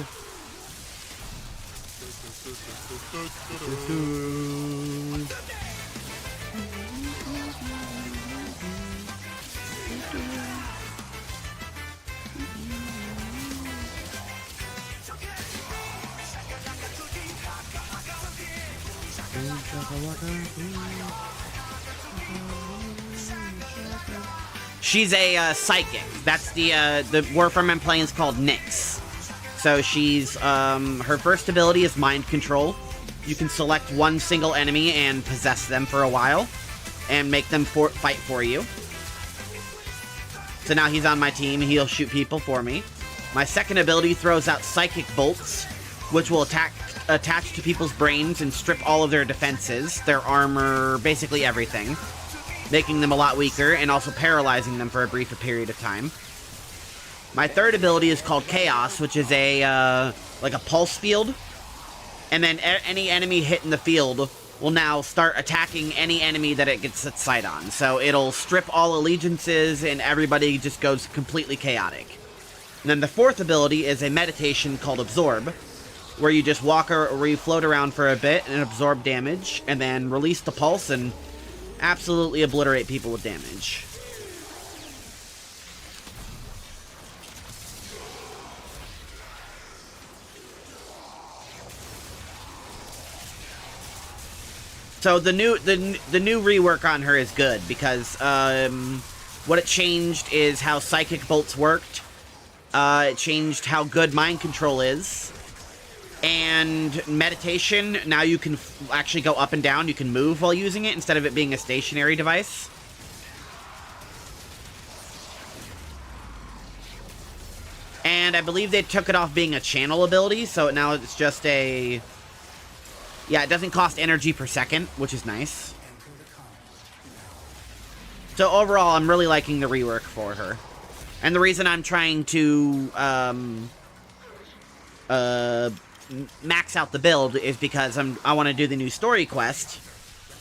She's a psychic. That's the Warframe I'm playing is called Nyx. So she's, her first ability is mind control. You can select one single enemy and possess them for a while and make them fight for you. So now he's on my team. He'll shoot people for me. My second ability throws out psychic bolts, which will attach to people's brains and strip all of their defenses, their armor, basically everything, making them a lot weaker and also paralyzing them for a brief period of time. My third ability is called Chaos, which is a, like a pulse field. And then any enemy hit in the field will now start attacking any enemy that it gets its sight on. So it'll strip all allegiances and everybody just goes completely chaotic. And then the fourth ability is a meditation called Absorb, where you just walk or where you float around for a bit and absorb damage, and then release the pulse and absolutely obliterate people with damage. So the new rework on her is good because what it changed is how psychic bolts worked. It changed how good mind control is, and meditation. Now you can actually go up and down. You can move while using it instead of it being a stationary device. And I believe they took it off being a channel ability, so now it's just a... Yeah, it doesn't cost energy per second, which is nice. So overall, I'm really liking the rework for her. And the reason I'm trying to max out the build is because I want to do the new story quest,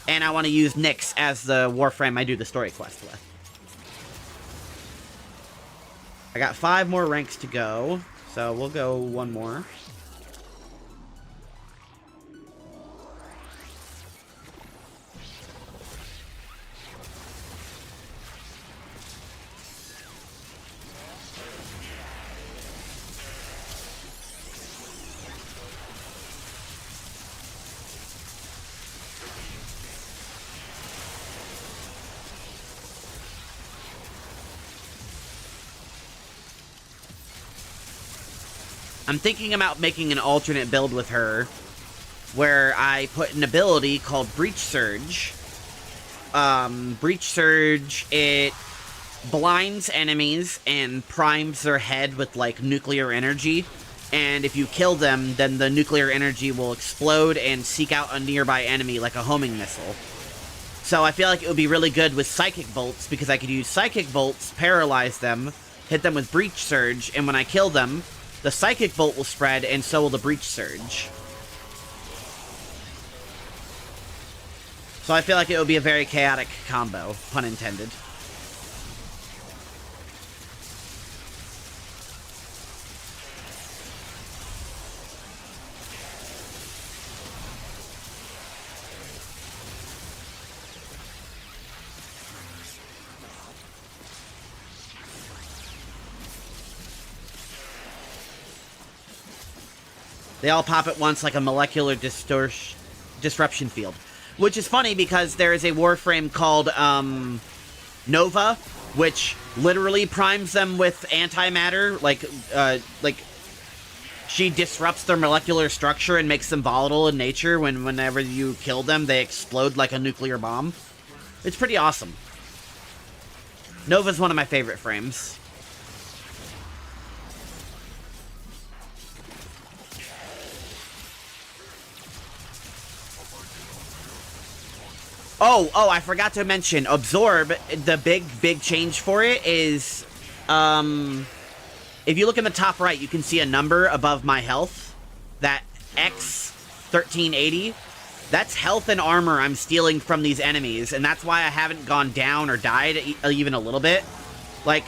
and I want to use Nyx as the Warframe I do the story quest with. I got 5 more ranks to go, so we'll go 1 more. I'm thinking about making an alternate build with her where I put an ability called Breach Surge. Breach Surge, it blinds enemies and primes their head with, like, nuclear energy. And if you kill them, then the nuclear energy will explode and seek out a nearby enemy like a homing missile. So I feel like it would be really good with Psychic Bolts because I could use Psychic Bolts, paralyze them, hit them with Breach Surge, and when I kill them, the Psychic Bolt will spread, and so will the Breach Surge. So I feel like it would be a very chaotic combo, pun intended. They all pop at once like a molecular disruption field. Which is funny because there is a Warframe called Nova, which literally primes them with antimatter. Like she disrupts their molecular structure and makes them volatile in nature. Whenever you kill them, they explode like a nuclear bomb. It's pretty awesome. Nova's one of my favorite frames. Oh, I forgot to mention, Absorb, the big change for it is, if you look in the top right, you can see a number above my health, that X1380, that's health and armor I'm stealing from these enemies, and that's why I haven't gone down or died even a little bit. Like,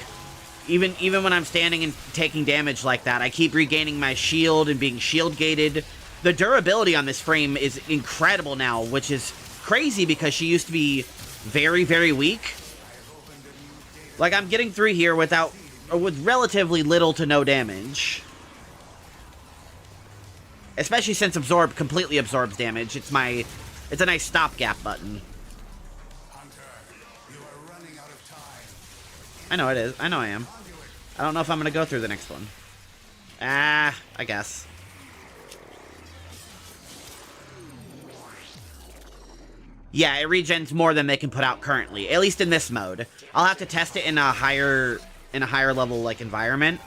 even when I'm standing and taking damage like that, I keep regaining my shield and being shield gated. The durability on this frame is incredible now, which is crazy because she used to be very, very weak. Like, I'm getting through here with relatively little to no damage. Especially since Absorb completely absorbs damage. It's a nice stopgap button. I know it is. I know I am. I don't know if I'm gonna go through the next one. I guess. Yeah, it regens more than they can put out currently, at least in this mode. I'll have to test it in a higher level like environment.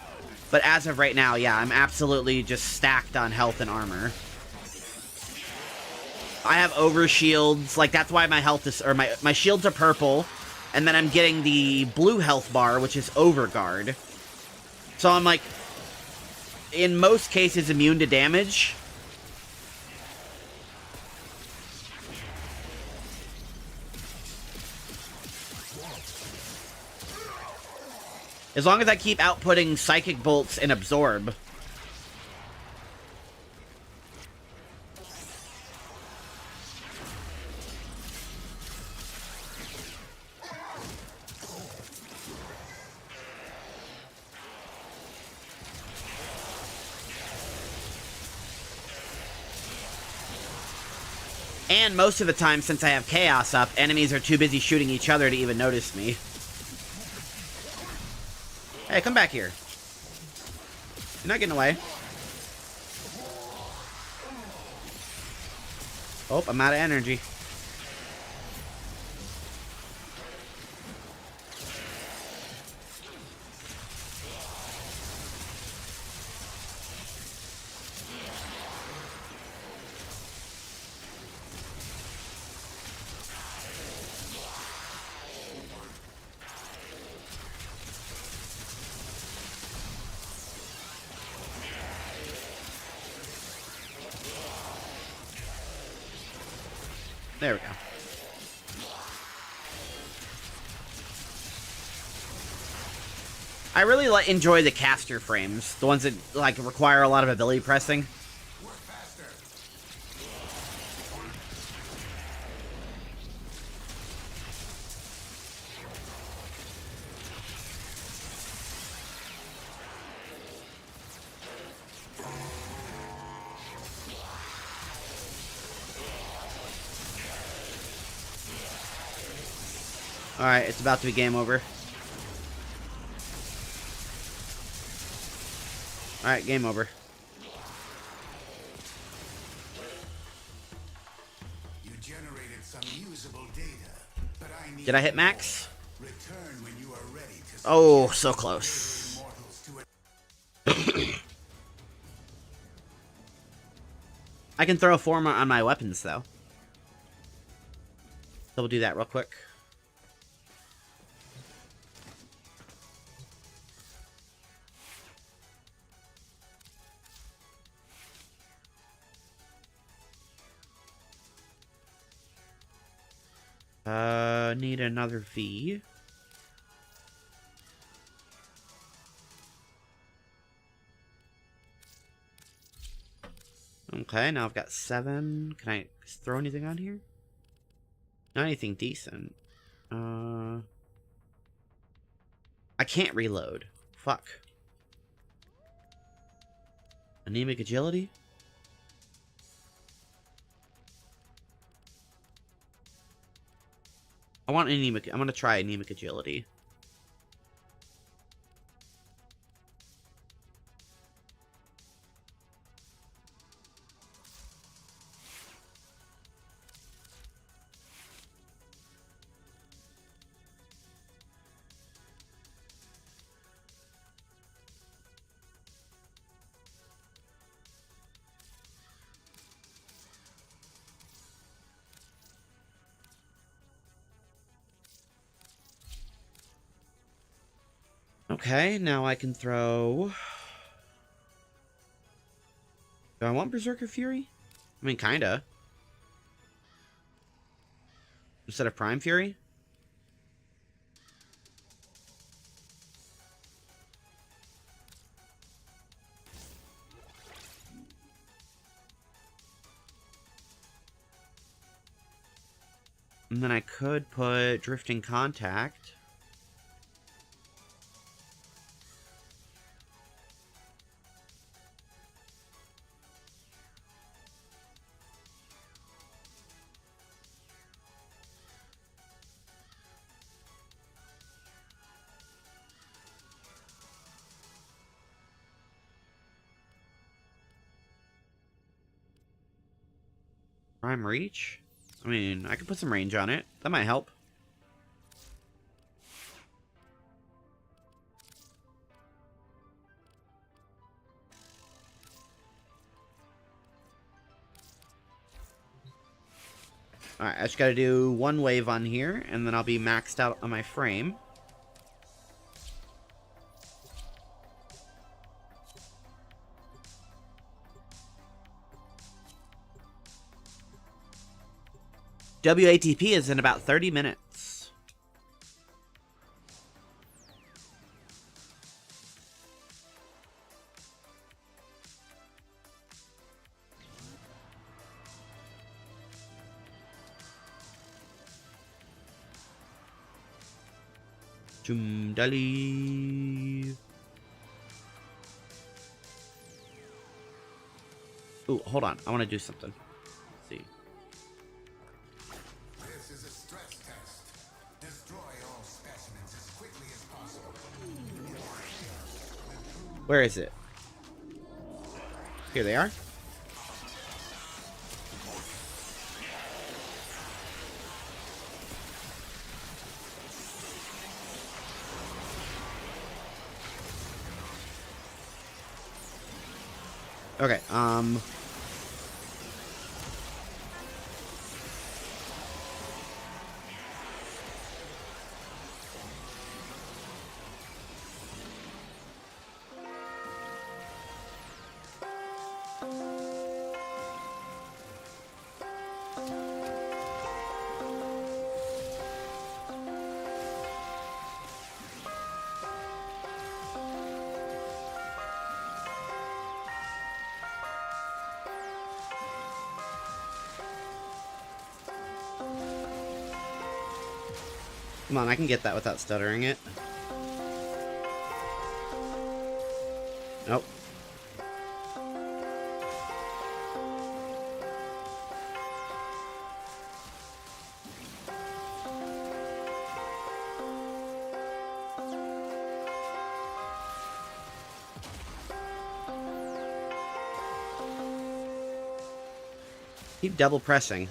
But as of right now, yeah, I'm absolutely just stacked on health and armor. I have overshields, like that's why my health is, or my shields are purple, and then I'm getting the blue health bar, which is overguard. So I'm like, in most cases, immune to damage. As long as I keep outputting psychic bolts and absorb. And most of the time, since I have Chaos up, enemies are too busy shooting each other to even notice me. Hey, come back here. You're not getting away. Oh, I'm out of energy. There we go. I really enjoy the caster frames, the ones that like require a lot of ability pressing. Alright, it's about to be game over. Alright, game over. You generated some usable data, but I need Did I hit max? return when you are ready to Oh, so close. I can throw a form on my weapons, though. So we'll do that real quick. Need another V. Okay, now I've got 7. Can I throw anything on here? Not anything decent. I can't reload. Fuck. Anemic agility? I want anemic. I'm gonna try anemic agility. Okay, now I can throw... Do I want Berserker Fury? I mean, kinda. Instead of Prime Fury? And then I could put Drifting Contact. Prime reach? I mean, I could put some range on it. That might help. Alright, I just gotta do one wave on here, and then I'll be maxed out on my frame. WATP is in about 30 minutes. Jumdali. Ooh, hold on. I want to do something. Let's see. This is a stress test. Destroy all specimens as quickly as possible. Where is it? Here they are. Okay, come on, I can get that without stuttering it. Nope. Keep double pressing.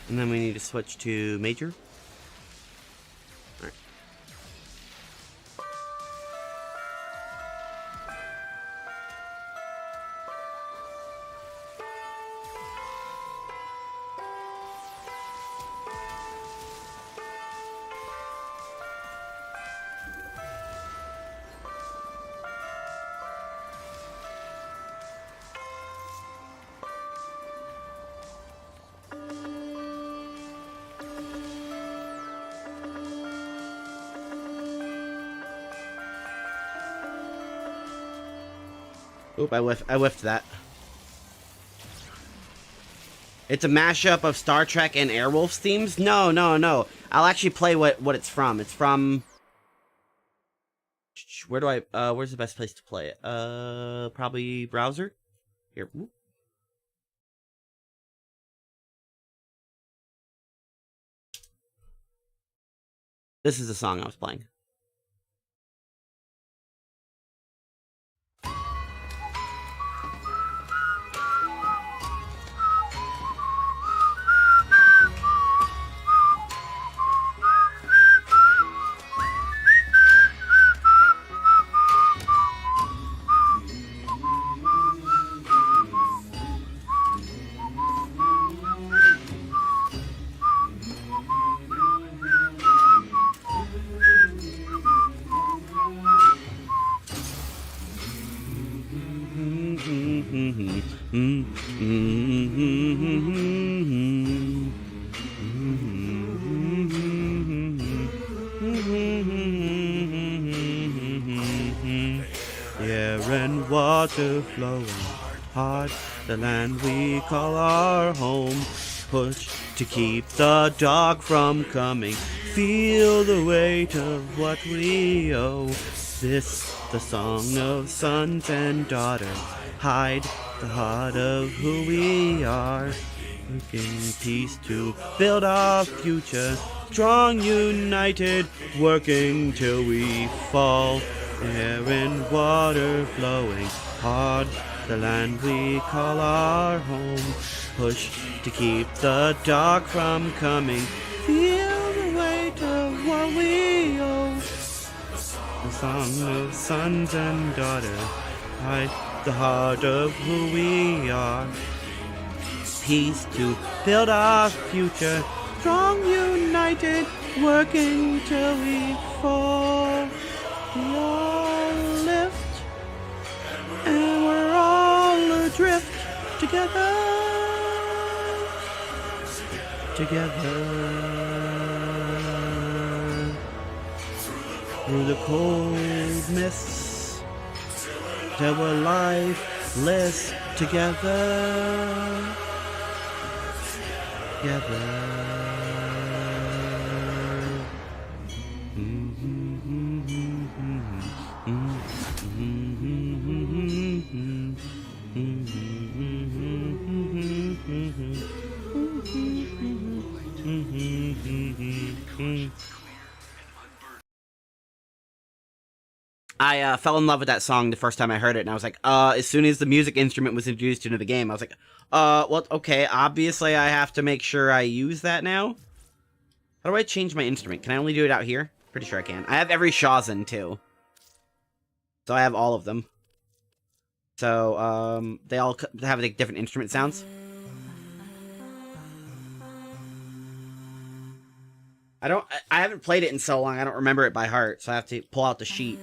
And then we need to switch to major. All right. Oop, I whiffed that. It's a mashup of Star Trek and Airwolf's themes? No. I'll actually play what it's from. It's from... Where do I... where's the best place to play it? Probably browser? Here. Whoop. This is the song I was playing. Air and water flowing hard, the land we call our home. Push to keep the dark from coming. Feel the weight of what we owe. This, the song of sons and daughters. Hide the heart of who we are. Working peace to build our future. Strong, united, working till we fall. Air and water flowing hard, the land we call our home. Push to keep the dark from coming. Feel the weight of what we owe. The song of sons and daughters. Hide the heart of who we are. Peace to build our future. Strong, united, working till we fall. We all lift, and we're all adrift together. Together. Through the cold mists, till we're lifeless together. Together. I fell in love with that song the first time I heard it, and I was like, as soon as the music instrument was introduced into the game, I was like, well, okay, obviously I have to make sure I use that now. How do I change my instrument? Can I only do it out here? Pretty sure I can. I have every Shazin, too. So I have all of them. So, they all have, like, different instrument sounds. I haven't played it in so long, I don't remember it by heart, so I have to pull out the sheet.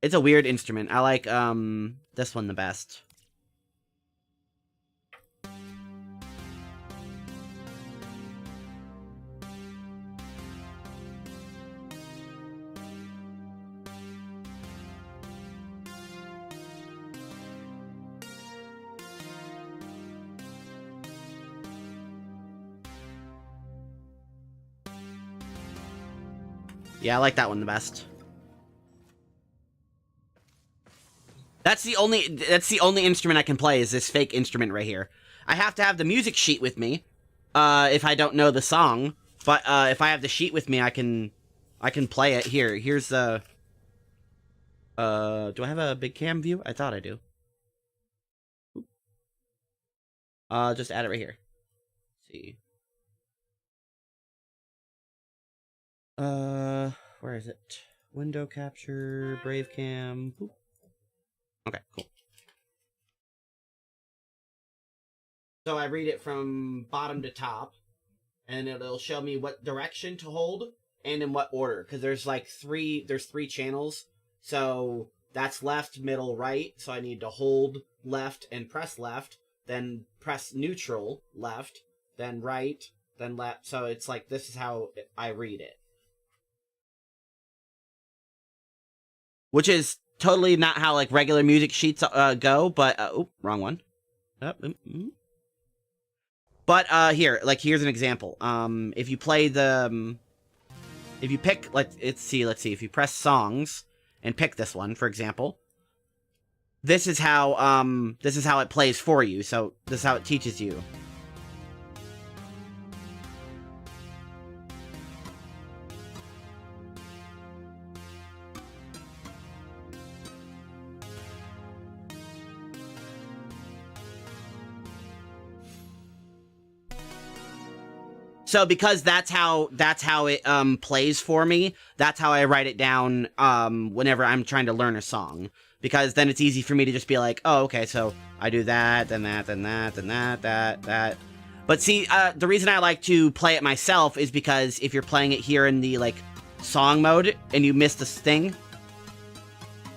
It's a weird instrument. I like, this one the best. Yeah, I like that one the best. That's the only instrument I can play is this fake instrument right here. I have to have the music sheet with me, if I don't know the song. But if I have the sheet with me, I can play it. Here's the. Do I have a big cam view? I thought I do. Just add it right here. Let's see. Where is it? Window capture, Brave Cam. Boop. Okay, cool. So I read it from bottom to top, and it'll show me what direction to hold and in what order. Because there's like three channels. So that's left, middle, right. So I need to hold left and press left, then press neutral left, then right, then left. So it's like this is how I read it. Which is totally not how, like, regular music sheets go, but, oh, wrong one. But, here's an example. If you play the, if you pick, let's see, if you press songs and pick this one, for example, this is how it plays for you, so this is how it teaches you. So because that's how it plays for me, that's how I write it down whenever I'm trying to learn a song. Because then it's easy for me to just be like, oh, okay, so I do that, then that, then that, then that. But see, the reason I like to play it myself is because if you're playing it here in the, like, song mode and you miss the sting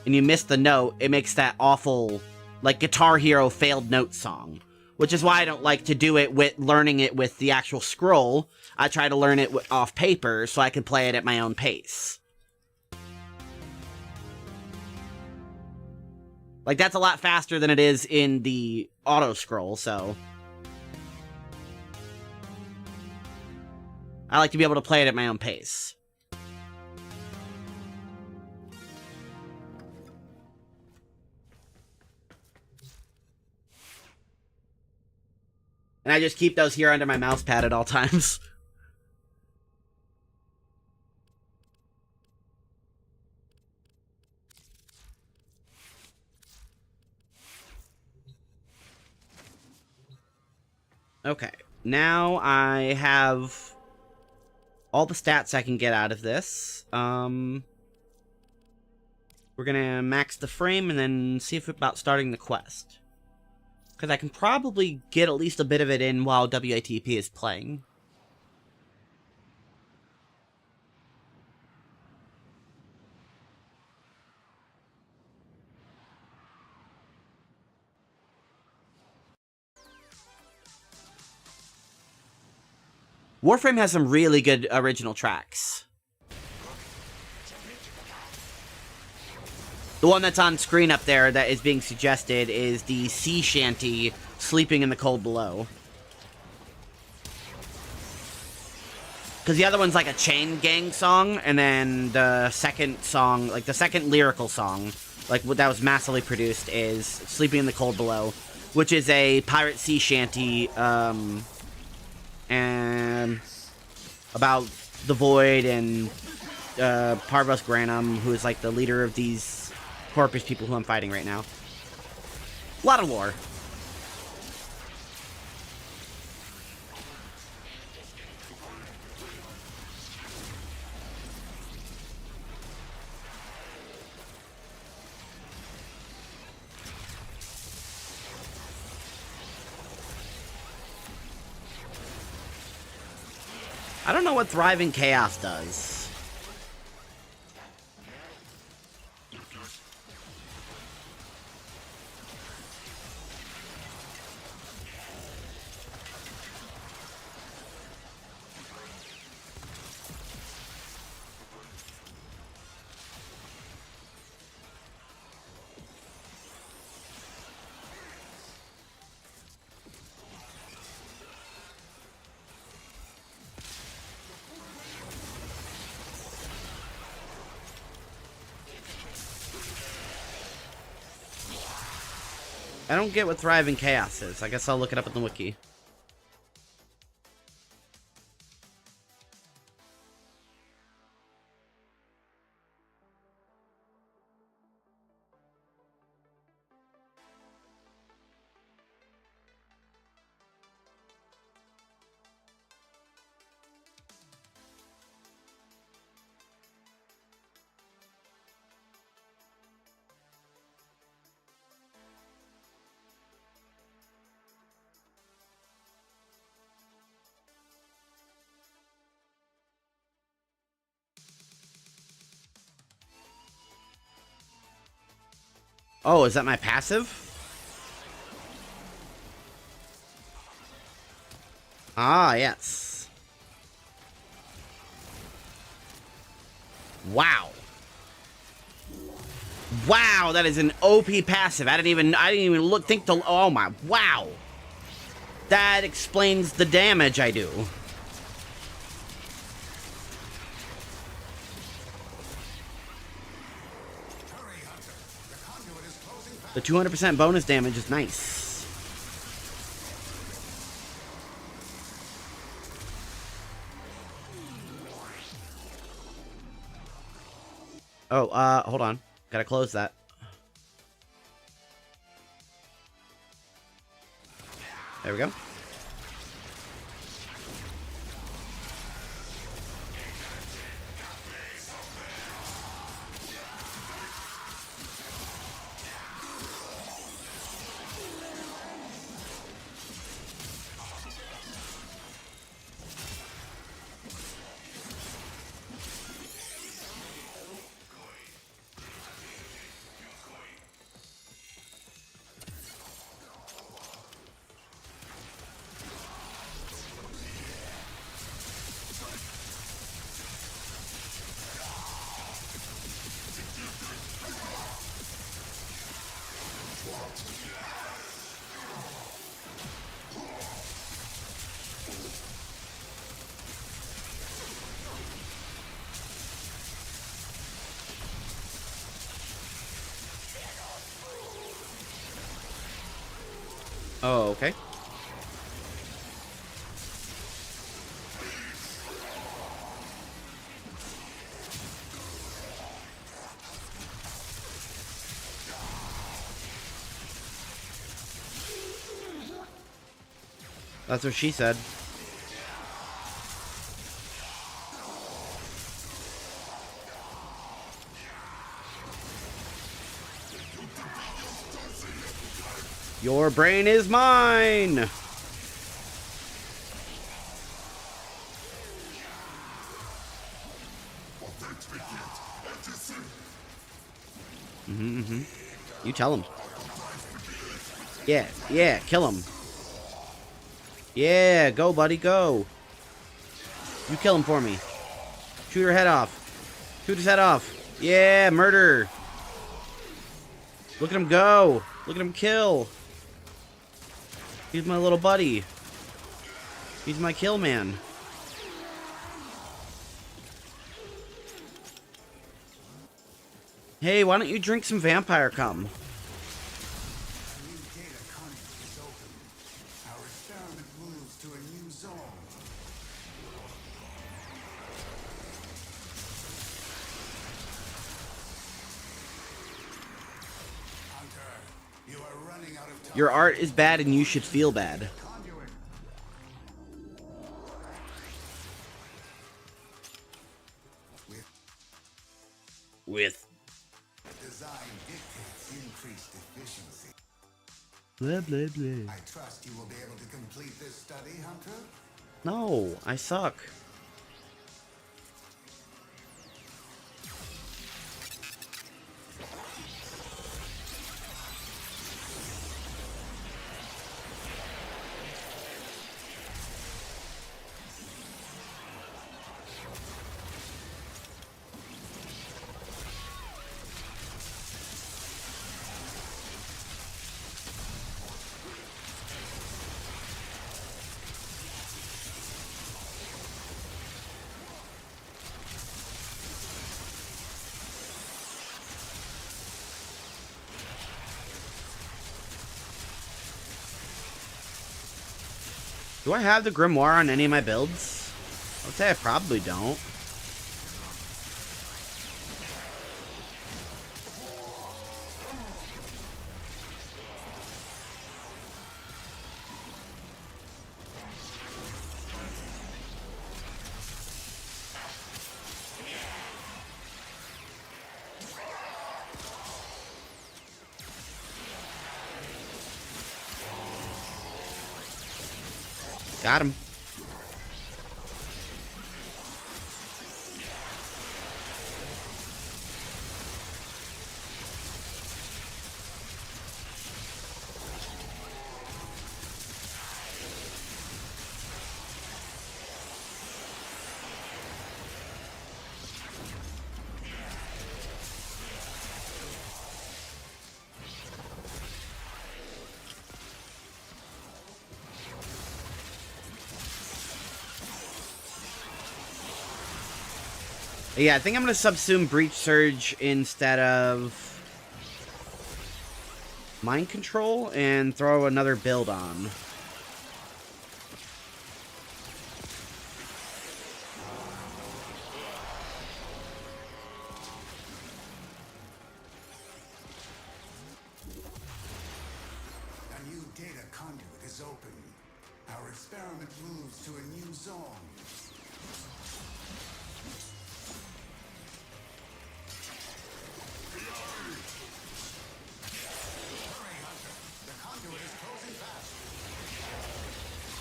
and you miss the note, it makes that awful, like, Guitar Hero failed note song. Which is why I don't like to do it with learning it with the actual scroll. I try to learn it off paper so I can play it at my own pace. Like, that's a lot faster than it is in the auto scroll, so I like to be able to play it at my own pace. And I just keep those here under my mouse pad at all times. Okay, now I have all the stats I can get out of this. We're gonna max the frame and then see if about starting the quest. Because I can probably get at least a bit of it in while WATP is playing. Warframe has some really good original tracks. The one that's on screen up there that is being suggested is the sea shanty, Sleeping in the Cold Below. Because the other one's like a chain gang song, and then the second song, like the second lyrical song, like what that was massively produced, is Sleeping in the Cold Below, which is a pirate sea shanty, and about the Void and Parvos Granum, who is like the leader of these Corpus people who I'm fighting right now. A lot of lore. I don't know what Thriving Chaos does. I don't get what Thriving Chaos is. I guess I'll look it up in the wiki. Oh, is that my passive? Ah, yes. Wow. Wow, that is an OP passive. I didn't even think to, oh my, wow. That explains the damage I do. The 200% bonus damage is nice. Oh, hold on. Gotta close that. There we go. Oh, okay. That's what she said. Your brain is mine! You tell him. Yeah, yeah, kill him. Yeah, go, buddy, go. You kill him for me. Shoot her head off. Shoot his head off. Yeah, murder. Look at him go. Look at him kill. He's my little buddy. He's my kill man. Hey, why don't you drink some vampire cum? Your art is bad and you should feel bad. With Design dictates increased efficiency. blah blah blah. I trust you will be able to complete this study, Hunter? No, I suck. Do I have the Grimoire on any of my builds? I would say I probably don't. Got him. Yeah, I think I'm going to subsume Breach Surge instead of Mind Control and throw another build on. A new data conduit is open. Our experiment moves to a new zone.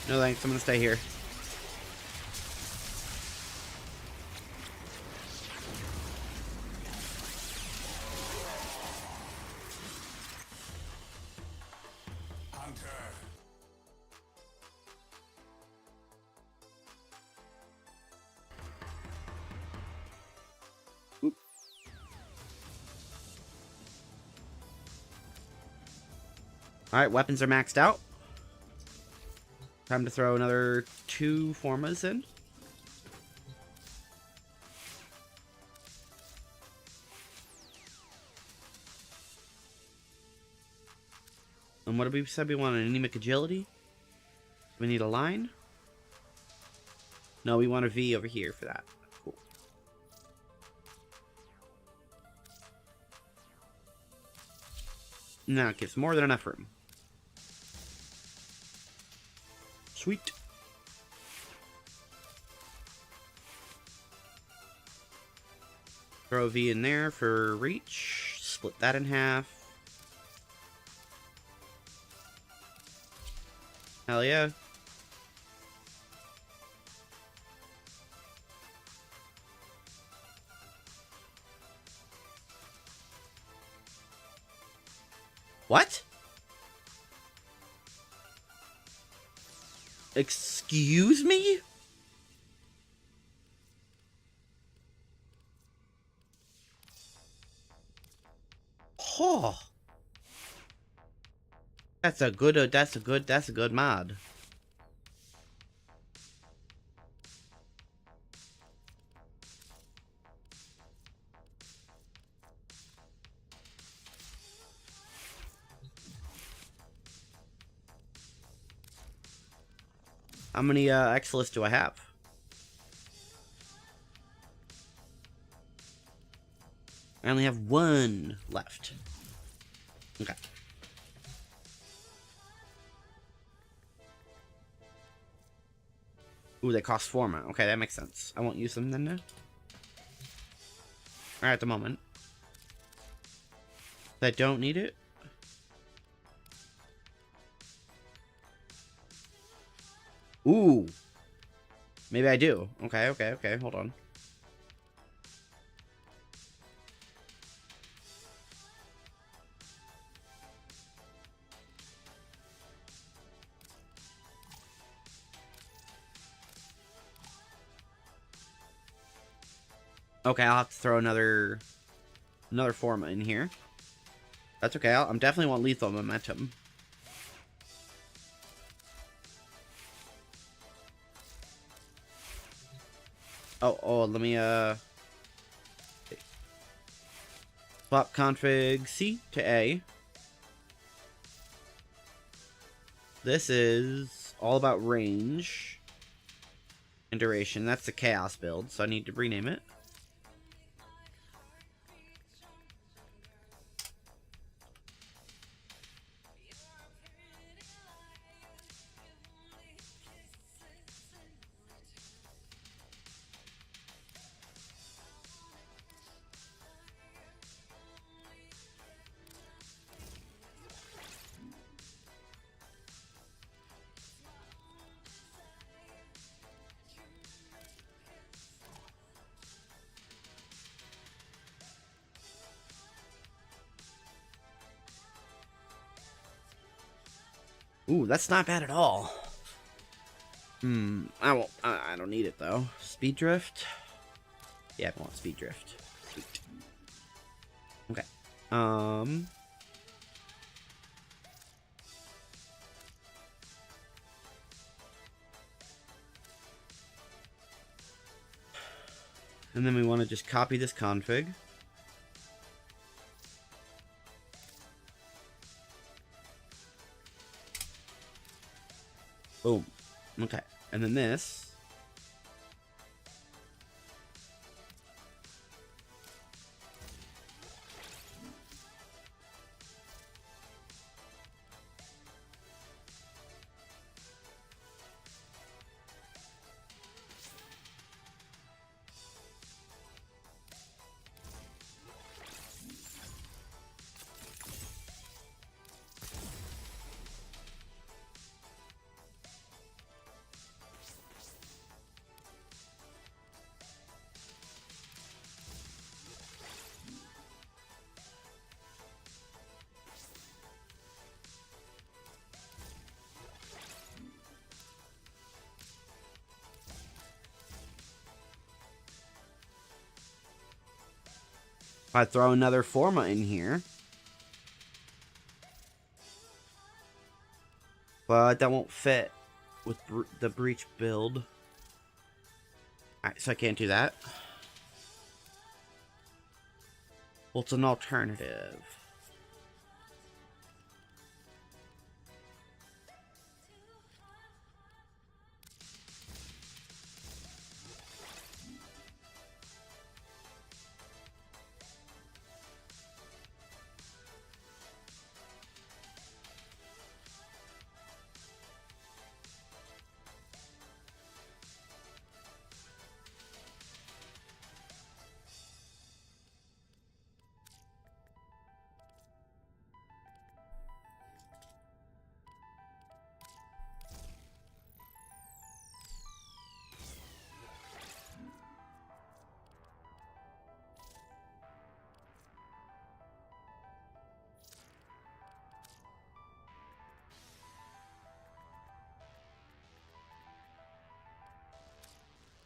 No thanks, I'm going to stay here. Alright, weapons are maxed out. Time to throw another 2 Formas in. And what did we said we want? An anemic agility? We need a line? No, we want a V over here for that. Cool. Now it gives more than enough room. Sweet. Throw a V in there for reach. Split that in half. Hell yeah. What? Excuse me? Oh. That's a good mod. How many X-Lists do I have? I only have one left. Okay. Ooh, they cost 4 mana. Okay, that makes sense. I won't use them then. Alright, at the moment. I don't need it. Ooh. Maybe I do. Okay. Hold on. Okay, I'll have to throw another forma in here. That's okay. I'm definitely want lethal momentum. Oh, let me swap config C to A. This is all about range and duration. That's the chaos build, so I need to rename it. Ooh, that's not bad at all. I don't need it though. Speed drift? Yeah, I want speed drift. Sweet. Okay. And then we want to just copy this config. Boom. Okay. And then this. If I throw another forma in here. But that won't fit with the breach build. Alright, so I can't do that. What's an alternative?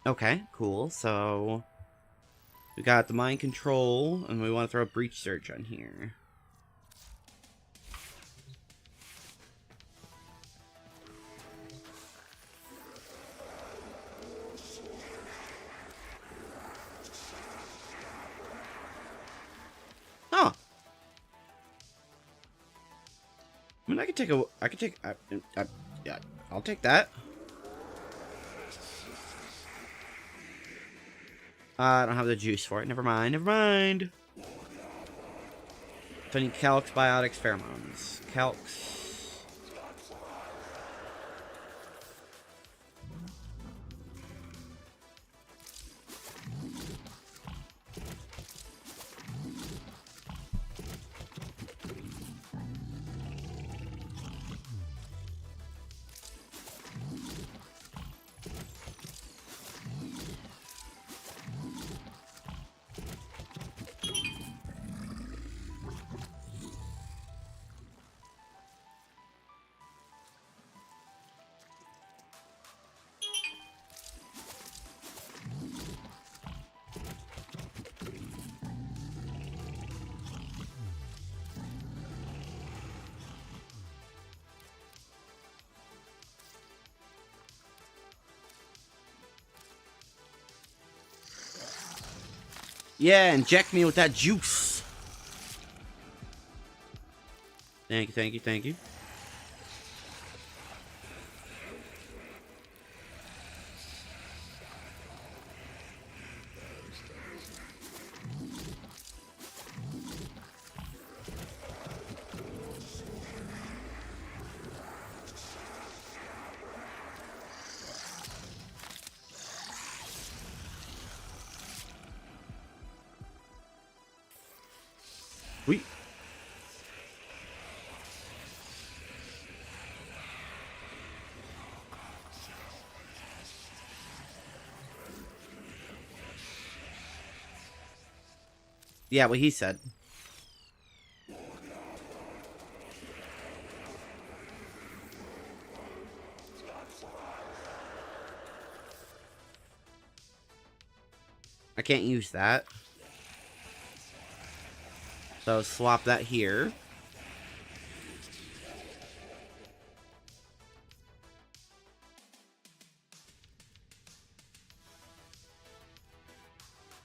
Okay, cool. So we got the mind control, and we want to throw a breach search on here. Oh. I mean, I could take yeah, I'll take that. I don't have the juice for it. Never mind. Never mind. So I need calx, biotics, pheromones. Calx. Yeah, inject me with that juice. Thank you, thank you, thank you. Sweet. Yeah, what he said. I can't use that. So swap that here.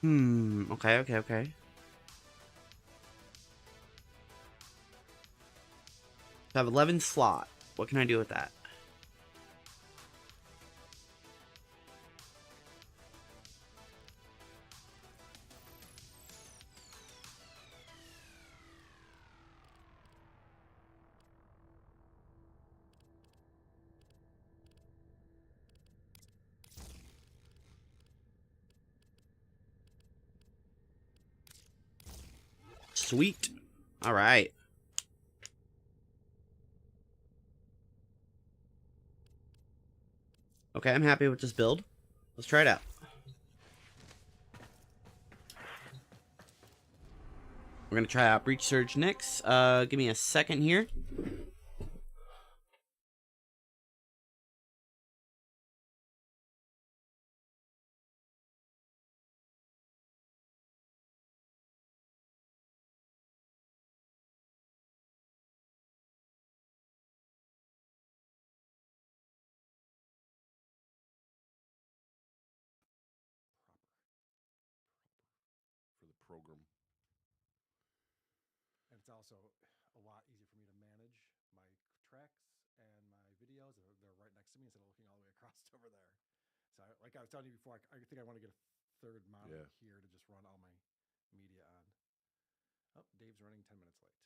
Okay, okay, okay. I have 11 slot. What can I do with that? Sweet. All right. Okay, I'm happy with this build. Let's try it out. We're gonna try out Breach Surge next. Give me a second here. For the program. And it's also a lot easier for me to manage my tracks and my videos. They're right next to me instead of looking all the way across over there. So, like I was telling you before, I think I want to get a third monitor here to just run all my media on. Oh, Dave's running 10 minutes late.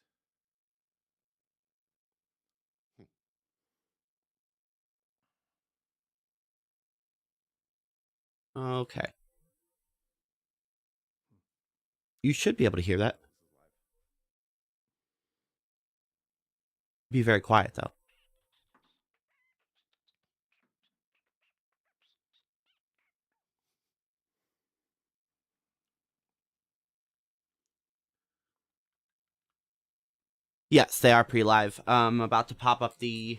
Okay. You should be able to hear that. Be very quiet, though. Yes, they are pre-live. I'm about to pop up the...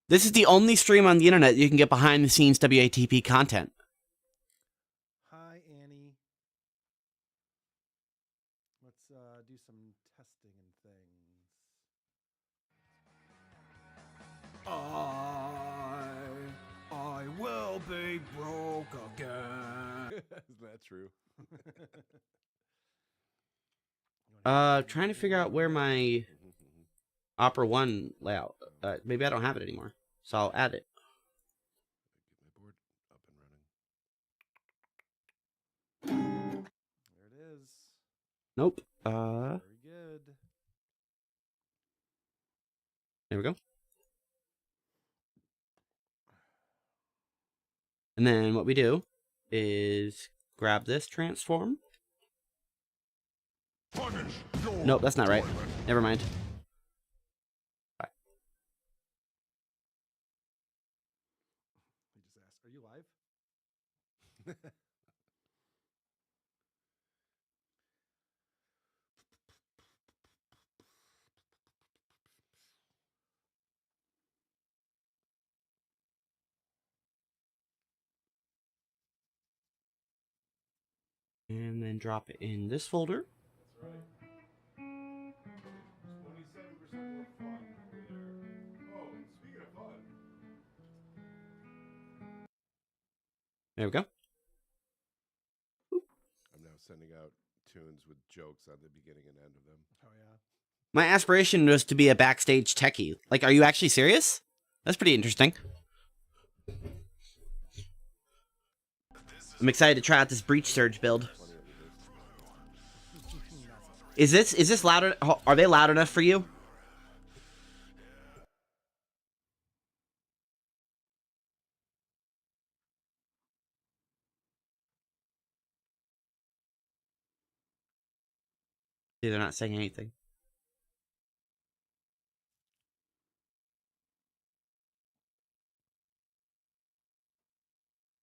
This is the only stream on the internet you can get behind-the-scenes WATP content. Let's do some testing and things. I will be broke again. Isn't that true? Trying to figure out where my Opera 1 layout. Maybe I don't have it anymore, so I'll add it. Get my board up and running. There it is. Nope. Very good. There we go. And then what we do is grab this transform. Nope, that's not right. Never mind. Right. He just asked, "Are you live?" And then drop it in this folder. That's right. 27% more fun over there. Oh, speaking of fun. There we go. I'm now sending out tunes with jokes on the beginning and end of them. Oh yeah. My aspiration was to be a backstage techie. Like, are you actually serious? That's pretty interesting. I'm excited to try out this breach surge build. Is this loud? Are they loud enough for you? See, they're not saying anything.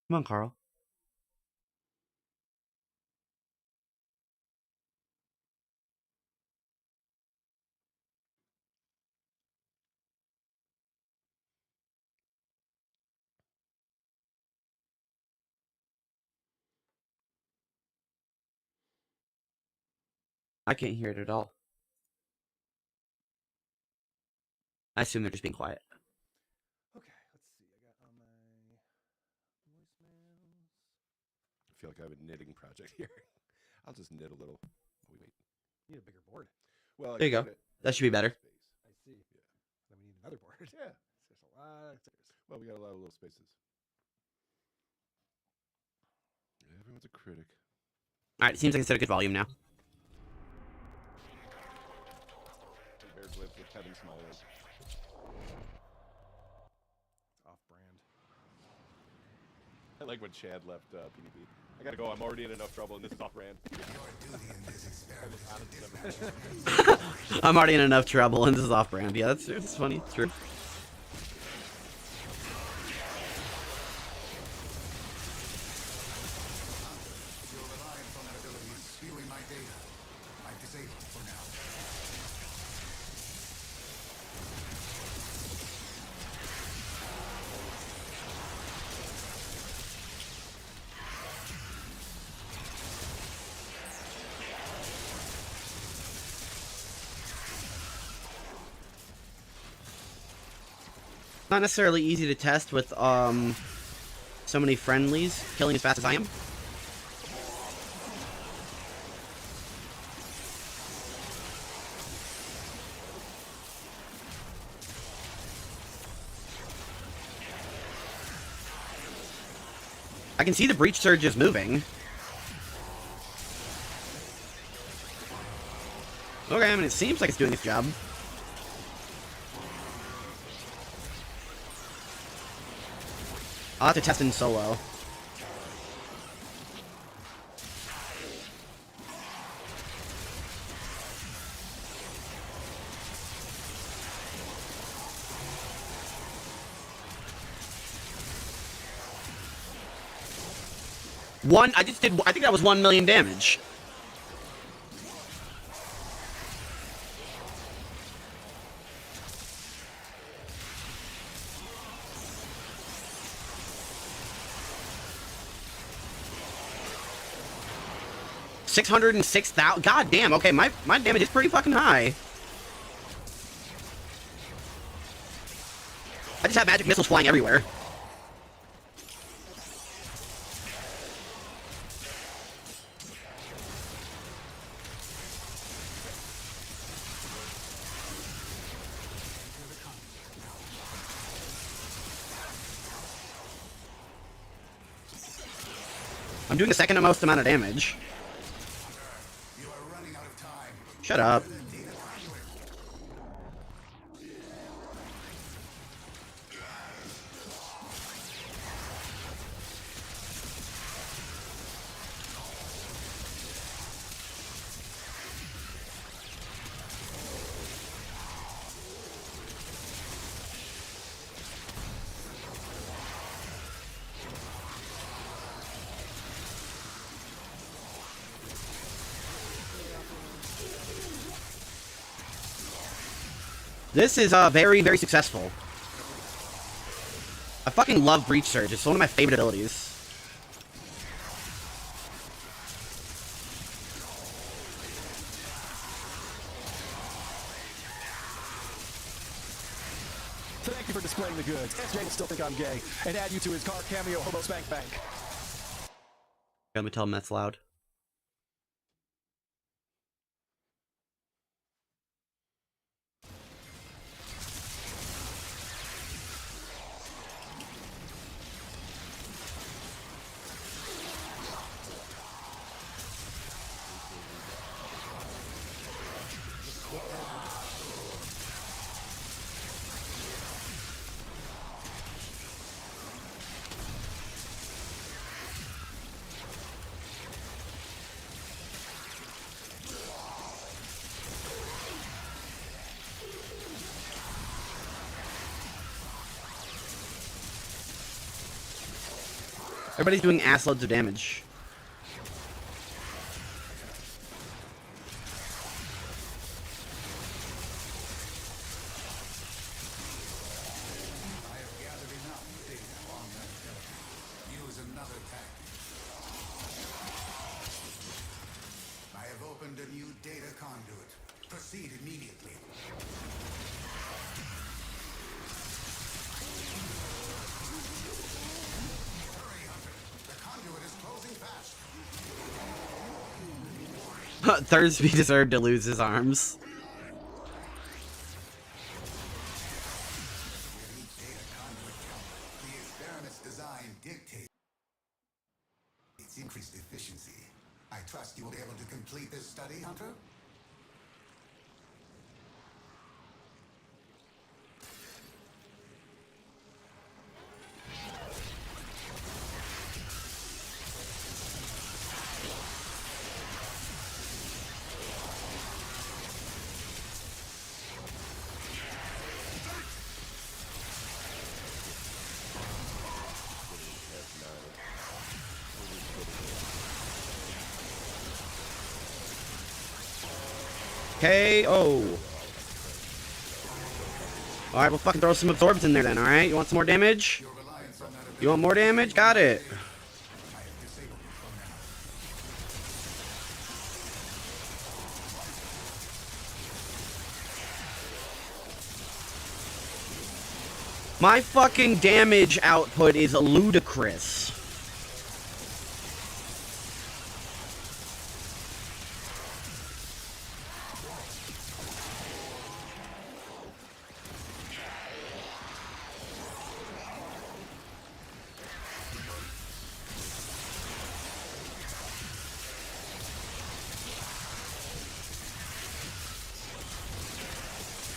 Come on, Carl. I can't hear it at all. I assume they're just being quiet. Okay, let's see. I got on my voicemails. I feel like I have a knitting project here. I'll just knit a little. Oh, wait. You need a bigger board. Well, There you go. That should be better. I see. Yeah. Then we need another board. Yeah. There's a lot of stickers. Well, we got a lot of little spaces. Everyone's a critic. Alright, it seems like it's at a good volume now. Bear Blitz with Kevin Smallwood. Off-brand. I like when Chad left PvP. I gotta go. I'm already in enough trouble, and this is off-brand. I'm already in enough trouble, and this is off-brand. Yeah, that's funny. It's true. Not necessarily easy to test with so many friendlies killing as fast as I am. I can see the breach surges moving. Okay, I mean, it seems like it's doing its job. I'll have to test in solo. I think that was 1 million damage. 606,000. God damn. Okay, my damage is pretty fucking high. I just have magic missiles flying everywhere. I'm doing the second most amount of damage. Shut up. This is very, very successful. I fucking love Breach Surge. It's one of my favorite abilities. Thank you for displaying the goods. SJ will still think I'm gay. And add you to his car cameo hobo spank bank. Let me tell him that's loud. Everybody's doing ass loads of damage. Use another tactic. I have opened a new data conduit. Proceed immediately. Thursby deserved to lose his arms. The experiment's design dictates increased efficiency. I trust you will be able to complete this study, Hunter? KO. Alright, we'll fucking throw some absorbs in there then, alright? You want some more damage? You want more damage? Got it. My fucking damage output is ludicrous.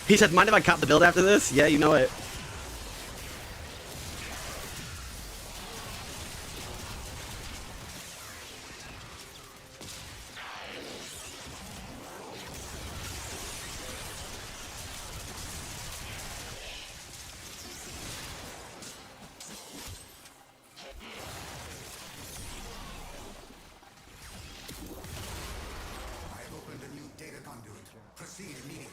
He said, mind if I cop the build after this? Yeah, you know it. I have opened a new data conduit. Proceed immediately.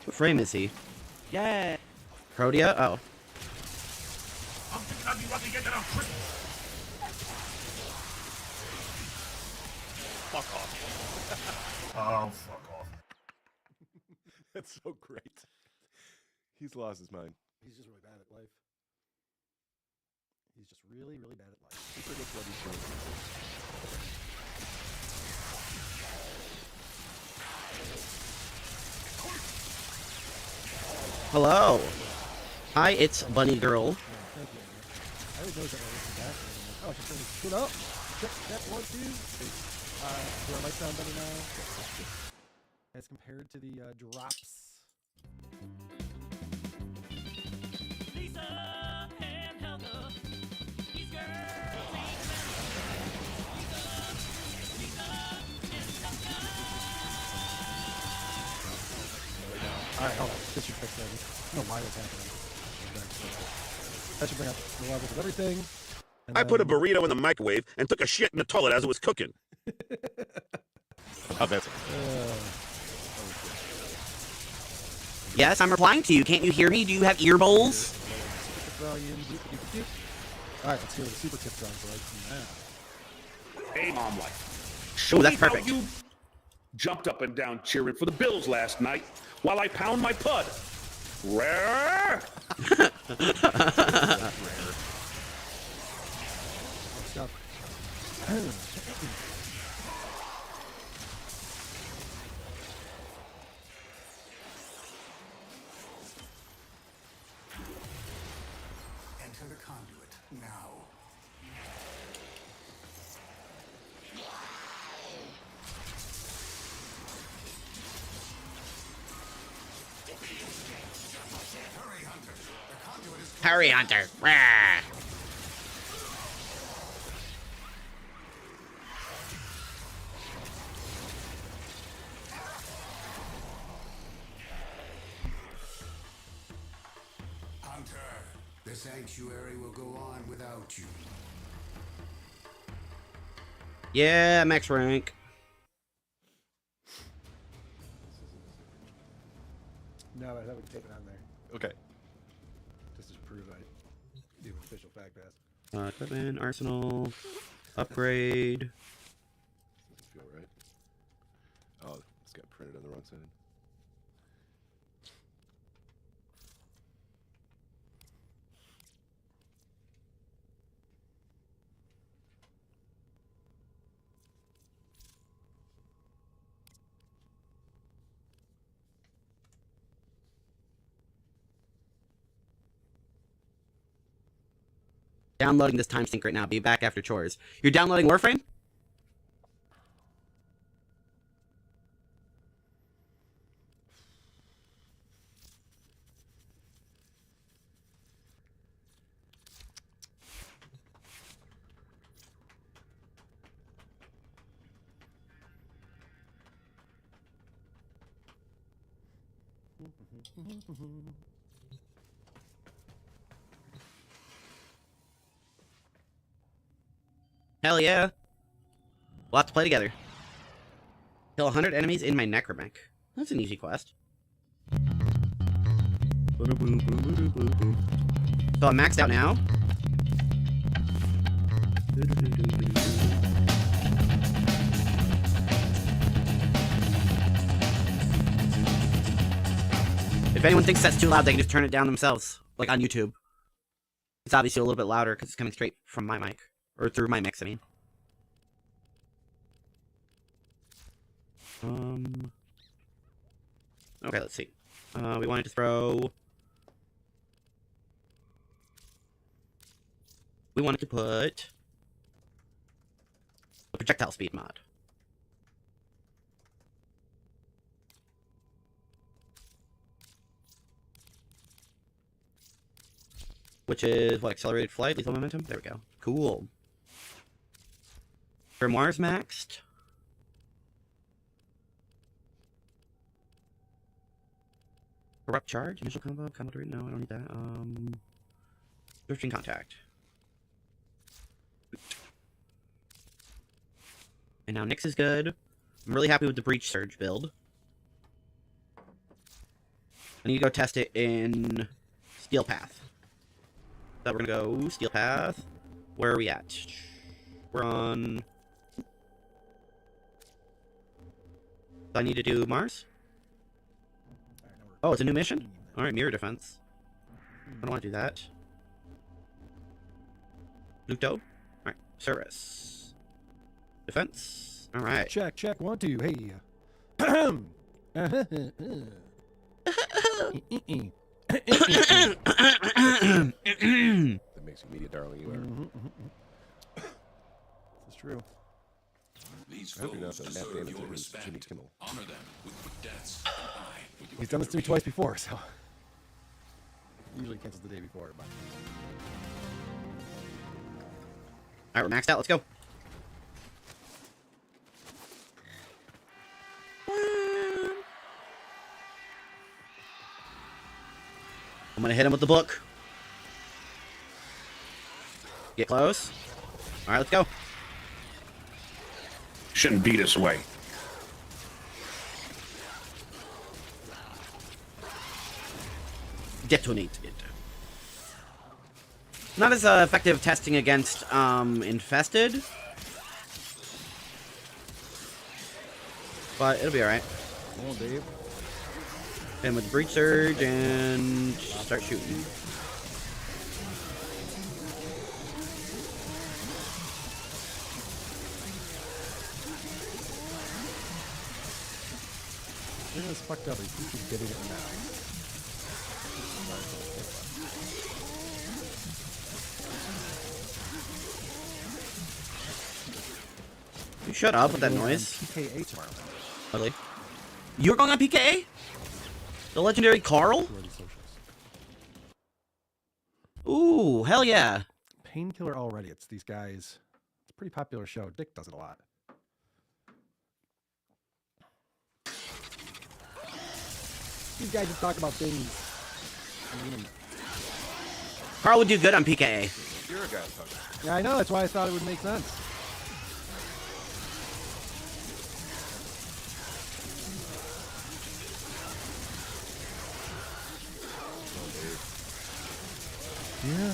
What frame is he? Yeah. Protea? Oh. Fuck off. Oh, fuck off. That's so great. He's lost his mind. He's just really bad at life. He's just really, really bad at life. He forgets what he's doing. Hello. Hi, it's Bunny Girl. Thank you. I always notice that when I listen back. Oh, I should turn this shit up. Check 1, 2. Do I might sound better now? As compared to the drops. Lisa and Helga, these girls ain't Alright, hold on. This should fix that. I don't know why that's happening. That should bring up the levels of everything. I put a burrito in the microwave and took a shit in the toilet as it was cooking. Oh, that's Yes, I'm replying to you. Can't you hear me? Do you have ear bowls? Alright, let's hear what the super tips on right now. Hey, Mom, like. Oh, that's perfect. You jumped up and down cheering for the Bills last night while I pound my pud. Rare. Stop. Enter the conduit now. Hurry, Hunter. The conduit is Hurry, Hunter. Rah. Hunter. The sanctuary will go on without you. Yeah, max rank. No, I thought we could take it on there. Okay. Just to prove I do an official fact pass. Equipment, arsenal, upgrade. Doesn't feel right. Oh, it's got printed on the wrong side. Downloading this time sync right now. Be back after chores. You're downloading Warframe? Hell yeah. We'll have to play together. Kill 100 enemies in my necromech. That's an easy quest. So I'm maxed out now. If anyone thinks that's too loud, they can just turn it down themselves, like on YouTube. It's obviously a little bit louder because it's coming straight from my mic. Or through my mix, I mean. Okay, let's see. We wanted to throw... We wanted to put... a projectile speed mod. Which is, what, accelerated flight, lethal momentum? There we go. Cool. Grimoire's maxed. Corrupt charge, initial combo, combo to read. No, I don't need that. Drifting contact. And now Nyx is good. I'm really happy with the breach surge build. I need to go test it in Steel Path. So we're gonna go Steel Path. Where are we at? We're on... I need to do Mars? Oh, it's a new mission? Alright, mirror defense. I don't want to do that. Pluto? Alright, service. Defense? Alright. Check, check, 1, 2, hey. That makes you media darling you are. This is true. I hope you're not the Matt Damon to Jimmy Kimmel. Honor them with quick deaths. He's done this to me twice before, so usually cancels the day before. But Alright, we're maxed out. Let's go. I'm gonna hit him with the book. Get close. Alright, let's go. Shouldn't beat us away. Detonate it. Not as effective testing against infested, but it'll be alright. Come on, Dave. Hit him with the breach surge and start shooting. This is fucked up. He keeps getting it now. You shut up with that noise. PKA tomorrow. Ugly. You're going on PKA? The legendary Carl? Ooh, hell yeah. Painkiller already. It's these guys. It's a pretty popular show. Dick does it a lot. These guys just talk about things. Carl would do good on PKA. You're a guy talking. Yeah, I know. That's why I thought it would make sense. Yeah.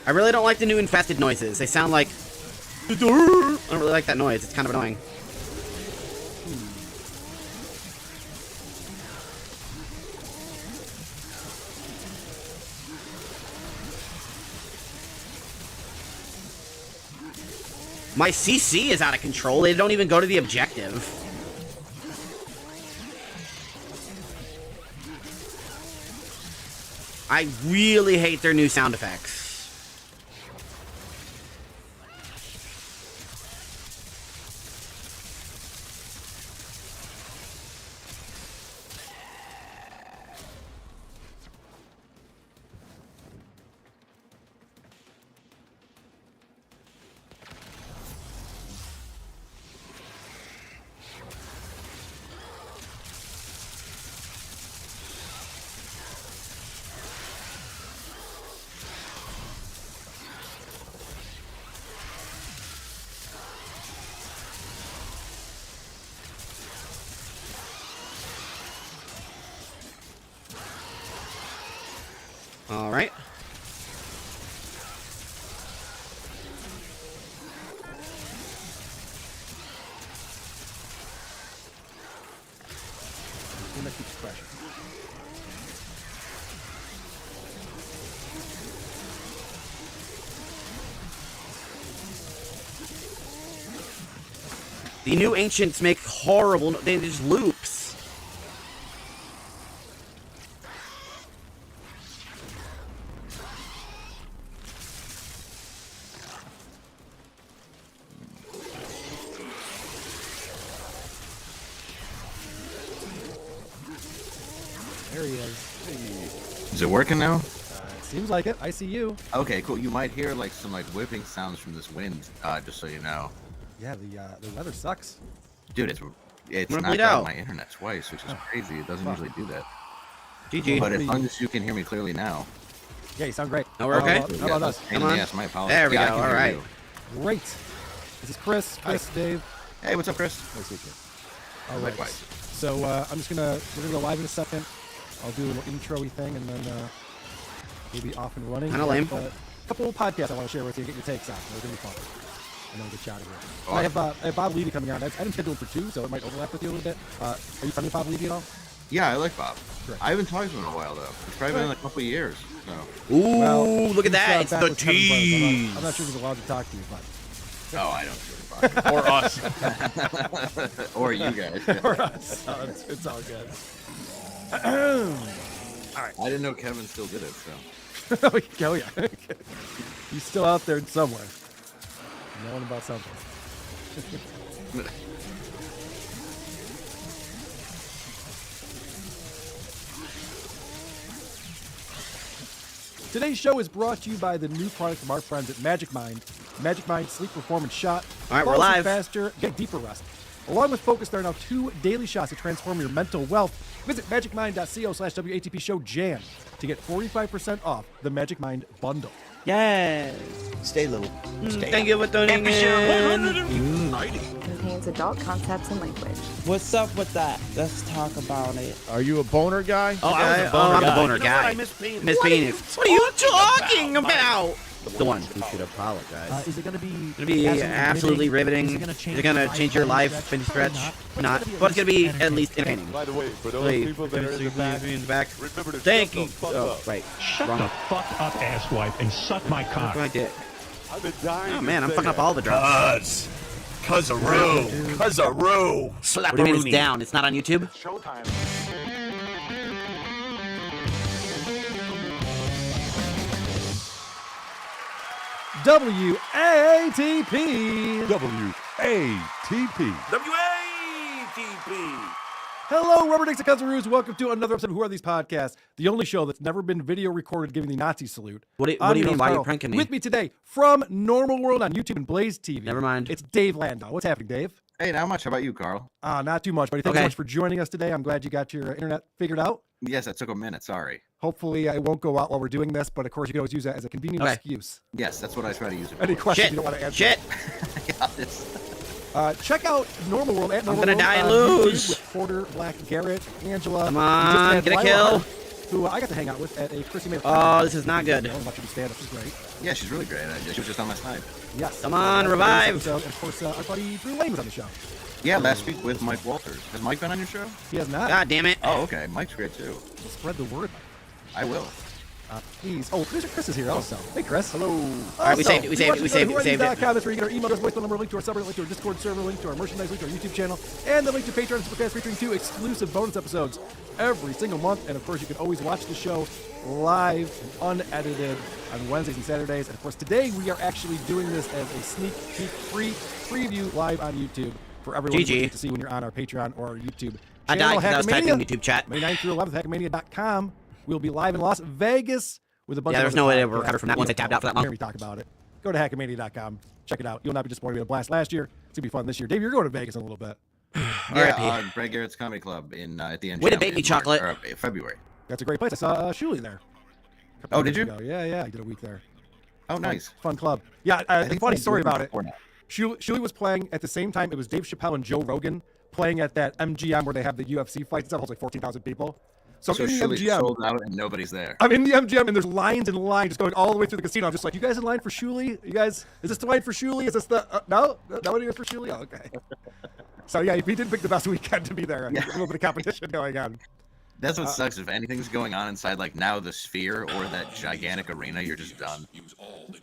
I really don't like the new infested noises. They sound like... I don't really like that noise. It's kind of annoying. My CC is out of control. They don't even go to the objective. I really hate their new sound effects. All right. That keeps crashing. The new ancients make horrible. They just loops. There he is. Is it working now? Seems like it. I see you. Okay, cool. You might hear like some like whipping sounds from this wind, just so you know. Yeah, the weather sucks. Dude, it's Wanna knocked bleed out out. my internet twice, which is crazy. It doesn't usually do that. GG. But as long as you can hear me clearly now. Yeah, you sound great. Oh, we're okay? How about us? Come on. Yes, my apologies. There we Yeah, I go. can All hear right. you. Great. This is Chris, Dave. Hey, what's up, Chris? Nice to meet you. All right. Likewise. So we're gonna go live in a second. I'll do a little intro-y thing, and then we'll be off and running. Kinda lame. A couple of podcasts I want to share with you, get your takes on. They're gonna be fun. And then we'll get you out of here. Oh, And I have Bob Levy coming on. I didn't schedule him for 2, so it might overlap with you a little bit. Are you friendly with Bob Levy at all? Yeah, I like Bob. Correct. I haven't talked to him in a while, though. It's probably been a couple of years. So. Ooh, Well, look at he's, that. It's back the with Kevin Burns. tease. I'm not sure if he's allowed to talk to you, but. Oh, I don't. Or us. Or you guys. Or us. Oh, it's all good. All right. I didn't know Kevin still did it, so. Oh, yeah. He's still out there somewhere. Knowing about something. Today's show is brought to you by the new product from our friends at Magic Mind. Magic Mind Sleep Performance Shot. All right, we're Fall asleep live. Faster, get deeper rest. Along with Focus, there are now 2 daily shots to transform your mental wealth. Visit magicmind.co/WATP Show Jam to get 45% off the Magic Mind bundle. Yes. Stay little. Thank you for tuning in. Contains adult concepts and language. What's up with that? Let's talk about it. Are you a boner guy? Oh, I'm a boner guy. Miss Penis. What are you talking about? The one who should apologize. Is it going to be... It's going to be absolutely riveting. Is it going to change your life in stretch? Not. But it's going to be at least entertaining. By the way, for those Wait, people that are in the back, remember to Thank shut you. the fuck Oh, up. right. Shut Wrong. the fuck up, asswipe, and suck my cock. Suck my dick. I've been dying. Oh, man, I'm fucking up all the drugs. Cuz-a-roo. Cuz-a-roo. What do you mean it's down? It's not on YouTube? Showtime. WATP. WATP. WATP. Hello, Rubber Dicks and Cuzzaroos. Welcome to another episode of Who Are These Podcasts, the only show that's never been video recorded giving the Nazi salute. What do you I'm mean? your host, Why are you Carl. pranking me? With me today, from Normal World on YouTube and Blaze TV. Never mind. It's Dave Landau. What's happening, Dave? Hey, not much. How about you, Carl? Not too much, buddy. Thanks so Okay. much for joining us today. I'm glad you got your internet figured out. Yes, that took a minute. Sorry. Hopefully, it won't go out while we're doing this, but of course, you can always use that as a convenient Okay. excuse. Yes, that's what I try to use it Any for. questions Shit. you don't want to answer. Shit. Yeah, it's- Check out Normal World at Normal gonna World die and on YouTube lose. with Porter, Black, Garrett, Angela. Come We on, just had get a Lila kill. Hart, who I got to hang out with at a Chrissy May. Oh, this is not good. I watched her do stand-up. She's great. yeah, she's really great. She was just on last night. Yes. Come on, Today's revive. episode, and of course, our buddy Drew Lane was on the show. Yeah, last week with Mike Walters. Has Mike been on your show? He has not. God damn it. Oh, okay. Mike's great too. Spread the word. I will. Please. Oh, producer Chris is here also. Hey, Chris. Hello. All right, we saved it, we saved it. That's where you get our email address, voicemail number, link to our subreddit, link to our Discord server, link to our merchandise, link to our YouTube channel, and the link to Patreon and Supercast featuring 2 exclusive bonus episodes every single month. And of course, you can always watch the show live and unedited on Wednesdays and Saturdays. And of course, today we are actually doing this as a sneak peek free preview live on YouTube for everyone GG. to see when you're on our Patreon or our YouTube channel. I died because I was typing Hackamania, YouTube chat. May 9th through 11th, hackamania.com. We'll be live in Las Vegas with a bunch Yeah, of there's other no way to podcasts. recover from that once I tapped out for that long. Hear me talk about it. Go to hackamania.com. Check it out. You'll not be disappointed. We had a blast last year. It's going to be fun this year. Dave, you're going to Vegas in a little bit. Yeah, Greg Garrett's Comedy Club in at the end. Way to bait me, chocolate. February. That's a great place. I saw Shuli there. Oh, did you? Ago. Yeah. I did a week there. Oh, nice. Fun club. Yeah, I a think funny he's story doing about it. before now. Shuli was playing at the same time. It was Dave Chappelle and Joe Rogan playing at that MGM where they have the UFC fights. It holds like 14,000 people. So I'm in the Shuli MGM. sold out and nobody's there. I'm in the MGM and there's lines and lines just going all the way through the casino. I'm just like, you guys in line for Shuli? You guys, is this the line for Shuli? Is this the, no? Nobody is for Shuli? Oh, okay. So yeah, he did pick the best weekend to be there. Yeah. A little bit of competition going on. That's what sucks. If anything's going on inside, like now the Sphere or that gigantic arena, you're just done.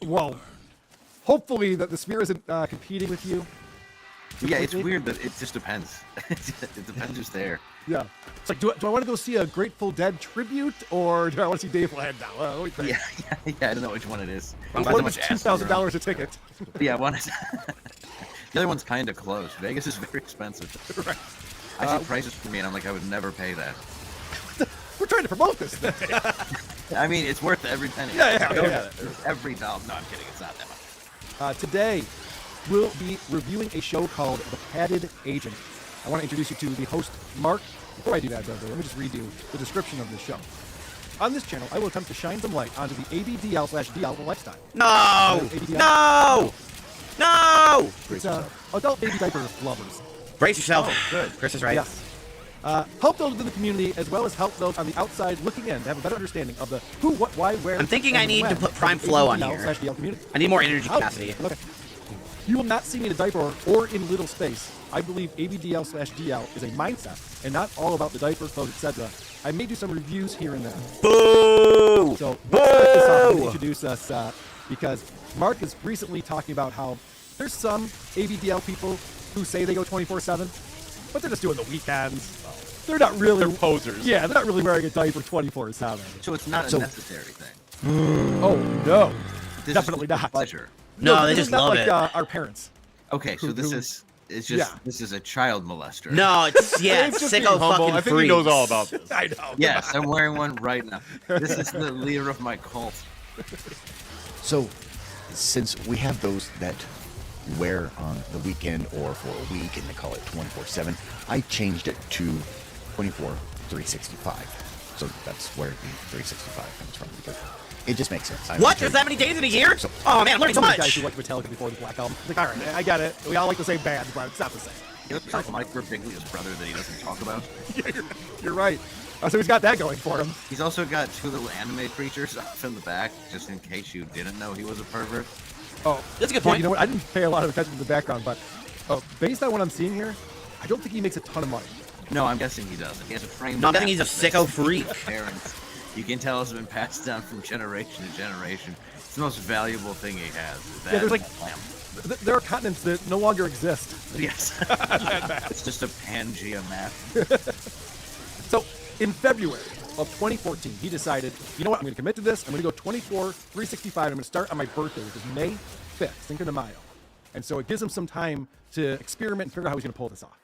Well, hopefully that the Sphere isn't competing with you. Yeah, it's weird that it just depends. It depends who's there. Yeah. It's like, do I want to go see a Grateful Dead tribute or do I want to see Dave Landau? What do you think? Yeah, I don't know which one it is. One Depends how was much ass they're on. $2,000 a ticket. Yeah, one is. The other one's kind of close. Vegas is very expensive. Right. I see prices for me, and I'm like, I would never pay that. We're trying to promote this thing. I mean, it's worth every penny. Yeah. Every dollar. No, I'm kidding. It's not that much. Today, we'll be reviewing a show called The Padded Agent. I want to introduce you to the host, Mark. Before I do that, though, let me just read you the description of the show. On this channel, I will attempt to shine some light onto the ABDL/DL lifestyle. No! No! No! It's adult baby diaper lovers. Brace yourself. Oh, good. Chris is right. Yes. Help those in the community as well as help those on the outside looking in to have a better understanding of the who, what, why, where. I'm thinking and I need when to put of Prime the Flow on ABDL/DL here. community. I need more energy capacity. Okay. You will not see me in a diaper or in little space. I believe ABDL/DL is a mindset and not all about the diaper, clothes, etc. I may do some reviews here and there. Boo! So let's start this off and introduce us because Mark is recently talking about how there's some ABDL people who say they go 24/7, but they're just doing the weekends. They're not really posers. Yeah, they're not really wearing a diaper 24/7. So it's not a necessary thing. Oh no, This definitely is not. pleasure. No, they this just is not love like, it. Our parents. Okay, so this is it's just this is a child molester. No, it's Dave's just being sicko humble. fucking I think he knows freaks. all about this. I know. Yes, I'm wearing one right now. This is the leader of my cult. So, since we have those that wear on the weekend or for a week and they call it 24/7, I changed it to 24/365. So that's where the 365 comes from because it just makes sense. What? There's that many days in a year? Oh man, I'm learning so Some of the guys much. who liked Metallica before the Black Album. Like, all right, I get it. We all like the same band, but it's not the same. You look like Mike Birbiglia's brother that he doesn't talk about. Yeah, you're right. So he's got that going for him. He's also got two little anime creatures off in the back, just in case you didn't know he was a pervert. Oh, that's a good yeah, point. you know what? I didn't pay a lot of attention to the background, but based on what I'm seeing here, I don't think he makes a ton of money. No, I'm guessing he doesn't. He has a frame. No, I'm guessing he's a sicko freak. Parents. You can tell it's been passed down from generation to generation. It's the most valuable thing he has. Is that Yeah, there's like lamp. there are continents that no longer exist. Yes. It's just a Pangea map. So in February of 2014, he decided, you know what, I'm going to commit to this. I'm going to go 24/365. I'm going to start on my birthday, which is May 5th, Cinco de Mayo. And so it gives him some time to experiment and figure out how he's going to pull this off.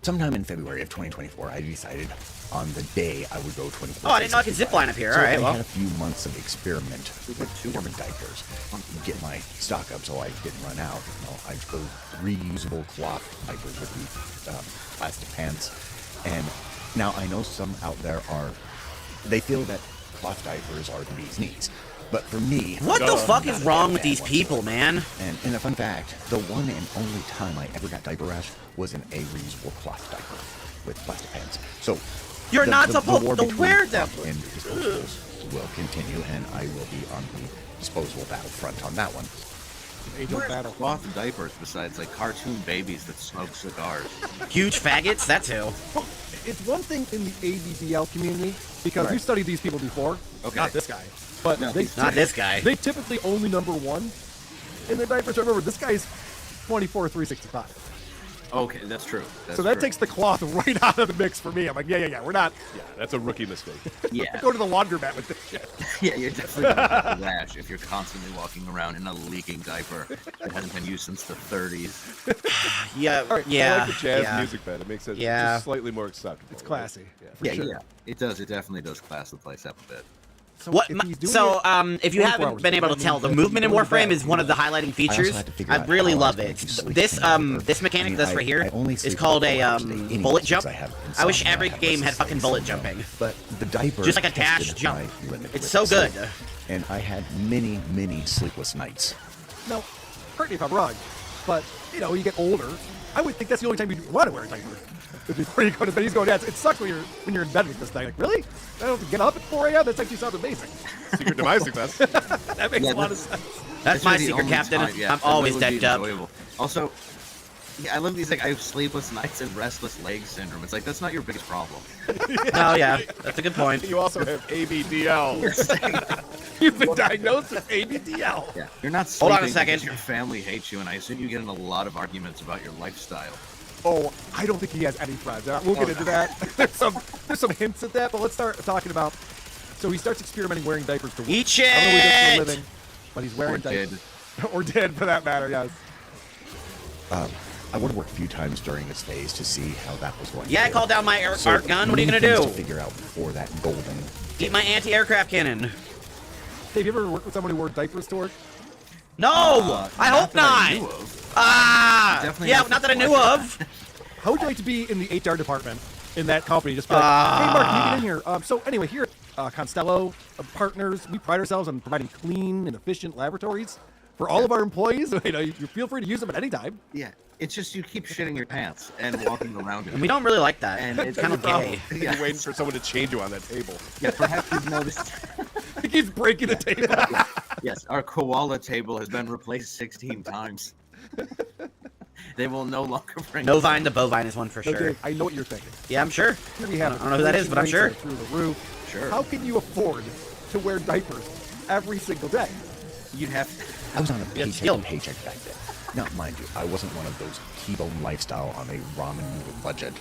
Sometime in February of 2024, I decided on the day I would go 24. Oh, I didn't know I could zip line up here. So All right, I well. had a few months of experiment with two different diapers, get my stock up so I didn't run out. You know, I go reusable cloth diapers with the plastic pants, and now I know some out there they feel that cloth diapers are the bee's knees. But for me, What the fuck is wrong with these people, man? And a fun fact, the one and only time I ever got diaper rash was in a reusable cloth diaper with plastic pants. So You're not supposed war to between wear them. cloth and disposables will continue, and I will be on the disposable battlefront on that one. Where's cloth diapers besides like cartoon babies that smoke cigars? Huge faggots, that's who. It's one thing in the ABDL community because Right. we've studied these people before. Okay. Not this guy, but No, they he's not this guy. They typically only number one in their diapers. Remember, this guy's 24/365. Okay, that's true. So that takes the cloth right out of the mix for me. I'm like, yeah, we're not. Yeah, that's a rookie mistake. Yeah. Go to the laundromat with this shit. Yeah, you're definitely gonna have a rash if you're constantly walking around in a leaking diaper that hasn't been used since the 30s. Yeah, All right, yeah. I like the jazz yeah. music bed. It makes it Yeah. just slightly more acceptable. It's classy. Yeah, it does. It definitely does class the place up a bit. So What? if he's doing So, it if you 24 haven't hours, been able to that tell, means the that movement in he's going to Warframe bed. is one of the highlighting features. had to figure I out really how I love was it. going to sleep This in diaper. this mechanic I mean, does right here I only is sleep called for a 4 hours a day anyway bullet because jump. I have I wish insomnia, every I have game had fucking bullet syndrome. jumping. But the diaper Just like a dash tested jump. my limit It's with so good. sleep, and I had many sleepless nights. Now, correct me if I'm wrong, but you know, you get older. I would think that's the only time you want to wear a diaper. Before you go to bed, he's going, yeah, it sucks when you're in bed with this thing. Like, really? I don't have to get up at 4 a.m.? That actually sounds amazing. Secret to my success. That makes a lot of sense. That's my secret, Captain. I'm always decked up. Also, yeah, I love these. Like, I have sleepless nights and restless leg syndrome. It's like that's not your biggest problem. Oh yeah, that's a good point. You also have ABDL. You've been diagnosed with ABDL. Yeah, you're not Hold sleeping on a second. because your family hates you, and I assume you get in a lot of arguments about your lifestyle. Oh, I don't think he has any friends. We'll get into that. There's some hints at that, but let's start talking about. So he starts experimenting wearing diapers to work. Eat I don't know what he does for a shit! living, but he's wearing Or diapers. Or did, for that matter, yes. I would have worked a few times during this phase to see how that was going. Yeah, I to called down my arc gun. What are you many gonna things do? To figure out before that golden. Eat my anti-aircraft cannon. Hey, have you ever worked with someone who wore diapers to work? No, I hope that I not. knew of. Ah, Definitely yeah, not not that I for knew pleasure. of. how would you like to be in the HR department in that company? Just be like, hey, Mark, can you get in here? So anyway, here at Constello Partners, we pride ourselves on providing clean and efficient laboratories for all of our employees. You feel free to use them at any time. Yeah, it's just you keep shitting your pants and walking around. And we don't really like that. And It's kind of gay. You're waiting for someone to change you on that table. Yeah, perhaps you've noticed. He keeps breaking the table. Yes, our koala table has been replaced 16 times. They will no longer bring. No vine to bovine is one for sure. Okay, I know what you're thinking. Yeah, I'm sure. Here we have I don't know who that is, but I'm inflation sure. rates are through the roof. Sure. How can you afford to wear diapers every single day? You'd have. I was on a It's paycheck to paycheck back then. Now, mind you, I wasn't one of those T-bone lifestyle on a ramen noodle budget.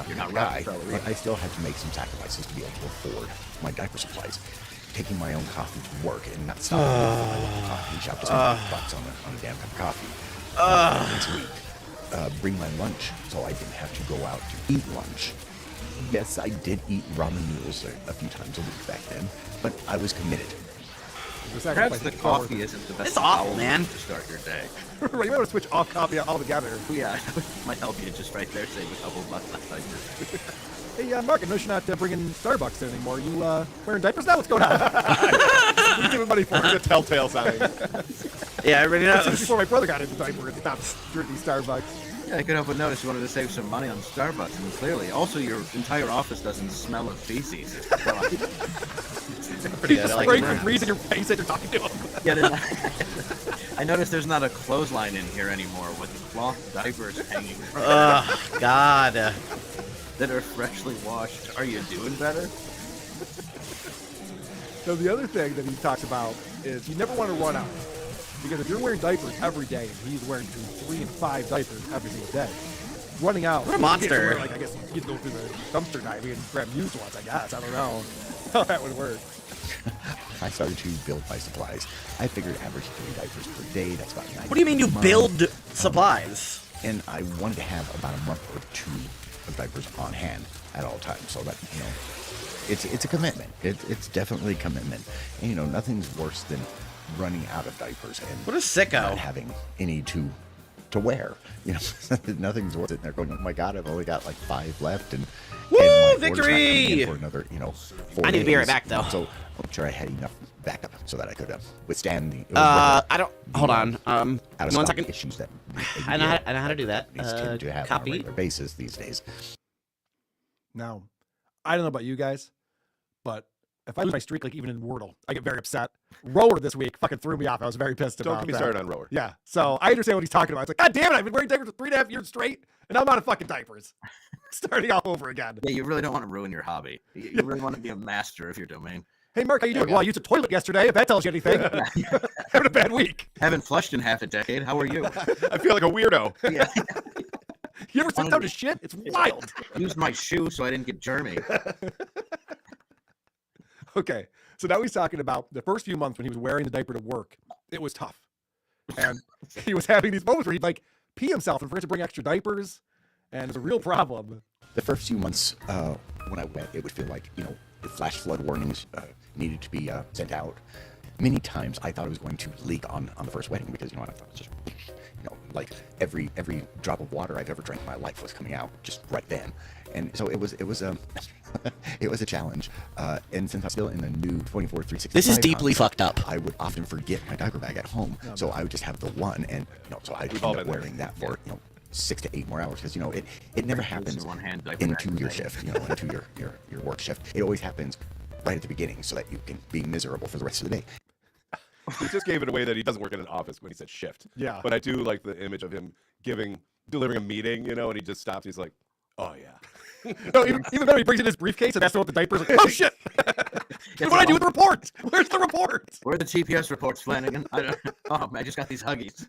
You're not guy, Rockefeller, but I still had to make some sacrifices to be able to afford my diaper supplies. Taking my own coffee to work and not stopping at my local coffee shop to spend $5 on a damn cup of coffee. Once a week. Bring my lunch so I didn't have to go out to eat lunch. Yes, I did eat ramen noodles a few times a week back then, but I was committed. Perhaps the coffee isn't the best. It's awful, man. To start your day. Right, you might want to switch off coffee altogether. Yeah, might help you just right there save a couple bucks. Hey, Mark, I noticed you're not bringing Starbucks in anymore. You wearing diapers now? What's going on? We give him money for it. It's a telltale sign. Yeah, everybody knows. This is before my brother got into diapers and stopped drinking Starbucks. Yeah, I could help but notice you wanted to save some money on Starbucks, and clearly, also your entire office doesn't smell of feces. He's just spraying Febreze in your face as you're talking to him. Yeah, I noticed there's not a clothesline in here anymore with cloth diapers hanging. God. That are freshly washed. Are you doing better? So the other thing that he talks about is you never want to run out. Because if you're wearing diapers every day, and he's wearing between 3 and 5 diapers every single day, running out. What a monster. Like, I guess you'd go through the dumpster diving and grab used ones, I guess. I don't know how that would work. I started to build my supplies. I figured average 3 diapers per day. That's about 9. What do you mean you build supplies? And I wanted to have about a month or 2 of diapers on hand at all times. So that, it's a commitment. It's definitely a commitment. And, nothing's worse than running out of diapers and what a sicko. Not having any to wear. Nothing's worth it. They're going, oh my God, I've only got like 5 left, and woo, my victory! for another, 4 I need to be days. right back though. So I'm sure I had enough backup so that I could withstand the. I don't. Hold on. Out of 1 stock second. issues that I know how to do that. tend to have on a Copy. regular basis these days. Now, I don't know about you guys, but if I lose my streak, like even in Wordle, I get very upset. Rower this week fucking threw me off. I was very pissed about that. Don't get me started on Rower. Yeah, so I understand what he's talking about. It's like, God damn it, I've been wearing diapers for 3.5 years straight, and now I'm out of fucking diapers. Starting all over again. Yeah, you really don't want to ruin your hobby. You really want to be a master of your domain. Hey, Mark, how you doing? Well, I used a toilet yesterday, if that tells you anything. Having a bad week. Haven't flushed in half a decade. How are you? I feel like a weirdo. Yeah. You ever sit down to shit? It's wild. Used my shoe so I didn't get germy. Okay, so now he's talking about the first few months when he was wearing the diaper to work. It was tough. And he was having these moments where he'd like pee himself and forget to bring extra diapers. And it was a real problem. The first few months when I went, it would feel like, the flash flood warnings needed to be sent out. Many times I thought it was going to leak on the first wedding because, I thought it was just, like every drop of water I've ever drank in my life was coming out just right then. And so it was it was a challenge. And since I'm still in the new 24/365, This is deeply fucked up. I would often forget my diaper bag at home, so I would just have the one, and so I'd end up wearing that for 6 to 8 more hours because it never happens into your shift, into your work shift. It always happens right at the beginning so that you can be miserable for the rest of the day. He just gave it away that he doesn't work in an office when he said shift. Yeah. But I do like the image of him delivering a meeting, and he just stops. He's like, oh, yeah. No, even better, he brings in his briefcase and asks him what the diaper's like, oh, shit. What do I do with the report? Where's the report? Where are the TPS reports, Flanagan? I just got these Huggies.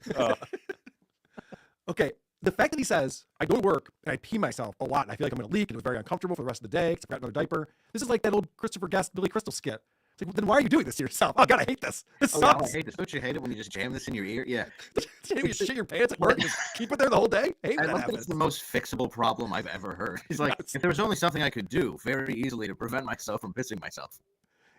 Okay, the fact that he says, I go to work and I pee myself a lot and I feel like I'm going to leak and it was very uncomfortable for the rest of the day because I got another diaper. This is like that old Christopher Guest, Billy Crystal skit. It's like, then why are you doing this to yourself? Oh, God, I hate this. This sucks. I hate this. Don't you hate it when you just jam this in your ear? Yeah. You shit your pants at work and just keep it there the whole day? I hate I that don't think happens. it's the most fixable problem I've ever heard. He's like, if there was only something I could do very easily to prevent myself from pissing myself.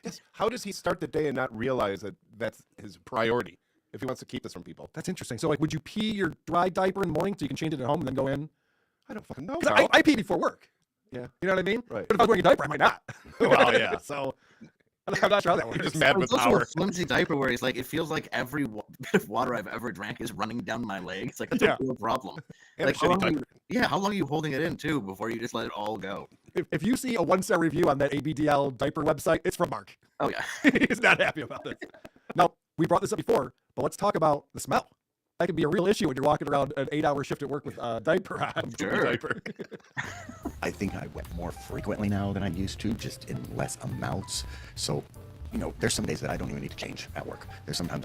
Yes. How does he start the day and not realize that that's his priority if he wants to keep this from people? That's interesting. So, like, would you pee your dry diaper in the morning so you can change it at home and then go in? I don't fucking know. 'Cause I pee before work. Yeah. You know what I mean? Right. But if I was wearing a diaper, I might not. Well, yeah. So I'm not sure how that works. You're just mad with It's also power. a flimsy diaper where he's like, it feels like every bit of water I've ever drank is running down my leg. It's like, that's Yeah. a real problem. And Like, a how shitty long are diaper. how long are you holding it in, too, before you just let it all go? If you see a 1-star review on that ABDL diaper website, it's from Mark. Oh, yeah. He's not happy about this. Now, we brought this up before, but let's talk about the smell. That could be a real issue when you're walking around an 8-hour shift at work with a diaper on. Sure. Diaper. I think I wet more frequently now than I used to, just in less amounts. So, you know, there's some days that I don't even need to change at work. There's sometimes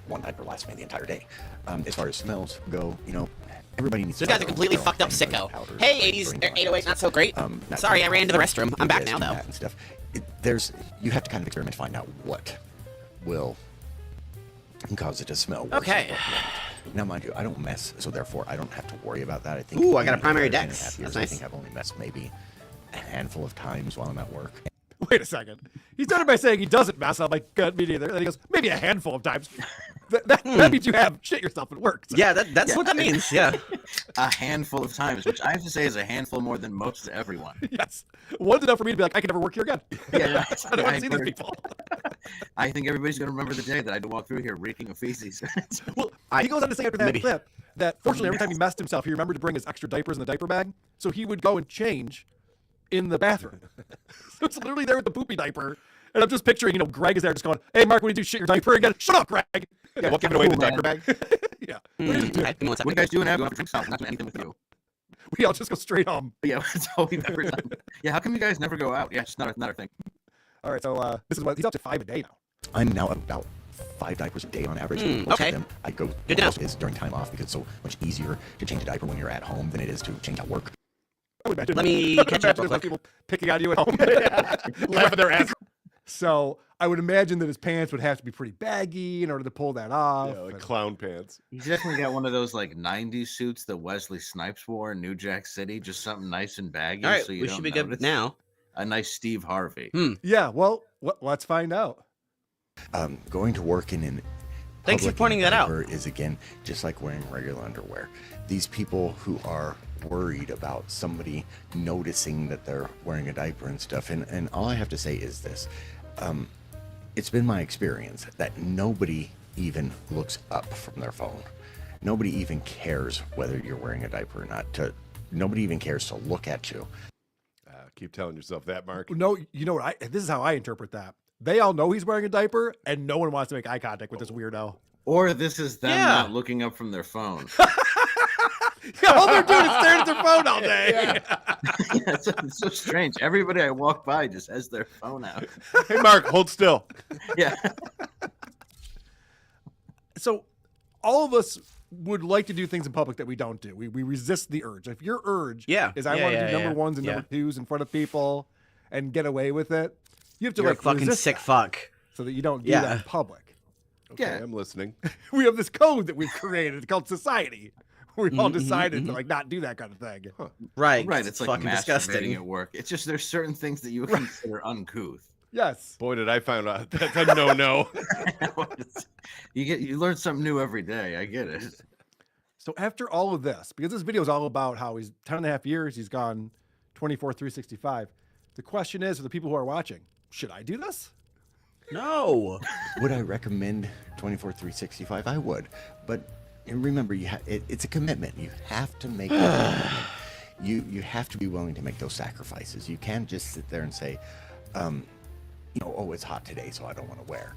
one diaper lasts me the entire day. As far as smells go, you know, everybody needs This to guy's a completely fucked up sicko. Hey, 80s, 808's not so great. Sorry, I ran to the restroom. I'm back now, though. And stuff. You have to kind of experiment to find out what will cause it to smell worse. Okay. Now, mind you, I don't mess, so therefore I don't have to worry about that. I think. Ooh, I got a primary in 2.5 dex. years, That's I nice. think I've only messed maybe a handful of times while I'm at work. Wait a second. He started by saying he doesn't mess. I'm like, good, me neither. And then he goes, maybe a handful of times. That means you have shit yourself at work. So. Yeah, that's what that means. Yeah. A handful of times, which I have to say is a handful more than most everyone. Yes. One's enough for me to be like, I can never work here again. Yeah, I don't want to see these people. I think everybody's going to remember the day that I had to walk through here reeking of feces. Well, he goes on to say after that clip that fortunately every time he messed himself, he remembered to bring his extra diapers in the diaper bag. So he would go and change in the bathroom. So it's literally there with the poopy diaper. And I'm just picturing, Greg is there just going, hey, Mark, what do you do? Shit your diaper again? Shut up, Greg. Yeah, what, giving away the diaper bag? Yeah. What are you guys doing now? You don't have to drink something. Not doing anything with you. We all just go straight home. Yeah, that's all we've ever done. Yeah, how come you guys never go out? Yeah, it's not a thing. All right, so this is what he's up to 5 a day now. I'm now about 5 diapers a day on average. Most okay. of them I go Good to know. is during time off because it's so much easier to change a diaper when you're at home than it is to change at work. I would imagine. Let me catch up real quick. People picking on you at home. Laughing their ass. So I would imagine that his pants would have to be pretty baggy in order to pull that off. Yeah, like clown pants. You definitely got one of those like 90s suits that Wesley Snipes wore in New Jack City, just something nice and baggy. All right, so you we don't should be notice. good now. A nice Steve Harvey. Yeah, well, let's find out. Going to work in an Thanks for public pointing that out. diaper is again just like wearing regular underwear. These people who are worried about somebody noticing that they're wearing a diaper and stuff, and all I have to say is this: it's been my experience that nobody even looks up from their phone. Nobody even cares whether you're wearing a diaper or not. Nobody even cares to look at you. Keep telling yourself that, Mark. No, you know what? This is how I interpret that. They all know he's wearing a diaper, and no one wants to make eye contact with this weirdo. Or this is them Yeah. not looking up from their phone. Yeah, all they're doing is staring at their phone all day. Yeah, it's so strange. Everybody I walk by just has their phone out. Hey, Mark, hold still. Yeah. So all of us would like to do things in public that we don't do. We resist the urge. If your urge is I want to do number ones and number twos in front of people and get away with it, you have to You're like a fucking resist sick that fuck. so that you don't do that in public. Okay, I'm listening. We have this code that we've created called society. We've all decided to like not do that kind of thing. Right. Right. It's like fucking masturbating disgusting. at work. It's just there's certain things that you would consider uncouth. Yes. Boy, did I find out that's a no-no. You learn something new every day. I get it. So after all of this, because this video is all about how he's 10.5 years, he's gone 24/365. The question is, for the people who are watching, should I do this? No. Would I recommend 24/365? I would, but remember, it's a commitment. You have to make a commitment. You have to be willing to make those sacrifices. You can't just sit there and say, oh, it's hot today, so I don't want to wear.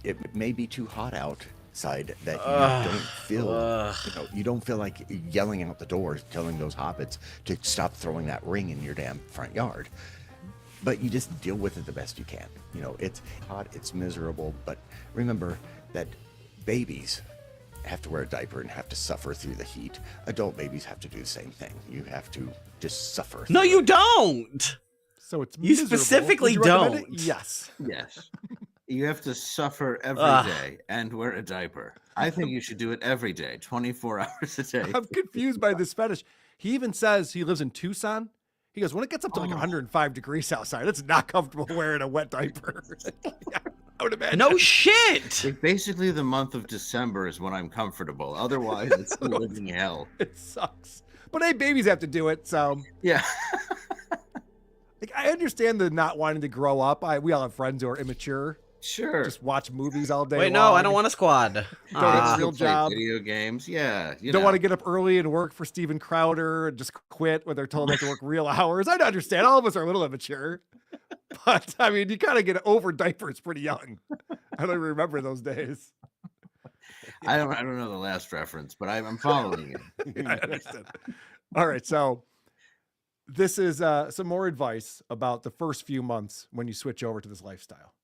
It may be too hot outside that you don't feel, you don't feel like yelling out the door, telling those hobbits to stop throwing that ring in your damn front yard. But you just deal with it the best you can. It's hot, it's miserable, but remember that babies have to wear a diaper and have to suffer through the heat. Adult babies have to do the same thing. You have to just suffer. No, you don't. So it's You miserable. specifically Would you recommend it? don't. Yes. Yes. You have to suffer every day and wear a diaper. I think you should do it every day, 24 hours a day. I'm confused by this fetish. He even says he lives in Tucson. He goes, when it gets up to like 105 degrees outside, it's not comfortable wearing a wet diaper. Yeah. would imagine. No shit. Like, basically, the month of December is when I'm comfortable. Otherwise, it's living hell. It sucks. But hey, babies have to do it, so yeah. Like, I understand the not wanting to grow up. We all have friends who are immature. Sure. Just watch movies all day. Wait, long. no, I don't want a squad. Don't have a real Play job. video games. Yeah. Don't want to get up early and work for Steven Crowder and just quit when they're told they have to work real hours. I understand. All of us are a little immature. But, I mean, you kind of get over diapers pretty young. I don't even remember those days. I don't know the last reference, but I'm following it. Yeah, I understand. All right, so this is some more advice about the first few months when you switch over to this lifestyle.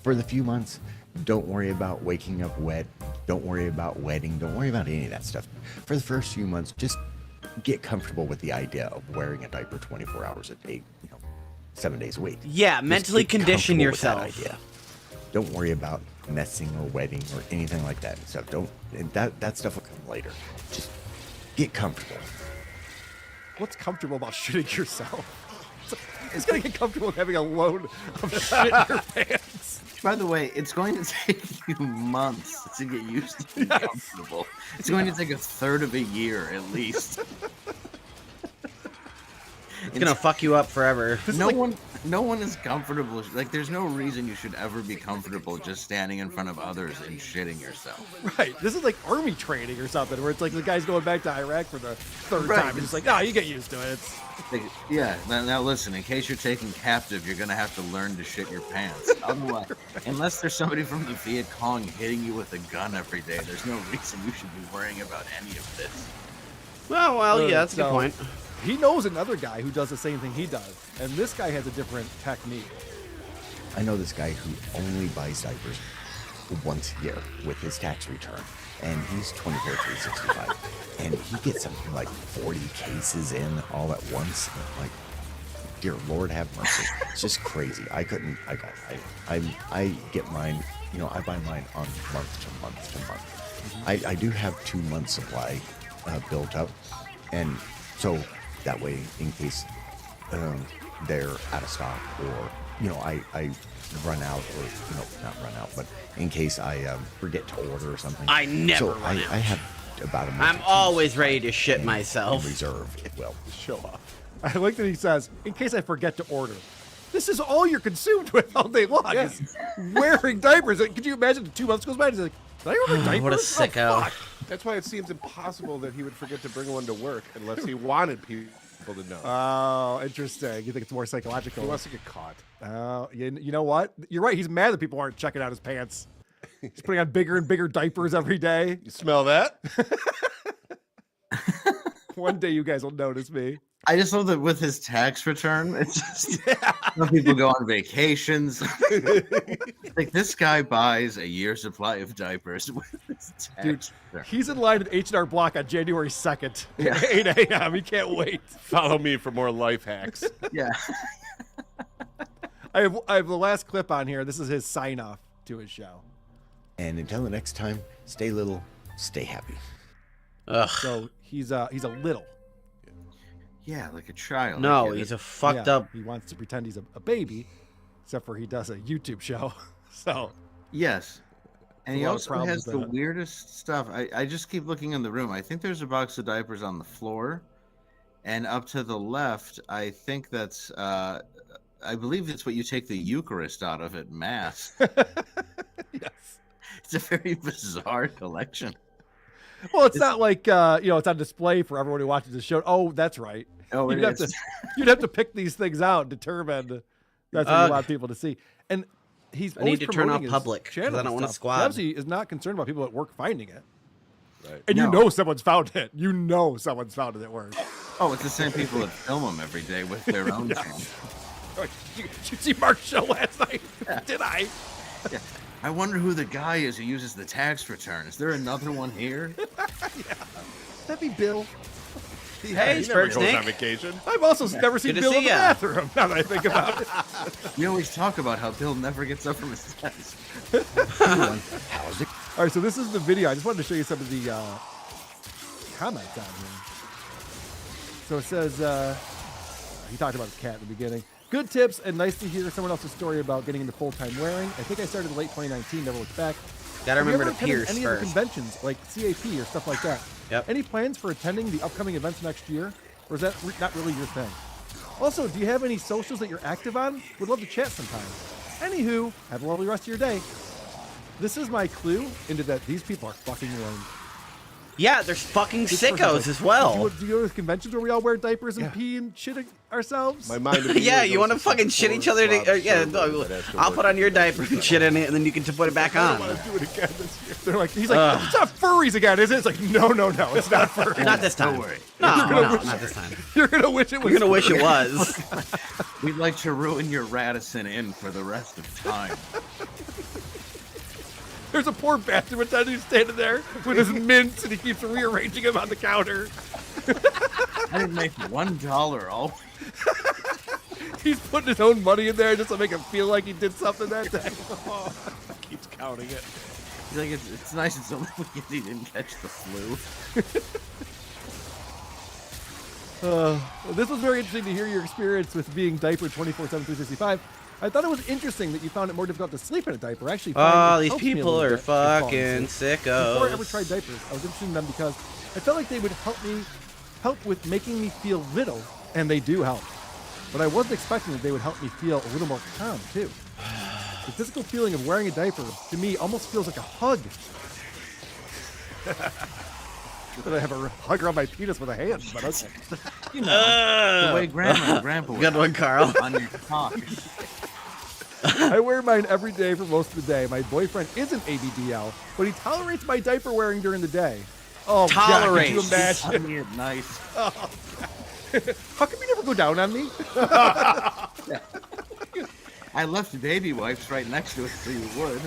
For the few months, don't worry about waking up wet. Don't worry about wetting. Don't worry about any of that stuff. For the first few months, just get comfortable with the idea of wearing a diaper 24 hours a day, 7 days a week. Yeah, Just mentally get condition comfortable with that yourself. idea. Don't worry about messing or wetting or anything like that stuff. That stuff will come later. Just get comfortable. What's comfortable about shitting yourself? It's gonna get comfortable with having a load of shit in your pants. By the way, it's going to take you months to get used to being comfortable. It's going to take a third of a year at least. It's gonna fuck you up forever. No one is comfortable. Like, there's no reason you should ever be comfortable just standing in front of others and shitting yourself. Right. This is like army training or something, where it's like the guy's going back to Iraq for the third time. And it's like, no, you get used to it. It's... Like, yeah. Now listen. In case you're taken captive, you're gonna have to learn to shit your pants. Otherwise, unless there's somebody from the Viet Cong hitting you with a gun every day, there's no reason you should be worrying about any of this. Well, yeah, that's a good point. He knows another guy who does the same thing he does, and this guy has a different technique. I know this guy who only buys diapers once a year with his tax return, and he's 24, 365, and he gets something like 40 cases in all at once. Like, dear Lord have mercy. It's just crazy. I get mine, I buy mine on month to month to month. I do have 2 months supply built up, and so that way, in case they're out of stock, or I run out, or not run out, but in case I forget to order or something. I never So run I out. have about a month. I'm always ready to shit myself. Reserve it will show off. I like that he says, in case I forget to order. This is all you're consumed with all day long. Is wearing diapers. Like, could you imagine 2 months goes by and he's like, did I order diapers? What a sicko. fuck. That's why it seems impossible that he would forget to bring one to work unless he wanted people to know. Oh, interesting. You think it's more psychological? He wants to get caught. Oh, you know what? You're right. He's mad that people aren't checking out his pants. He's putting on bigger and bigger diapers every day. You smell that? One day you guys will notice me. I just love that with his tax return, it's just some people go on vacations. Like, this guy buys a year's supply of diapers with his tax Dude, return. he's in line at H&R Block on January 2nd, Yeah. 8 a.m. He can't wait. Follow me for more life hacks. Yeah. I have the last clip on here. This is his sign off to his show. And until the next time, stay little, stay happy. Ugh. So he's a little. Yeah, like a child. No, he's a fucked up. He wants to pretend he's a baby, except for he does a YouTube show. So Yes. And a he lot of also problems has the with that. weirdest stuff. I just keep looking in the room. I think there's a box of diapers on the floor. And up to the left, I think that's, I believe it's what you take the Eucharist out of at Mass. Yes. It's a very bizarre collection. Well, it's not like it's on display for everyone who watches the show. Oh, that's right. Oh, you'd it have is. you'd have to pick these things out and determine that's what you want people to see. And he's I always need to turn promoting off his public, 'cause channel I don't and want a stuff. squad. He obviously is not concerned about people at work finding it. Right. And you No. know someone's found it. You know someone's found it at work. Oh, it's the same people that film them every day with their own Yeah. phone. Did you see Mark's show last night? Did I? Yeah. I wonder who the guy is who uses the tax return. Is there another one here? That'd be Bill. Hey, he never Spurt goes on Snake. vacation. I've also never seen Good to Bill in see the ya. bathroom, now that I think about it. We always talk about how Bill never gets up from his desk. How's it? All right, so this is the video. I just wanted to show you some of the comments on here. So it says, he talked about his cat in the beginning. Good tips, and nice to hear someone else's story about getting into full-time wearing. I think I started in late 2019, never looked back. Gotta Have you remember ever to attended pierce any first. of the conventions, like CAP or stuff like that? Yep. Any plans for attending the upcoming events next year? Or is that not really your thing? Also, do you have any socials that you're active on? Would love to chat sometime. Anywho, have a lovely rest of your day. This is my clue into that these people are fucking lame. Yeah, there's fucking This person's sickos like, as well. Do you go to conventions where we all wear diapers and pee and shit ourselves? My mind Yeah, you want to fucking shit each other? I'll put on your diaper and shit in it, and then you can put it back I on. don't want to do it again this year. They're like, he's like, it's not furries again, is it? It's like, no, it's not furries. Not this time. Don't worry. No, You're not this time. You're gonna wish it was. You're gonna wish it was. We'd like to ruin your Radisson Inn for the rest of time. There's a poor bathroom attendant who's standing there with his mints, and he keeps rearranging them on the counter. I didn't make $1 all. He's putting his own money in there just to make him feel like he did something that day. Keeps counting it. He's like, it's nice it's only because he didn't catch the flu. This was very interesting to hear your experience with being diapered 24/7, 365. I thought it was interesting that you found it more difficult to sleep in a diaper. I actually find it these helps me a people little are bit in falling fucking asleep. sickos. Before I ever tried diapers, I was interested in them because I felt like they would help with making me feel little, and they do help. But I wasn't expecting that they would help me feel a little more calm too. The physical feeling of wearing a diaper, to me, almost feels like a hug. That I have a hug around my penis with a hand, but okay. You know, the way Grandma and Grandpa would Good one, Carl. on your cock. I wear mine every day for most of the day. My boyfriend isn't ABDL, but he tolerates my diaper wearing during the day. Oh, Tolerates. God, could you imagine? I mean, nice. Oh, God. How come you never go down on me? I left the baby wipes right next to it so you would.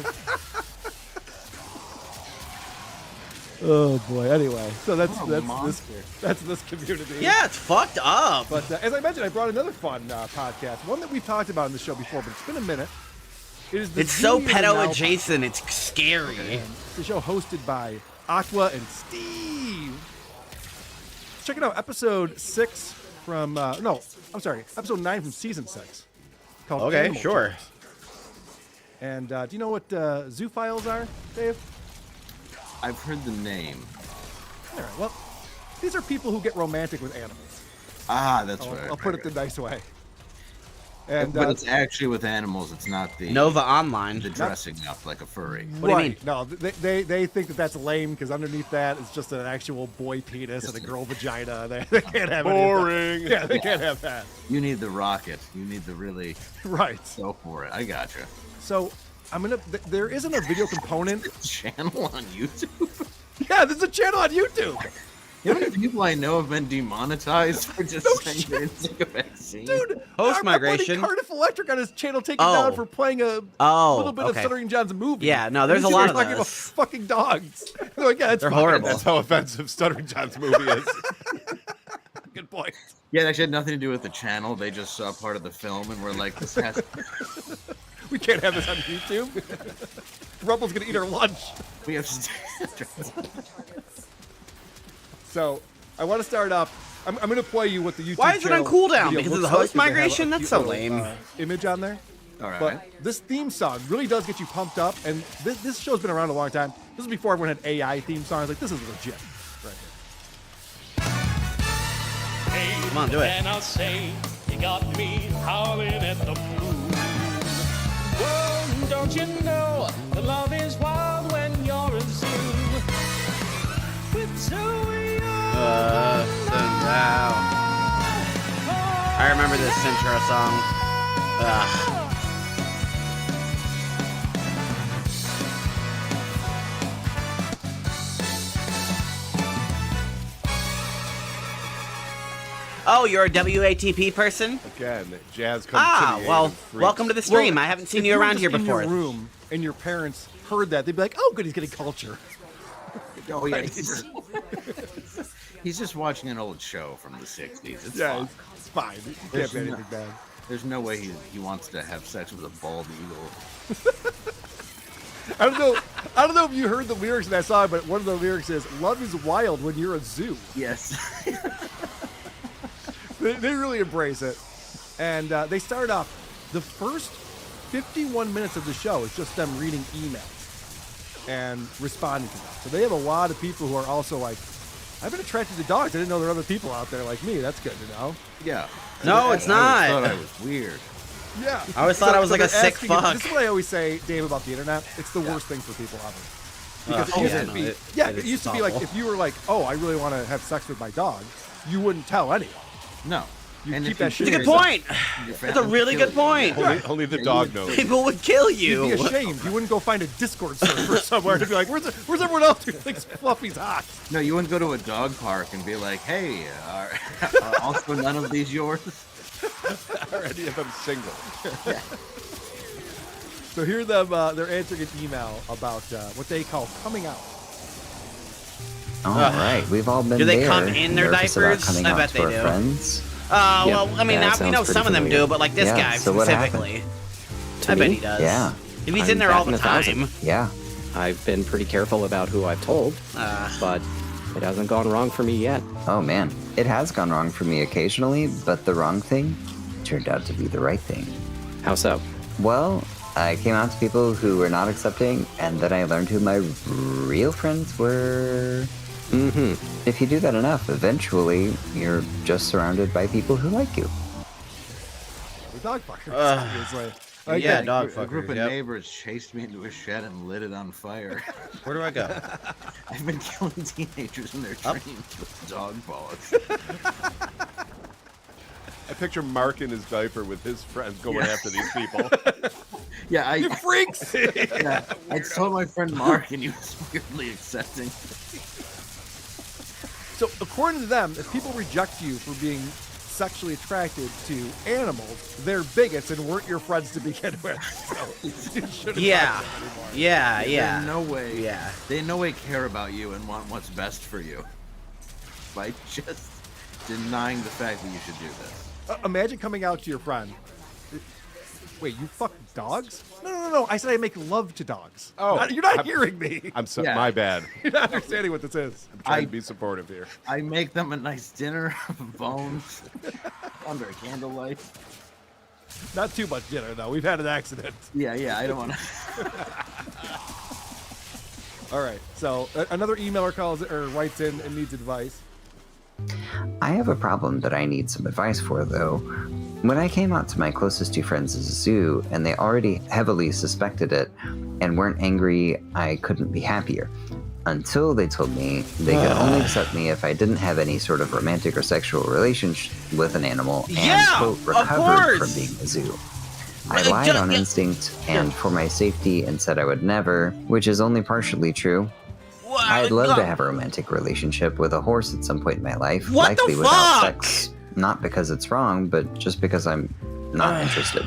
Oh boy. Anyway, so that's monster. this community. Yeah, it's fucked up. But as I mentioned, I brought another fun podcast, one that we've talked about on the show before, but it's been a minute. It is the It's so Junior Now pedo adjacent. It's scary. It's a show hosted by Aqua and Steve. Check it out, episode 6 from episode 9 from season 6. Called Okay, Animal sure. Jokes. And do you know what zoophiles are, Dave? I've heard the name. All right, well, these are people who get romantic with animals. Ah, that's right. I'll put it the nice way. And but it's actually with animals. It's not the Nova Online. The dressing up like a furry. What do you mean? No, they think that that's lame because underneath that is just an actual boy penis and a girl vagina. They can't have boring. Yeah, they can't have that. You need the rocket. You need the really right. Go for it. I gotcha. So there isn't a video component. Channel on YouTube. Yeah, there's a channel on YouTube. You know how many people I know have been demonetized for just saying they didn't take a vaccine? Dude, Post migration. our buddy Cardiff Electric on his channel taken down for playing a little bit of Stuttering John's movie. Yeah, no, there's a These lot people of are talking about those. fucking dogs. They're like, yeah, that's They're fine. horrible. That's how offensive Stuttering John's movie is. Good point. Yeah, it actually had nothing to do with the channel. They just saw part of the film and were like, this has... We can't have this on YouTube. Rumble's gonna eat our lunch. We have... So, I want to start up. I'm going to play you what the YouTube Why is it on channel cooldown? video Because of the looks host like. They have migration? a That's cute so little, lame. Image on there. All right. But this theme song really does get you pumped up, and this show's been around a long time. This was before everyone had AI theme songs. Like, this is legit. Right here. Come on, do it. And I'll say you got me howling at the moon. Whoa, don't you know that love is wild when you're a zoo? With I remember this intro song. Ugh. Oh, you're a WATP person? Again, jazz comes to the aid well, of freaks. welcome to the stream. I haven't seen if you were around just here before. In your room, and your parents heard that, they'd be like, "Oh, good, he's getting culture." Oh yeah, he's just watching an old show from the 60s. It's fine. It's fine. It can't be anything bad. There's no way he wants to have sex with a bald eagle. I don't know if you heard the lyrics in that song, but one of the lyrics is "Love is wild when you're a zoo." Yes. They really embrace it. And they start off, the first 51 minutes of the show is just them reading emails and responding to them. So they have a lot of people who are also like, I've been attracted to dogs. I didn't know there are other people out there like me. That's good to know. Yeah. No, it's not. I thought I was weird. Yeah. I always thought I was like a sick fuck. This is what I always say, Dave, about the internet. It's the worst thing for people ever. Because it used to be like, if you were like, oh, I really want to have sex with my dog, you wouldn't tell anyone. No. You And keep if that you shit. It's a good point. It's a really good point. Only the dog knows. People would kill you. You'd be ashamed. You wouldn't go find a Discord server somewhere to be like, where's everyone else who thinks Fluffy's hot? No, you wouldn't go to a dog park and be like, hey, are also none of these yours? Are any of them single? So here them, they're answering an email about what they call coming out. All right, we've all been Do they there. come in their nervous about diapers? coming I out bet to they our do. Friends. Well, I mean, that we know sounds some of them pretty do, but like this familiar. guy Yeah, so what specifically. To I bet me? he does. Yeah. If he's I'm in there all batting the 1,000. time. Yeah. I've been pretty careful about who I've told, but it hasn't gone wrong for me yet. Oh man, it has gone wrong for me occasionally, but the wrong thing turned out to be the right thing. How so? Well, I came out to people who were not accepting, and then I learned who my real friends were. Mm-hmm. If you do that enough, eventually you're just surrounded by people who like you. The dog fucker. Obviously. Yeah, dog a group fucker, of yep. neighbors chased me into a shed and lit it on fire. Where do I go? I've been killing teenagers in their dreams with dog paws. I picture Mark in his diaper with his friends going after these people. Yeah, You freaks! yeah, I told my friend Mark, and he was weirdly accepting. So according to them, if people reject you for being sexually attracted to animals, they're bigots and weren't your friends to begin with. So you shouldn't Yeah. talk to them anymore. Yeah, They yeah. in no way. Yeah. They in no way care about you and want what's best for you. By just denying the fact that you should do this. Imagine coming out to your friend. Wait, you fuck dogs? No. I said I make love to dogs. Oh, You're not hearing me. I'm so Yeah. my bad. You're not understanding what this is. I'm trying to be supportive here. I make them a nice dinner of bones under a candlelight. Not too much dinner, though. We've had an accident. Yeah, I don't want to. All right. So another emailer calls or writes in and needs advice. I have a problem that I need some advice for, though. When I came out to my closest two friends as a zoo, and they already heavily suspected it and weren't angry, I couldn't be happier. Until they told me they could only accept me if I didn't have any sort of romantic or sexual relationship with an animal and, Yeah, quote, of recovered course. from being a zoo. I lied on instinct and for my safety and said I would never, which is only partially true. I'd love to have a romantic relationship with a horse at some point in my life, What the likely without fuck? sex. Not because it's wrong, but just because I'm not interested.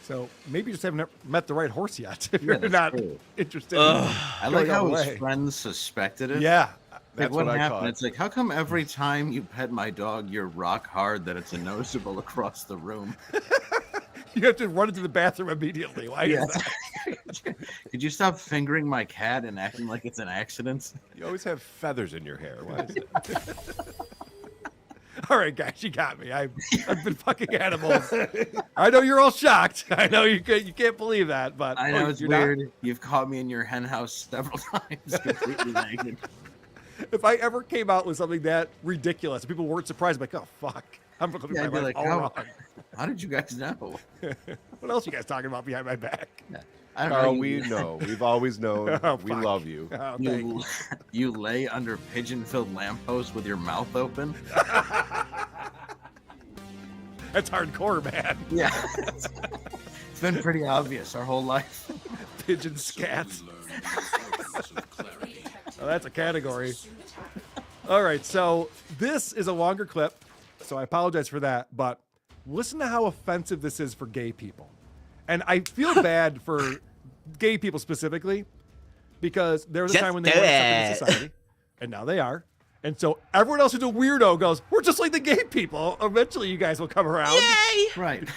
So maybe you just haven't met the right horse yet. If you're that's not true. interested. I like how his friends suspected it. Yeah. Like, That's what what I happened? caught. It's like, how come every time you pet my dog, you're rock hard that it's a noticeable across the room? You have to run into the bathroom immediately. Why is that? Could you stop fingering my cat and acting like it's an accident? You always have feathers in your hair. Why is it? All right, guys, you got me. I've been fucking animals. I know you're all shocked. I know you can't believe that, but I know it's you're not. weird. You've caught me in your hen house several times, completely naked. If I ever came out with something that ridiculous, and people weren't surprised, I'm like, oh fuck, I'm looking Yeah, at I'd my be life like, all how, wrong. how did you guys know? What else you guys talking about behind my back? I don't Carl, know. we know. We've always known. Oh, We fuck. love you. Oh, thank you. You lay under pigeon-filled lampposts with your mouth open? That's hardcore, man. Yeah. It's been pretty obvious our whole life. Pigeon scats. Oh, that's a category. All right, so this is a longer clip, so I apologize for that, but listen to how offensive this is for gay people. And I feel bad for gay people specifically, because there was a Just time when they do weren't accepted in it. society, and now they are. And so everyone else who's a weirdo goes, we're just like the gay people. Eventually you guys will come around. Yay! Right.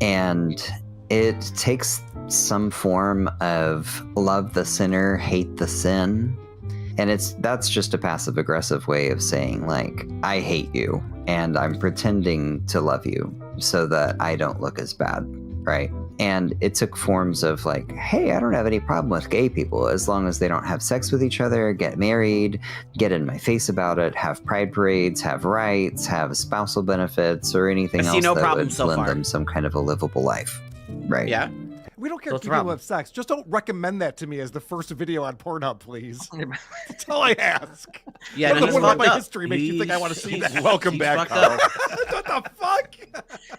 And it takes some form of love the sinner, hate the sin. And that's just a passive aggressive way of saying, like, I hate you and I'm pretending to love you so that I don't look as bad, right? And it took forms of like, hey, I don't have any problem with gay people as long as they don't have sex with each other, get married, get in my face about it, have pride parades, have rights, have spousal benefits, or anything else that would lend them some kind of a livable life, right? Yeah. We don't care if people have sex. Just don't recommend that to me as the first video on Pornhub, please. That's all I ask. Yeah, What about my up. history makes you think I want to see that? Welcome back, Carl. What the fuck?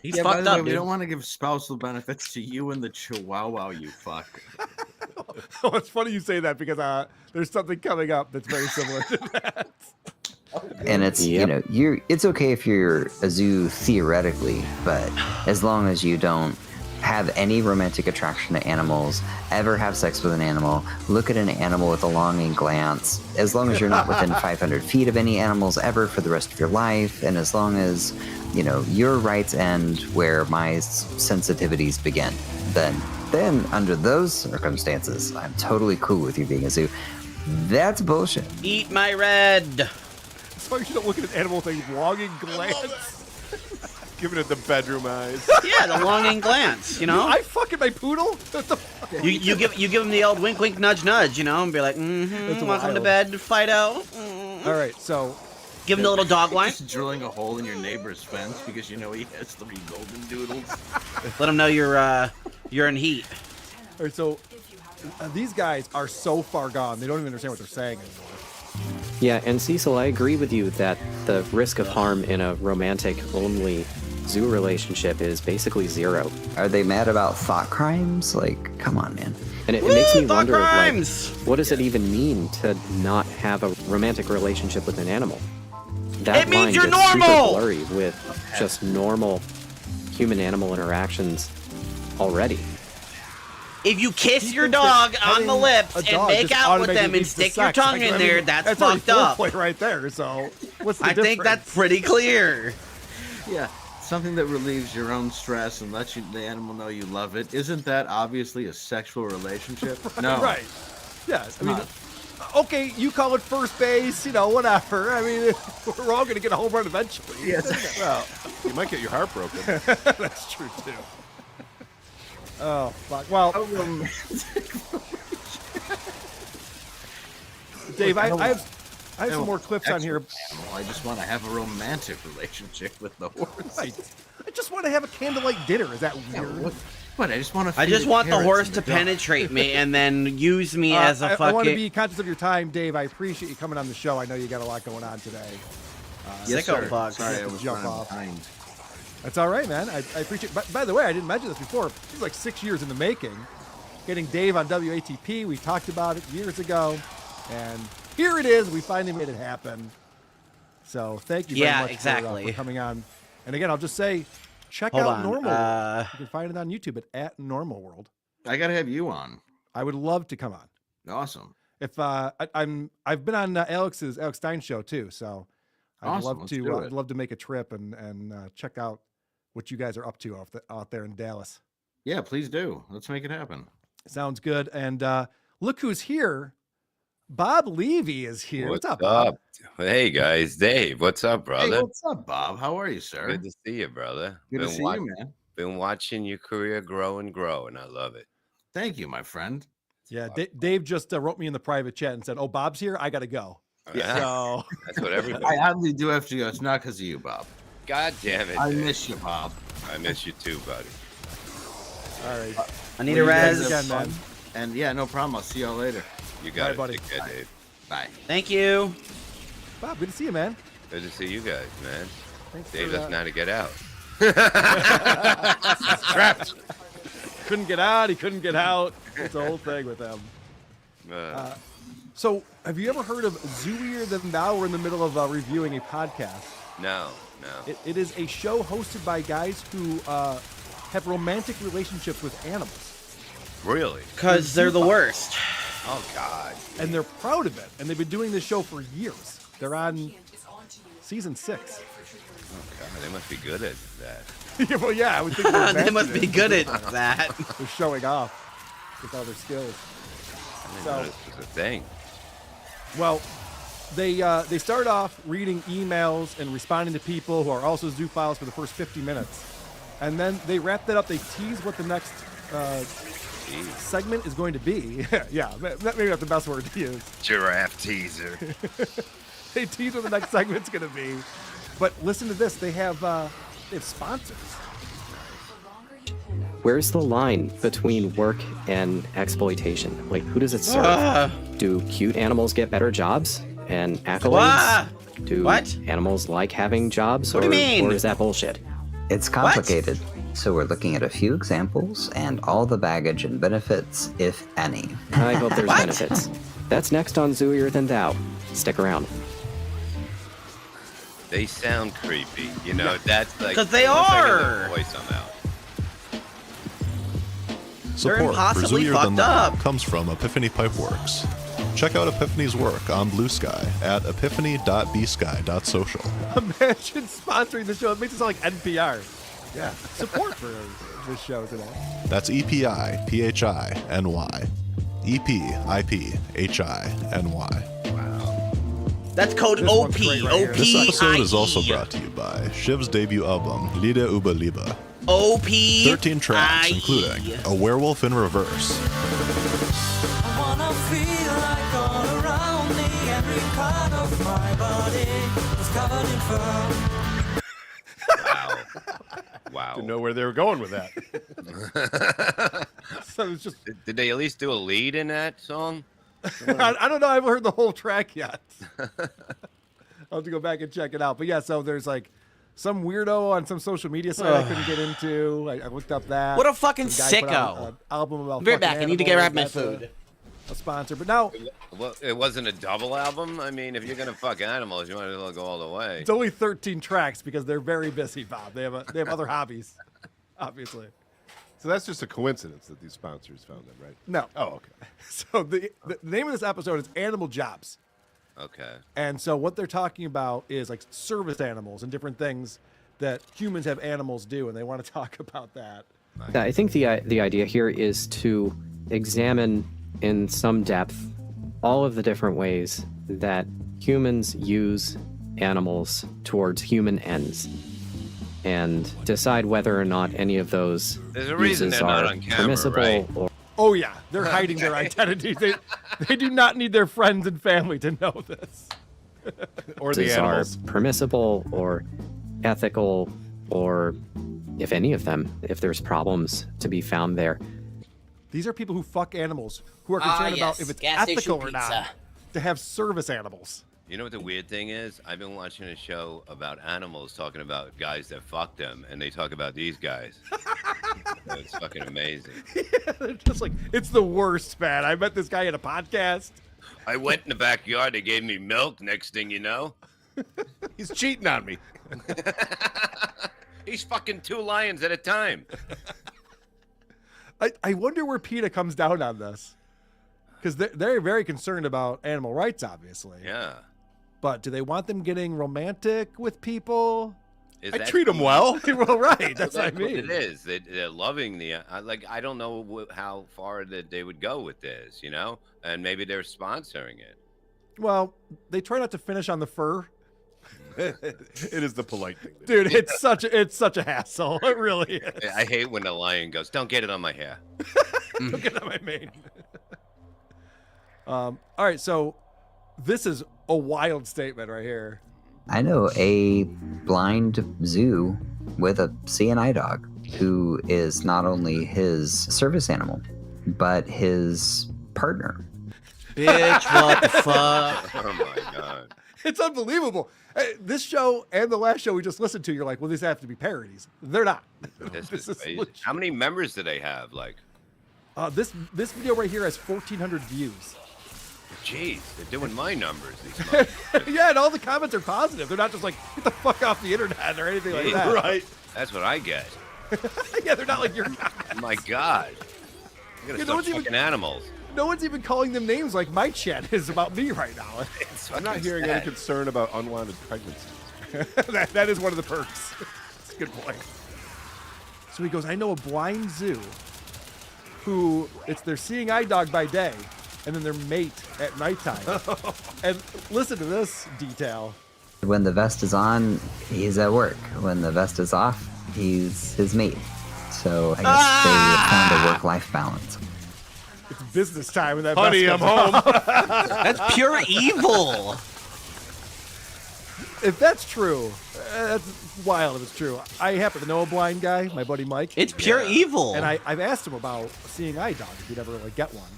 He's yeah, fucked by the up, way, we dude. don't want to give spousal benefits to you and the Chihuahua, you fuck. Oh, it's funny you say that because there's something coming up that's very similar to that. And it's it's okay if you're a zoo theoretically, but as long as you don't have any romantic attraction to animals, ever have sex with an animal, look at an animal with a longing glance, as long as you're not within 500 feet of any animals ever for the rest of your life, and as long as, your rights end where my sensitivities begin, then under those circumstances, I'm totally cool with you being a zoo. That's bullshit. Eat my red. That's why you don't look at an animal with a longing glance. Giving it the bedroom eyes. Yeah, the longing glance, I fucking my poodle? What the fuck? You give him the old wink, wink, nudge, nudge, and be like, welcome to bed, Fido. All right, so give him the little dog line. Just drilling a hole in your neighbor's fence because he has 3 golden doodles. Let him know you're in heat. All right, so these guys are so far gone, they don't even understand what they're saying anymore. Yeah, and Cecil, I agree with you that the risk of harm in a romantic-only zoo relationship is basically 0. Are they mad about thought crimes? Like, come on, man. And it makes me thought wonder, crimes! what does it even mean to not have a romantic relationship with an animal? That It means line you're gets normal! super blurry with just normal human-animal interactions already. If you kiss your dog on the lips and make out with them and stick your tongue in there, that's fucked up. Foreplay right there. So what's the I difference? think that's pretty clear. Yeah, something that relieves your own stress and lets the animal know you love it. Isn't that obviously a sexual relationship? No. Right. Yes. I mean, okay, you call it first base, whatever. I mean, we're all going to get a home run eventually. Yes. Well, you might get your heart broken. That's true, too. Oh, fuck. Well, Dave, I have some more clips on here. I just want to have a romantic relationship with the horse. Right. I just want to have a candlelight dinner. Is that weird? But I just want to. I just want the horse to penetrate me and then use me as a fucking. I want to be conscious of your time, Dave. I appreciate you coming on the show. I know you got a lot going on today. Yes, Sicko sir. fuck. Sorry, I was Jump running off. behind. That's all right, man. I appreciate. By the way, I didn't mention this before. This is like 6 years in the making. Getting Dave on WATP. We talked about it years ago, and here it is. We finally made it happen. So thank you very much for coming on. And again, I'll just say, check out Normal World. You can find it on YouTube at Normal World. I gotta have you on. I would love to come on. Awesome. If I've been on Alex Stein's show too, so I'd Awesome. love Let's do it. I'd love to make a trip and check out what you guys are up to out there in Dallas. Yeah, please do. Let's make it happen. Sounds good. And look who's here. Bob Levy is here. What's up, Bob? Bob? Hey guys, Dave. What's up, brother? Hey, what's up, Bob? How are you, sir? Good to see you, brother. Good to see you, man. Been watching your career grow and grow, and I love it. Thank you, my friend. Yeah, Dave just wrote me in the private chat and said, "Oh, Bob's here. I gotta go." Yeah, So that's what everybody. I oddly do have to go. It's not because of you, Bob. God damn it! I Dave. miss you, Bob. I miss you too, buddy. all right. I need a res. Again, man. And yeah, no problem. I'll see y'all later. You got Bye, it, buddy. Take care, Dave. Bye. Thank you. Bob, good to see you, man. Good to see you guys, man. Thanks Dave for, doesn't know how to get out. Trapped. Couldn't get out. He couldn't get out. It's a whole thing with him. So, have you ever heard of Zooier Than Thou? We're in the middle of reviewing a podcast. No. It is a show hosted by guys who have romantic relationships with animals. Really? Because they're the worst. Oh God. And they're proud of it. And they've been doing this show for years. They're on season 6. Oh God, they must be good at that. Yeah, well, yeah, I would think they're They must advanced be in it. good at that. They're showing off with all their skills. I didn't So- know this was a thing. Well, they start off reading emails and responding to people who are also zoophiles for the first 50 minutes. And then they wrap that up. They tease what the next segment is going to be. Yeah, maybe not the best word to use. Giraffe teaser. They tease what the next segment's going to be. But listen to this. They have sponsors. Where's the line between work and exploitation? Like, who does it serve? Do cute animals get better jobs and accolades? Do animals like having jobs? What do you mean? Or is that bullshit? It's complicated. So we're looking at a few examples and all the baggage and benefits, if any. I hope there's benefits. That's next on Zooier Than Thou. Stick around. They sound creepy. You know, that's like... 'Cause they almost like a are! little voice somehow. Support for impossibly Zooier Than fucked Thou up. comes from Epiphany Pipeworks. Check out Epiphany's work on Blue Sky at epiphany.bsky.social. Imagine sponsoring the show. It makes it sound like NPR. Yeah. Support for this show today. That's EPIPHINY. EPIPHINY. That's code OP. OP. This episode is also brought to you by Shiv's debut album, Lieder über Liebe. OP. 13 tracks, including A Werewolf in Reverse, I wanna feel like all around me, every part of my body was covered in fur. Wow. Didn't know where they were going with that. So it's just. Did they at least do a lead in that song? I don't know. I haven't heard the whole track yet. I'll have to go back and check it out. But yeah, so there's like some weirdo on some social media site I couldn't get into. I looked up that. What a fucking Some guy put out sicko. an album about Be right fucking back. I need to get animals. my That's food. A sponsor. But now Well, it wasn't a double album. I mean, if you're gonna fuck animals, you might as well go all the way. it's only 13 tracks because they're very busy, Bob. They have other hobbies, obviously. So that's just a coincidence that these sponsors found them, right? No. Oh, okay. So the name of this episode is Animal Jobs. Okay. And so what they're talking about is like service animals and different things that humans have animals do, and they want to talk about that. Yeah, I think the idea here is to examine in some depth all of the different ways that humans use animals towards human ends and decide whether or not any of those There's a reason uses they're not are on camera, permissible right? or Oh yeah, they're hiding their identities. They do not need their friends and family to know this. Or the uses are animals. permissible or ethical, or if any of them, if there's problems to be found there. These are people who fuck animals, who are concerned about if it's ethical or not to have service animals. You know what the weird thing is? I've been watching a show about animals talking about guys that fuck them, and they talk about these guys. So it's fucking amazing. Yeah, they're just like, it's the worst, man. I met this guy at a podcast. I went in the backyard, they gave me milk, next thing you know. He's cheating on me. He's fucking 2 lions at a time. I wonder where PETA comes down on this. Because they're very concerned about animal rights, obviously. Yeah. But do they want them getting romantic with people? Is I that treat them the- well. Well, right. That's what I mean. It is. They're loving the I don't know how far that they would go with this, you know, and maybe they're sponsoring it. Well, they try not to finish on the fur. It is the polite thing. Dude, it's such a hassle. It really is. I hate when the lion goes, "Don't get it on my hair." Don't get on my mane. All right, so this is a wild statement right here. I know a blind zoo with a CNI dog who is not only his service animal, but his partner. Bitch, what the fuck? Oh my god. It's unbelievable. This show and the last show we just listened to, you're like, well, these have to be parodies. They're not. This This is is crazy. legit. How many members do they have? Like, This video right here has 1,400 views. jeez, they're doing my numbers. These motherfuckers. Yeah, and all the comments are positive. They're not just like, get the fuck off the internet or anything like that. Right. That's what I get. Yeah, they're not like your guys. My god. I'm gonna Yeah, no start one's even- fucking animals. No one's even calling them names like my chat is about me right now. It's I'm not fucking hearing sad. any concern about unwanted pregnancies. that is one of the perks. That's a good point. So he goes, I know a blind zoo who it's their seeing eye dog by day, and then their mate at nighttime. And listen to this detail. When the vest is on, he's at work. When the vest is off, he's his mate. So I guess they found a work-life balance. It's business time when that Honey, vest I'm comes home. off. That's pure evil. If that's true, that's wild if it's true. I happen to know a blind guy, my buddy Mike. It's pure evil. And I've asked him about seeing eye dog, if he'd ever like get one.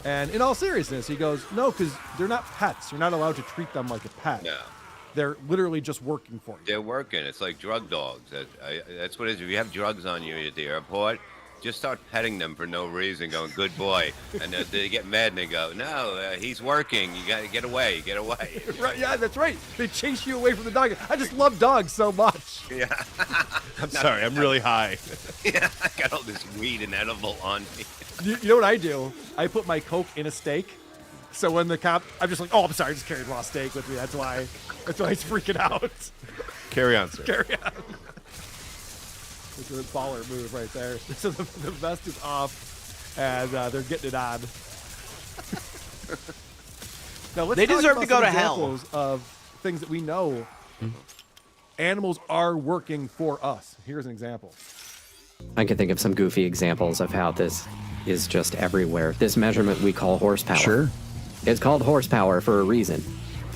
And in all seriousness, he goes, no, because they're not pets. You're not allowed to treat them like a pet. No. They're literally just working for you. They're working. It's like drug dogs. That's what it is. If you have drugs on you at the airport, just start petting them for no reason, going, good boy. And they get mad and they go, no, he's working. You got to get away. Get away. Right, yeah, that's right. They chase you away from the dog. I just love dogs so much. Yeah. I'm sorry, I'm really high. Yeah, I got all this weed and edible on me. You know what I do? I put my Coke in a steak. So when the cop, I'm just like, oh, I'm sorry, I just carried raw steak with me. That's why he's freaking out. Carry on, sir. Carry on. It's a baller move right there. So the vest is off, and they're getting it on. Now let's They talk deserve about to go some to hell. examples of things that we know animals are working for us. Here's an example. I can think of some goofy examples of how this is just everywhere. This measurement we call horsepower. Sure. It's called horsepower for a reason.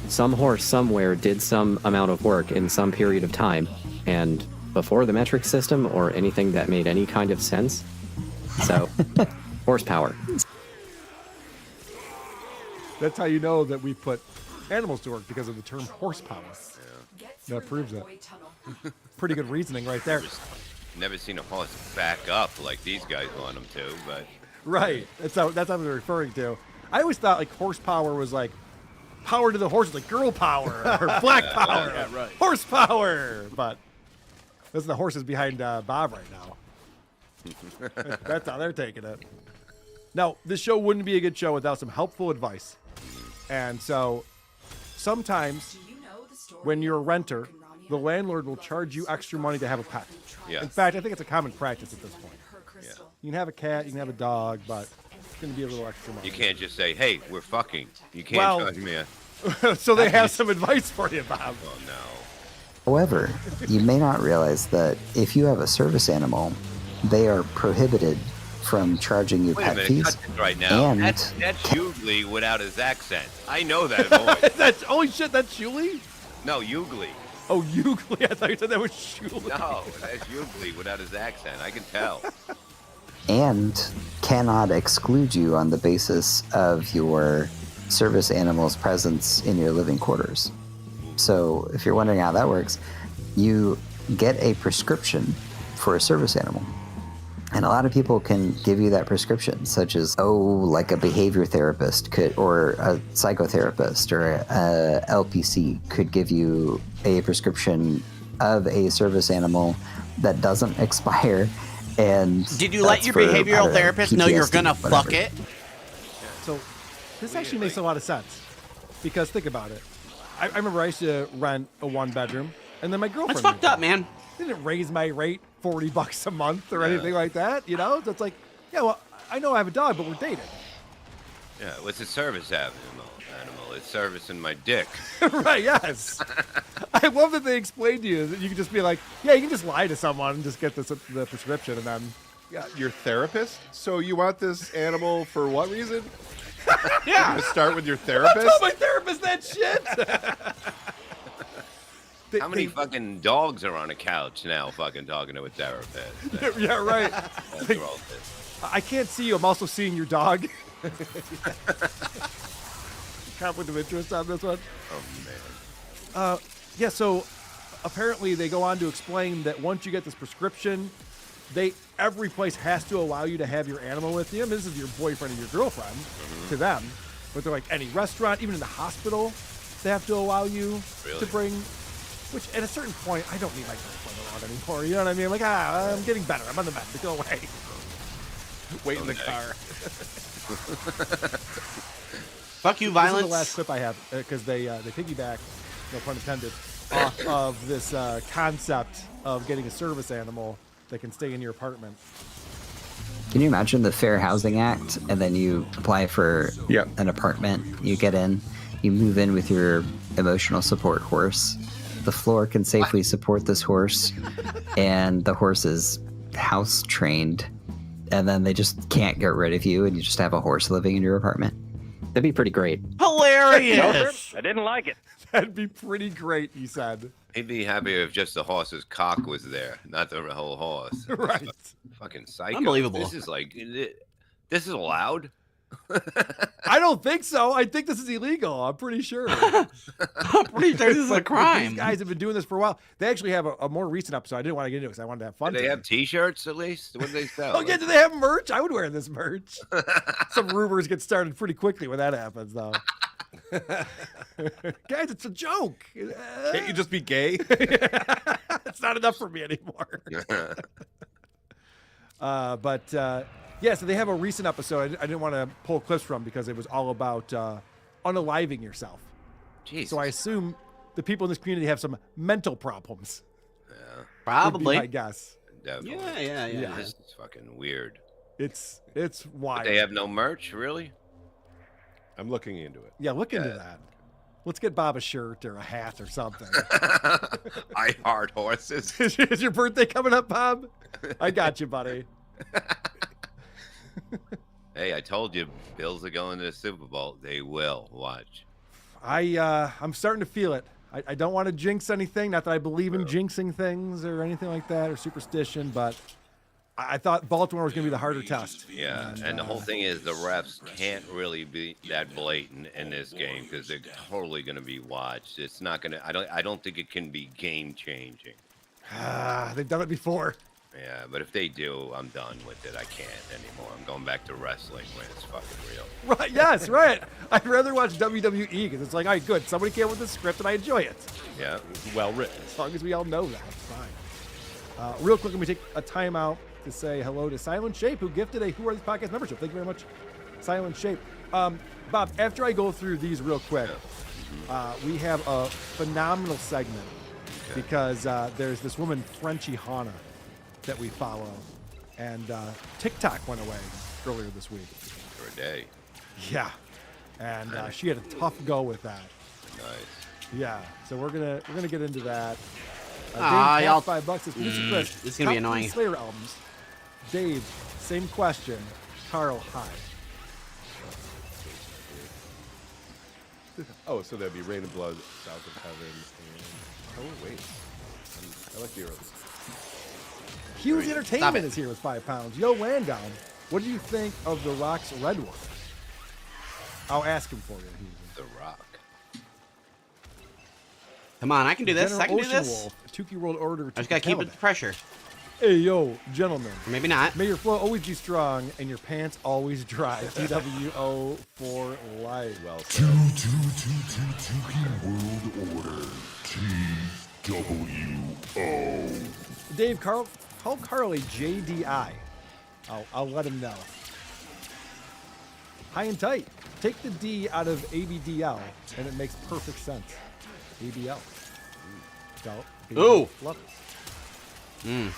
Some horse somewhere did some amount of work in some period of time, and before the metric system or anything that made any kind of sense. So, horsepower. That's how you know that we put animals to work, because of the term horsepower. That proves it. Pretty good reasoning right there. Never seen a horse back up like these guys want them to, but Right. That's what they're referring to. I always thought like horsepower was like power to the horses, like girl power or black power. Yeah, right. Horsepower. But listen, the horses behind Bob right now. That's how they're taking it. Now, this show wouldn't be a good show without some helpful advice. And so sometimes when you're a renter, the landlord will charge you extra money to have a pet. Yeah. In fact, I think it's a common practice at this point. Yeah. You can have a cat, you can have a dog, but it's going to be a little extra money. You can't just say, hey, we're fucking. You can't Well- charge me a... So they have some advice for you, Bob. Oh, no. However, you may not realize that if you have a service animal, they are prohibited from charging you Wait a pet minute, fees. cut this right now. And That's Hughley without his accent. I know that voice. That's holy shit, that's Shuley? No, Hughley. Oh, Hughley. I thought you said that was Shuley. No, that's Hughley without his accent. I can tell. and cannot exclude you on the basis of your service animal's presence in your living quarters. So if you're wondering how that works, you get a prescription for a service animal. And a lot of people can give you that prescription, such as, like a behavior therapist could, or a psychotherapist, or a LPC could give you a prescription of a service animal that doesn't expire. And Did you let that's your for, behavioral I don't know, therapist know you're PTSD, gonna whatever. fuck it? So this actually makes a lot of sense. Because think about it. I remember I used to rent a one bedroom, and then my girlfriend. That's fucked moved up, in. man. They didn't raise my rate $40 a month or anything like that, you know? So it's like, yeah, well, I know I have a dog, but we're dating. Yeah, what's a service animal? It's servicing my dick. Right, yes. I love that they explain to you that you can just be like, yeah, you can just lie to someone and just get the prescription, and then Yeah, your therapist? So you want this animal for what reason? Yeah. To start with your I therapist? told my therapist that shit. How many fucking dogs are on a couch now fucking talking to a therapist? Yeah, right. That's Like, all this. I can't see you. I'm also seeing your dog. Conflict of interest on this one. Oh, man. Yeah, so apparently they go on to explain that once you get this prescription, every place has to allow you to have your animal with you. This is your boyfriend or your girlfriend to them. But they're like any restaurant, even in the hospital, they have to allow you to bring. Which at a certain point, I don't need my girlfriend around anymore. You know what I mean? Like, I'm getting better. I'm on the mend. Go away. Wait in the car. Fuck you, This violence. is the last clip I have because they piggyback, no pun intended, off of this concept of getting a service animal that can stay in your apartment. Can you imagine the Fair Housing Act, and then you apply for an apartment, you get in, you move in with your emotional support horse. The floor can safely support this horse, and the horse is house trained, and then they just can't get rid of you, and you just have a horse living in your apartment. That'd be pretty great. Hilarious! I didn't like it. That'd be pretty great, he said. He'd be happier if just the horse's cock was there, not the whole horse. Right. Fucking psycho. Unbelievable. This is like, this is allowed? I don't think so. I think this is illegal. I'm pretty sure. I'm pretty sure this is a But crime. These guys have been doing this for a while. They actually have a more recent episode. I didn't want to get into it because I wanted to have fun. Do they today. have T-shirts at least? What do they sell? Oh yeah, do they have merch? I would wear this merch. Some rumors get started pretty quickly when that happens, though. Guys, it's a joke. Can't you just be gay? It's not enough for me anymore. Yeah, so they have a recent episode. I didn't want to pull clips from because it was all about unaliving yourself. Jesus. So I assume the people in this community have some mental problems. Yeah. Probably. I guess. Definitely. Yeah. This is fucking weird. It's wild. But they have no merch, really? I'm looking into it. Yeah, look into that. Let's get Bob a shirt or a hat or something. I heart horses. Is your birthday coming up, Bob? I got you, buddy. Hey, I told you, Bills are going to the Super Bowl. They will. Watch. I'm starting to feel it. I don't want to jinx anything. Not that I believe in jinxing things or anything like that or superstition, but I thought Baltimore was going to be the harder test. Yeah, and the whole thing is the refs can't really be that blatant in this game because they're totally going to be watched. It's not going to. I don't think it can be game changing. They've done it before. Yeah, but if they do, I'm done with it. I can't anymore. I'm going back to wrestling when it's fucking real. Right? Yes, right. I'd rather watch WWE because it's like, all right, good. Somebody came up with the script and I enjoy it. Yeah, well written. As long as we all know that, it's fine. Real quick, let me take a timeout to say hello to Silent Shape, who gifted a Who Are These Podcast membership. Thank you very much, Silent Shape. Bob, after I go through these real quick, we have a phenomenal segment because there's this woman, Frenchie Hana, that we follow, and TikTok went away earlier this week. For a day. Yeah, and she had a tough go with that. Nice. Yeah, so we're gonna get into that. Y'all. $5. It's producer Chris. This is gonna be Top 3 annoying. Slayer albums. Dave, same question. Carl, hi. Oh, so that'd be Rain and Blood, South of Heaven, and oh wait, I like the early. Hughes Entertainment is here with £5. Yo, Landon, what do you think of The Rock's Red One? I'll ask him for you. The Rock. Come on, I can do this. General I can do Ocean this. Wolf, Tukey World Order. I just gotta keep it the pressure. Hey, yo, gentlemen. Or maybe not. May your flow always be strong and your pants always dry. TWO for life. Well said. Tukey World Order. TWO. Dave, call Carl a JDI. I'll let him know. High and tight. Take the D out of ABDL, and it makes perfect sense. ABL. Ooh. Love it.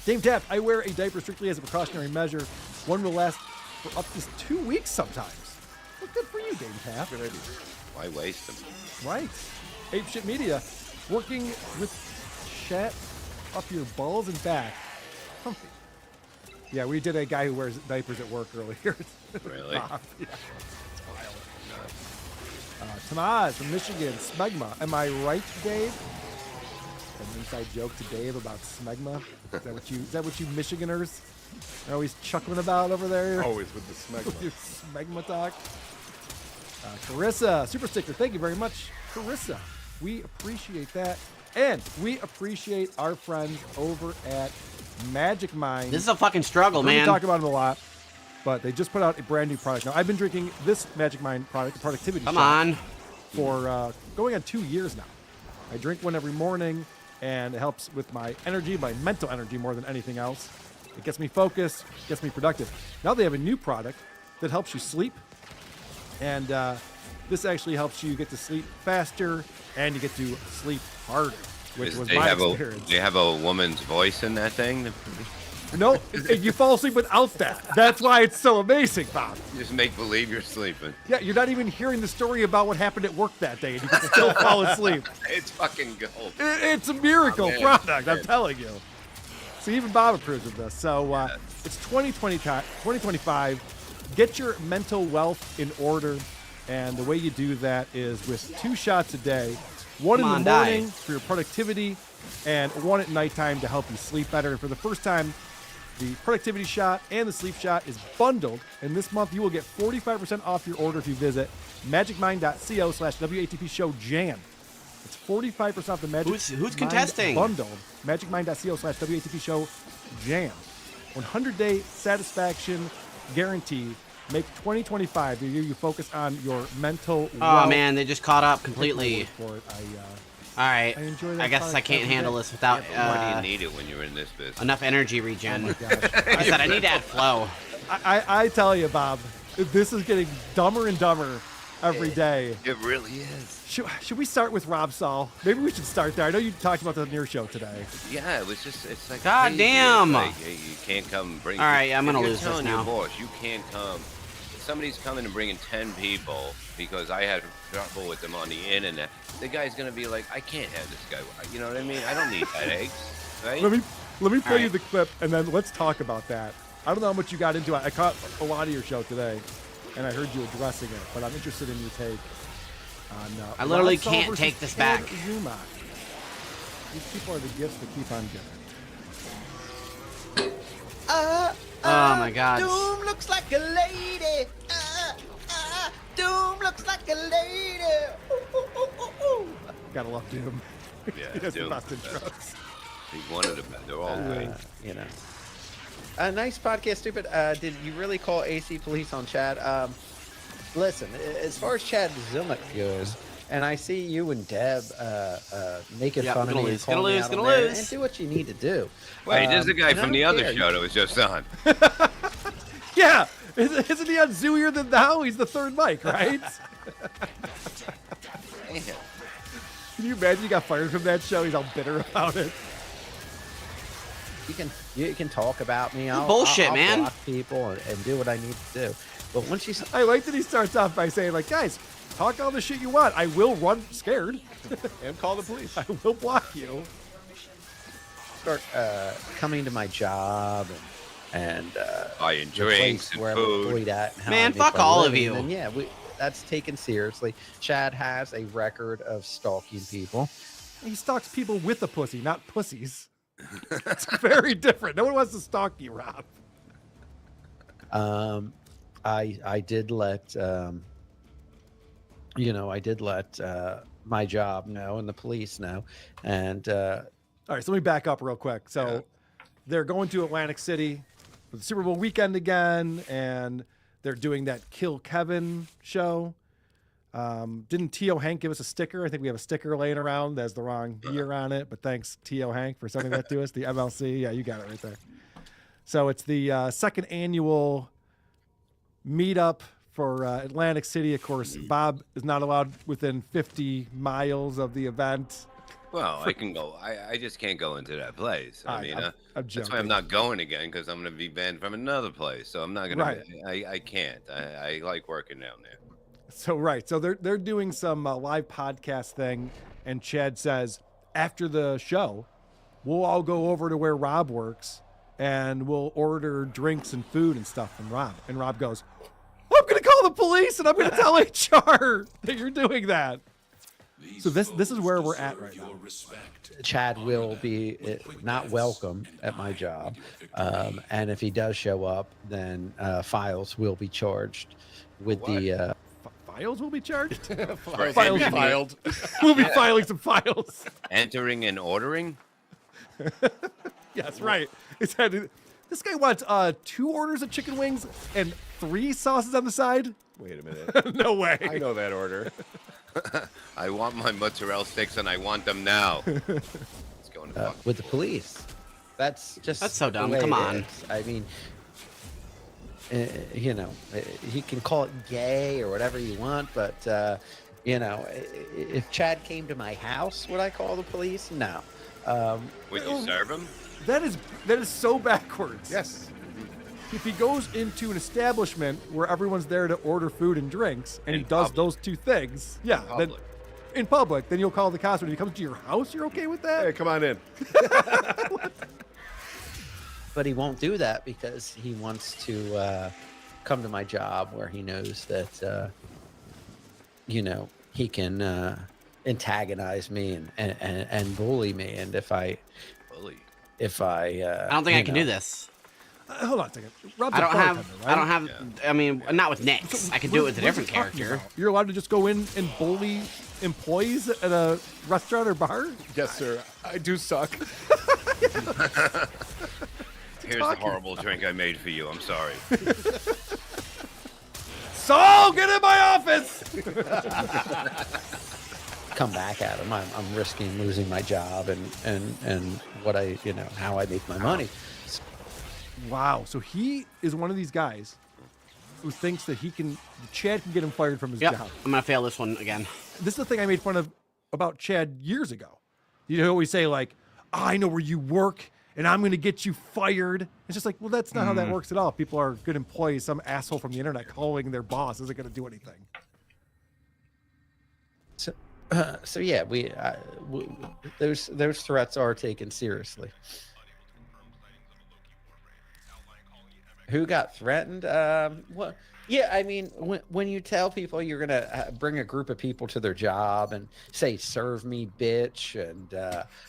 Dave Taft, I wear a diaper strictly as a precautionary measure. One will last for up to 2 weeks sometimes. Well, good for you, Dave Taft. Good idea. Why waste them? Right. Ape Shit Media, working with chat up your balls and back. Comfy. Yeah, we did a guy who wears diapers at work earlier. Really? Yeah. It's wild. Tamaz from Michigan, Smegma. Am I right, Dave? An inside joke to Dave about Smegma. Is that what you Michiganers are always chuckling about over there? Always with the Smegma. Your Smegma talk. Carissa, super sticker. Thank you very much, Carissa. We appreciate that. And we appreciate our friends over at Magic Mind. This is a fucking struggle, man. We talk about them a lot, but they just put out a brand new product. Now, I've been drinking this Magic Mind product, the productivity Come shot, on. for going on 2 years now. I drink one every morning, and it helps with my energy, my mental energy more than anything else. It gets me focused, gets me productive. Now they have a new product that helps you sleep, and this actually helps you get to sleep faster, and you get to sleep harder, which was my experience. Do you have a woman's voice in that thing? No, you fall asleep without that. That's why it's so amazing, Bob. You just make believe you're sleeping. Yeah, you're not even hearing the story about what happened at work that day, and you can still fall asleep. It's fucking gold. It's a miracle Oh, man. product, I'm telling you. So even Bob approves of this. So it's 2025. Get your mental wealth in order, and the way you do that is with 2 shots a day. One Come in on, the morning die. for your productivity, and 1 at nighttime to help you sleep better. And for the first time, the productivity shot and the sleep shot is bundled, and this month you will get 45% off your order if you visit magicmind.co/WATP show jam. It's 45% off the Magic Who's Mind contesting? bundled. magicmind.co/WATP show jam. 100-day satisfaction guarantee. Make 2025 the year you focus on your mental Oh wealth. man, they just caught up completely. For it. All right, I enjoy that I guess product I can't every handle day. this without Why do you need it when you're in this business? enough energy regen. Oh my gosh. I said I need to add flow. I tell you, Bob, this is getting dumber and dumber every day. It really is. Should we start with Rob Saul? Maybe we should start there. I know you talked about that on your show today. Yeah, it was just, it's like, God crazy. damn. It's like, hey, you can't come bring. All right, I'm if gonna you're lose this telling now. your boss, you can't come. If somebody's coming and bringing 10 people because I had trouble with them on the internet. The guy's gonna be like, I can't have this guy. You know what I mean? I don't need headaches, right? Let me play you right. the clip, and then let's talk about that. I don't know how much you got into it. I caught a lot of your show today, and I heard you addressing it, but I'm interested in your take on I literally Rob Saul can't versus take this Ted back. Zuma. These people are the gifts that keep on giving. Oh my God. Doom looks like a lady. Doom looks like a lady. Gotta love Doom. Yeah, He has the Doom. best intros. He's one of them. They're all great. You know. Nice podcast, stupid. Did you really call AC police on Chad? Listen, as far as Chad Zillick goes, and I see you and Deb making Yep, fun of gonna me and lose, gonna calling me lose, out gonna on there, lose. and do what you need to do. Wait, this is the guy and I from the don't other care. show that was just on. Yeah, isn't he on Zooier Than Thou? He's the third mic, right? Can you imagine you got fired from that show? He's all bitter about it. You can talk about me. I'll, bullshit, I'll man. block people and do what I need to do. But once you I like that he starts off by saying, like, guys, talk all the shit you want. I will run scared. And call the police. I will block you. start coming to my job and buying the drinks place and where I'm food. employed at and how Man, I make fuck my all of living, you. And yeah, that's taken seriously. Chad has a record of stalking people. He stalks people with a pussy, not pussies. It's very different. No one wants to stalk you, Rob. I did let my job know and the police know, and all right, so let me back up real quick. So they're going to Atlantic City for the Super Bowl weekend again, and they're doing that Kill Kevin show. Didn't T.O. Hank give us a sticker? I think we have a sticker laying around that has the wrong year on it, but thanks, T.O. Hank, for sending that to us. The MLC. Yeah, you got it right there. So it's the second annual meetup for Atlantic City. Of course, Bob is not allowed within 50 miles of the event. Well, I can go. I just can't go into that place. I mean, I'm that's why joking. I'm not going again, because I'm going to be banned from another place. So I'm not going Right. to. I can't. I like working down there. So right, so they're doing some live podcast thing, and Chad says after the show, we'll all go over to where Rob works, and we'll order drinks and food and stuff from Rob. And Rob goes, "I'm gonna call the police, and I'm gonna tell HR that you're doing that." So this is where we're at right now. Chad will be not welcome at my job, and if he does show up, then files will be charged with the. Files will be charged. Right. Files filed. We'll be filing some files. Entering and ordering. Yes, right. It's had, this guy wants 2 orders of chicken wings and 3 sauces on the side. Wait a minute. No way. I know that order. I want my mozzarella sticks, and I want them now. It's going to fuck. With the police. That's so the dumb. way Come it on. is. I mean, he can call it gay or whatever you want, but if Chad came to my house, would I call the police? No. Would you serve him? That is so backwards. Yes. If he goes into an establishment where everyone's there to order food and drinks, and he does those two things, yeah, then in public, then you'll call the cops. When he comes to your house, you're okay with that? Hey, come on in. But he won't do that because he wants to come to my job where he knows that, he can antagonize me and bully me. And if I don't think I can do this. Hold on a second. Rob's I a don't bartender, have. right? I don't have. I mean, not with Nyx. I can do it with a different character. You're allowed to just go in and bully employees at a restaurant or bar? Yes, sir. I do suck. Here's the horrible drink I made for you. I'm sorry. Saul, get in my office! Come back at him. I'm risking losing my job and what how I make my money. Wow. So he is one of these guys who thinks that Chad can get him fired from his job. I'm going to fail this one again. This is the thing I made fun of about Chad years ago. You always say like, I know where you work and I'm going to get you fired. It's just like, well, that's not how that works at all. People are good employees. Some asshole from the internet calling their boss isn't going to do anything. So yeah, those threats are taken seriously. Who got threatened? What? Yeah, I mean, when you tell people you're gonna bring a group of people to their job and say "serve me, bitch," and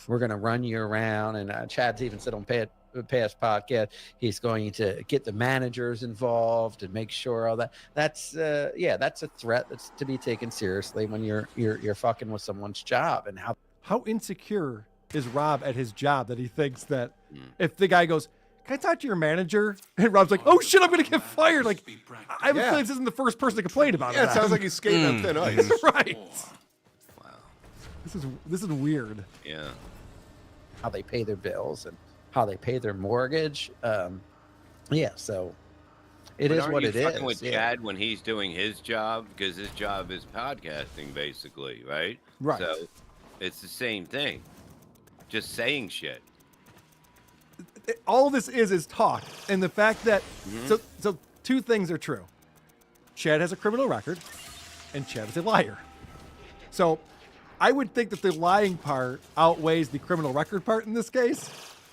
we're gonna run you around, and Chad's even said on past podcast he's going to get the managers involved and make sure all that. That's a threat that's to be taken seriously when you're fucking with someone's job. And how insecure is Rob at his job that he thinks that if the guy goes, can I talk to your manager? And Rob's like, oh shit, I'm going to get fired. Like, I have a feeling this isn't the first person to complain about it. Yeah, it sounds like he's skating on thin ice. Right. Wow. This is weird. Yeah. How they pay their bills and how they pay their mortgage. So it is what it is. Fucking with Chad when he's doing his job, because his job is podcasting, basically, right? Right. So it's the same thing. Just saying shit. All this is talk, and the fact that so two things are true. Chad has a criminal record, and Chad is a liar. So I would think that the lying part outweighs the criminal record part in this case,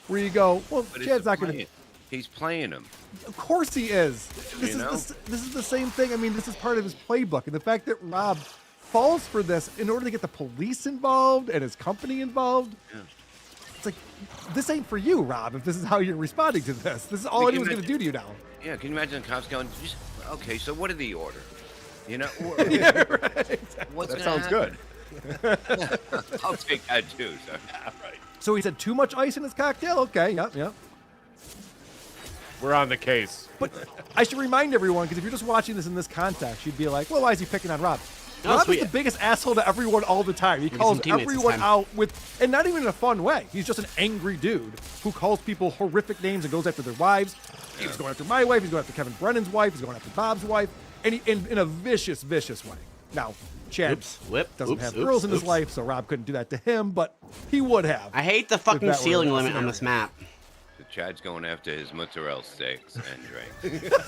where you go, well, But Chad's not going to. He's playing him. Of course he is. This is the same thing. I mean, this is part of his playbook, and the fact that Rob falls for this in order to get the police involved and his company involved. Yeah. It's like, this ain't for you, Rob, if this is how you're responding to this. This is all anyone's going to do to you now. Yeah, can you imagine the cops going, okay, so what did he order? You know? Yeah, right. What's That gonna sounds good. I'll take that too. So, yeah, right. So he said too much ice in his cocktail? Okay, yep. We're on the case. But I should remind everyone, because if you're just watching this in this context, you'd be like, well, why is he picking on Rob? No, Rob is the biggest asshole to everyone all the time. He calls everyone out and not even in a fun way. He's just an angry dude who calls people horrific names and goes after their wives. He was going after my wife. He's going after Kevin Brennan's wife. He's going after Bob's wife. And in a vicious, vicious way. Now, Chad doesn't have girls in his life, so Rob couldn't do that to him, but he would have. I hate the fucking ceiling limit on this map. So Chad's going after his mozzarella sticks and drinks.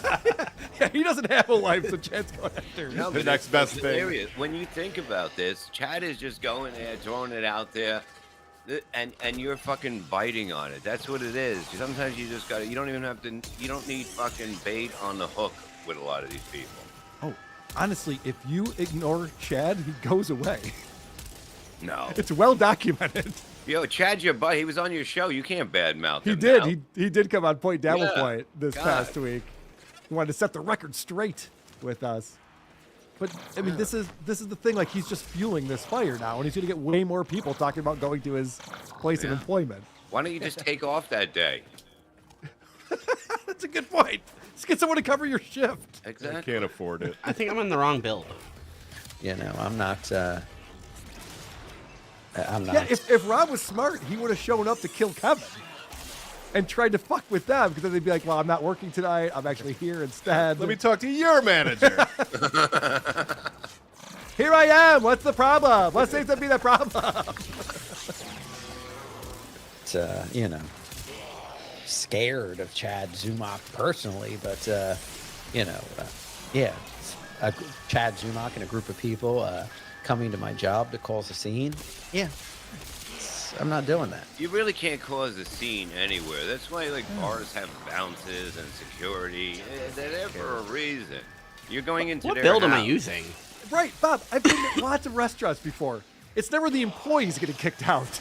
Yeah, he doesn't have a life, so Chad's going after No, the but next best thing. Hilarious. When you think about this, Chad is just going there, throwing it out there, and you're fucking biting on it. That's what it is. Sometimes you just gotta. You don't need fucking bait on the hook with a lot of these people. Oh, honestly, if you ignore Chad, he goes away. No. It's well documented. Yo, Chad's your buddy. He was on your show. You can't badmouth He him did. now. He did come on Point Devil Yeah. Point this past week. He wanted to set the record straight with us. But I mean, this is the thing. Like, he's just fueling this fire now, and he's going to get way more people talking about going to his place of employment. Why don't you just take off that day? That's a good point. Just get someone to cover your shift. Exactly. I can't afford it. I think I'm in the wrong build. I'm not. Yeah, if Rob was smart, he would have shown up to kill Kevin and tried to fuck with them, because then they'd be like, well, I'm not working tonight. I'm actually here instead. Let me talk to your manager. Here I am. What's the problem? What seems to be the problem? not, you know, scared of Chad Zumach personally, but, you know, yeah, Chad Zumach and a group of people coming to my job to cause a scene. Yeah, I'm not doing that. You really can't cause a scene anywhere. That's why like bars have bounces and security. They're there for a reason. You're going into What their build am I house. using? Right, Bob. I've been to lots of restaurants before. It's never the employees getting kicked out.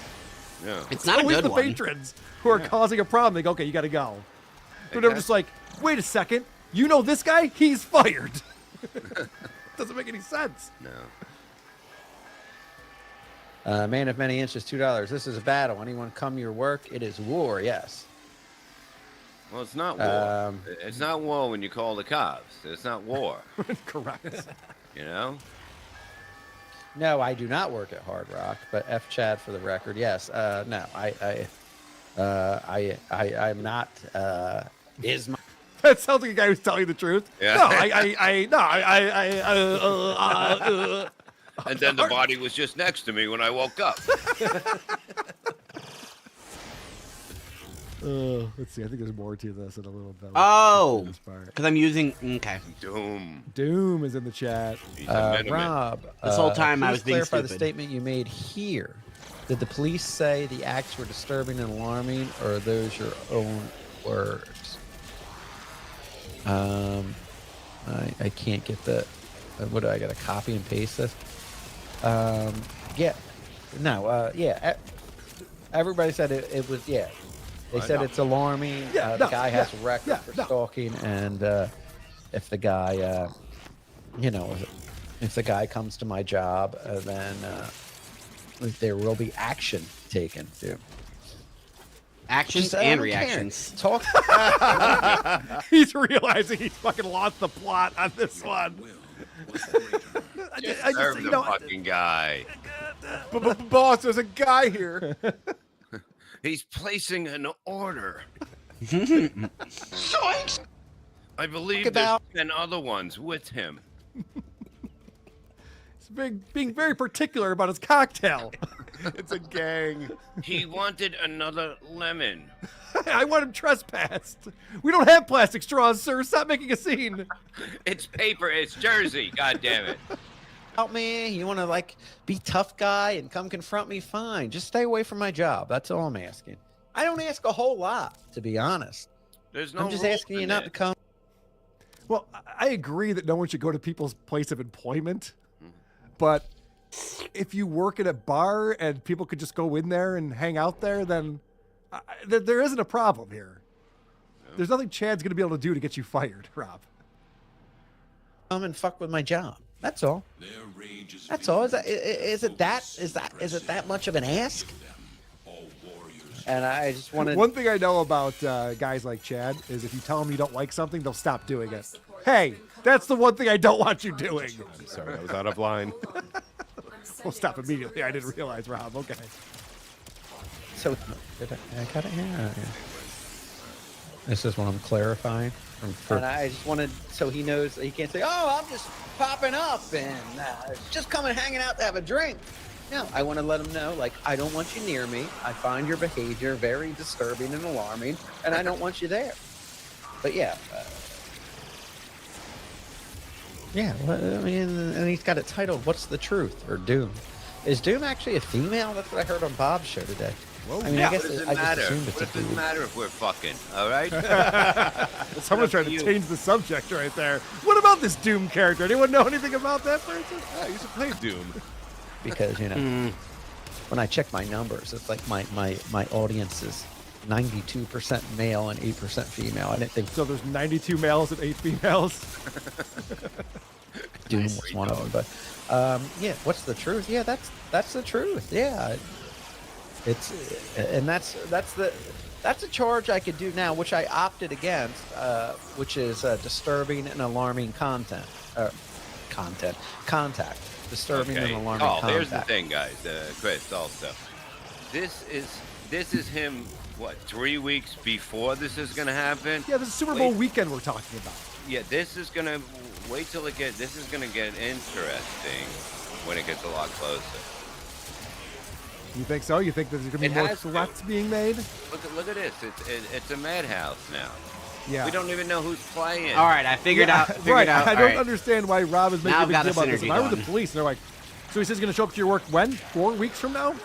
No. It's not a always good the one. patrons who are causing a problem. They go, okay, you got to go. But they're just like, wait a second. You know this guy? He's fired. Doesn't make any sense. No. Man of many inches, $2. This is a battle. Anyone come your work? It is war. Yes. Well, it's not war. It's not war when you call the cops. It's not war. Correct. You know? No, I do not work at Hard Rock, but F Chad for the record. Yes. No, I'm not. Is my That sounds like a guy who's telling the truth. Yeah. No, And then the body was just next to me when I woke up. Let's see. I think there's more to this in a little bit. Oh, because I'm using. Okay. Doom. Doom is in the chat. Rob, This whole time I was being clarify stupid. the statement you made here. Did the police say the acts were disturbing and alarming, or are those your own words? I can't get the. What do I got to copy and paste this? Yeah, no, yeah. Everybody said it was yeah. They said it's alarming. Yeah, the guy has a record for stalking, and if the guy, you know, if the guy comes to my job, then there will be action taken. Too. Actions and reactions. Talk. He's realizing he's fucking lost the plot on this one. Serve the fucking guy. Boss, there's a guy here. He's placing an order. Zoinks! I believe Talk there's about- 10 other ones with him. He's being very particular about his cocktail. It's a gang. He wanted another lemon. I want him trespassed. We don't have plastic straws, sir. Stop making a scene. It's paper. It's Jersey. God damn it. Help me. You want to like be tough guy and come confront me? Fine. Just stay away from my job. That's all I'm asking. I don't ask a whole lot, to be honest. There's no I'm just rules asking you in not it. to come. Well, I agree that no one should go to people's place of employment, but if you work at a bar and people could just go in there and hang out there, then there isn't a problem here. There's nothing Chad's going to be able to do to get you fired, Rob. Come and fuck with my job. That's all. That's all. Is it that much of an ask? And I just wanted. One thing I know about guys like Chad is if you tell them you don't like something, they'll stop doing it. Hey, that's the one thing I don't want you doing. I'm sorry, I was out of line. We'll stop immediately. I didn't realize, Rob. Okay. So, did I cut it here? Oh, yeah. This is what I'm clarifying. And I just wanted, so he knows he can't say, "Oh, I'm just popping up and just coming hanging out to have a drink." No, I want to let him know, like, I don't want you near me. I find your behavior very disturbing and alarming, and I don't want you there. But yeah. Yeah, well, I mean, and he's got it titled, What's the Truth? Or Doom. Is Doom actually a female? That's what I heard on Bob's show today. Whoa. I mean, Yeah, I guess what does it I just matter? assumed it's What a does it dude. matter if we're fucking? All right. Someone's trying to change the subject right there. What about this Doom character? Anyone know anything about that person? I used to play Doom. Because, you know, when I check my numbers, it's like my audience is 92% male and 8% female. I didn't think So there's 92 males and 8 females. Doom was one of them, but yeah, what's the truth? Yeah, that's the truth. Yeah, it's and that's a charge I could do now, which I opted against, which is disturbing and alarming contact. Disturbing and alarming Oh, contact. here's the thing, guys. Chris, also, this is him. What, 3 weeks before this is gonna happen? Yeah, this is Super Bowl weekend we're talking about. Yeah, this is gonna wait till this is gonna get interesting when it gets a lot closer. You think so? You think there's going to be It more has to. threats being made? Look at this. It's a madhouse now. Yeah. We don't even know who's playing. All right, I figured out. Right. Out. I all don't right. understand why Rob is making Now a big I've deal got a about this. If synergy I were the going. police, and they're like, so he says he's going to show up to your work when? 4 weeks from now?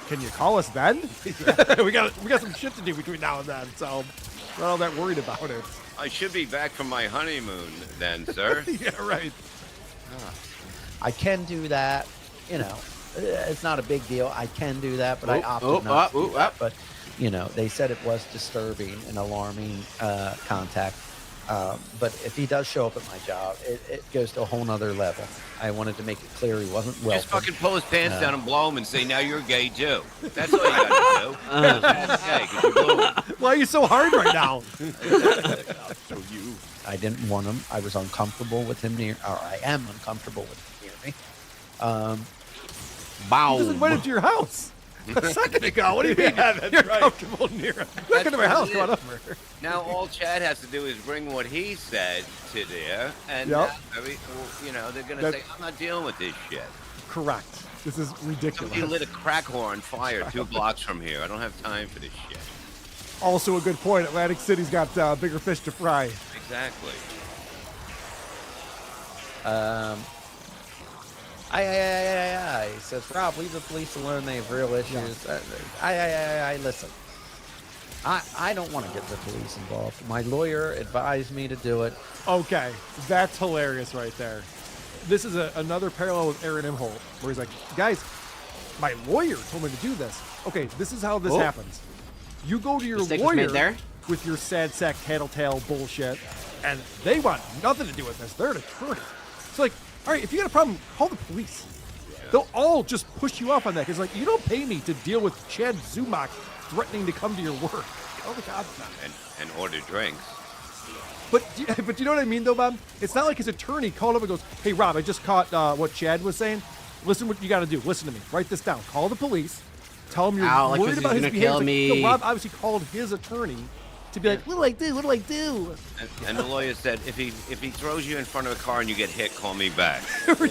Can you call us then? we got some shit to do between now and then, so I'm not all that worried about it. I should be back from my honeymoon then, sir. Yeah, right. I can do that. You know, it's not a big deal. I can do that, but I opted not to do that. But, you know, they said it was disturbing and alarming contact. But if he does show up at my job, it goes to a whole nother level. I wanted to make it clear he wasn't welcome. Just fucking pull his pants down and blow him and say, now you're gay too. That's all you gotta do. That's gay, 'cause you blew him. Why are you so hard right now? I didn't want him. I was uncomfortable with him near, or I am uncomfortable with him near me. He just invited to your house a second ago. What do you mean? You're comfortable near him. Look into my house. Come on over. Now all Chad has to do is bring what he said to there, and Yep. you know they're gonna That- say, "I'm not dealing with this shit." Correct. This is ridiculous. Somebody lit a crack whore on fire 2 blocks from here. I don't have time for this shit. Also a good point. Atlantic City's got bigger fish to fry. Exactly. He says, Rob, leave the police alone. They have real issues. Listen. I don't want to get the police involved. My lawyer advised me to do it. Okay, that's hilarious right there. This is another parallel with Aaron Imholt, where he's like, guys, my lawyer told me to do this. Okay, this is how this happens. You go to your Mistake was lawyer made there. with your sad sack tattletale bullshit, and they want nothing to do with this. They're an attorney. It's like, all right, if you got a problem, call the police. They'll all just push you off on that. Because, like, you don't pay me to deal with Chad Zumock threatening to come to your work. Oh, my God. And order drinks. But you know what I mean, though, Bob? It's not like his attorney called up and goes, hey, Rob, I just caught what Chad was saying. Listen what you got to do. Listen to me. Write this down. Call the police. Tell them you're worried about his behavior. Like, no, Rob obviously called his attorney to be like, what do I do? What do I do? And the lawyer said, if he throws you in front of a car and you get hit, call me back.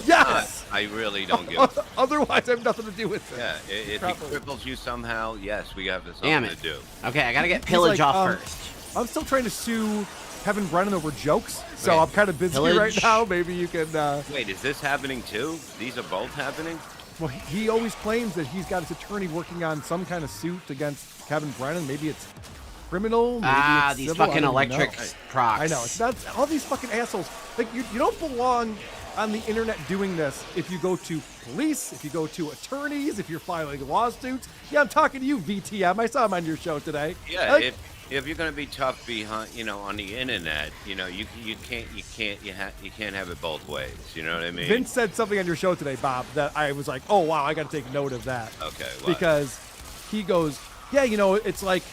Yes. I really don't give a fuck. Otherwise, I have nothing to do with it. Yeah, if he cripples you somehow, yes, we have Damn something to do. Okay, I gotta get He's pillage like, off first. I'm still trying to sue Kevin Brennan over jokes, so Wait, I'm kind of busy pillage? right now. Maybe you can. Wait, is this happening too? These are both happening? Well, he always claims that he's got his attorney working on some kind of suit against Kevin Brennan. Maybe it's criminal. Maybe it's These civil, I fucking don't even electric know. procs. I know. It's not all these fucking assholes. Like you don't belong on the internet doing this if you go to police, if you go to attorneys, if you're filing lawsuits. Yeah, I'm talking to you, VTM. I saw him on your show today. Yeah, Like, if you're gonna be tough behind, on the internet, you can't have it both ways. You know what I mean? Vince said something on your show today, Bob, that I was like, oh wow, I got to take note of that. Okay. What? Because he goes, yeah, it's like,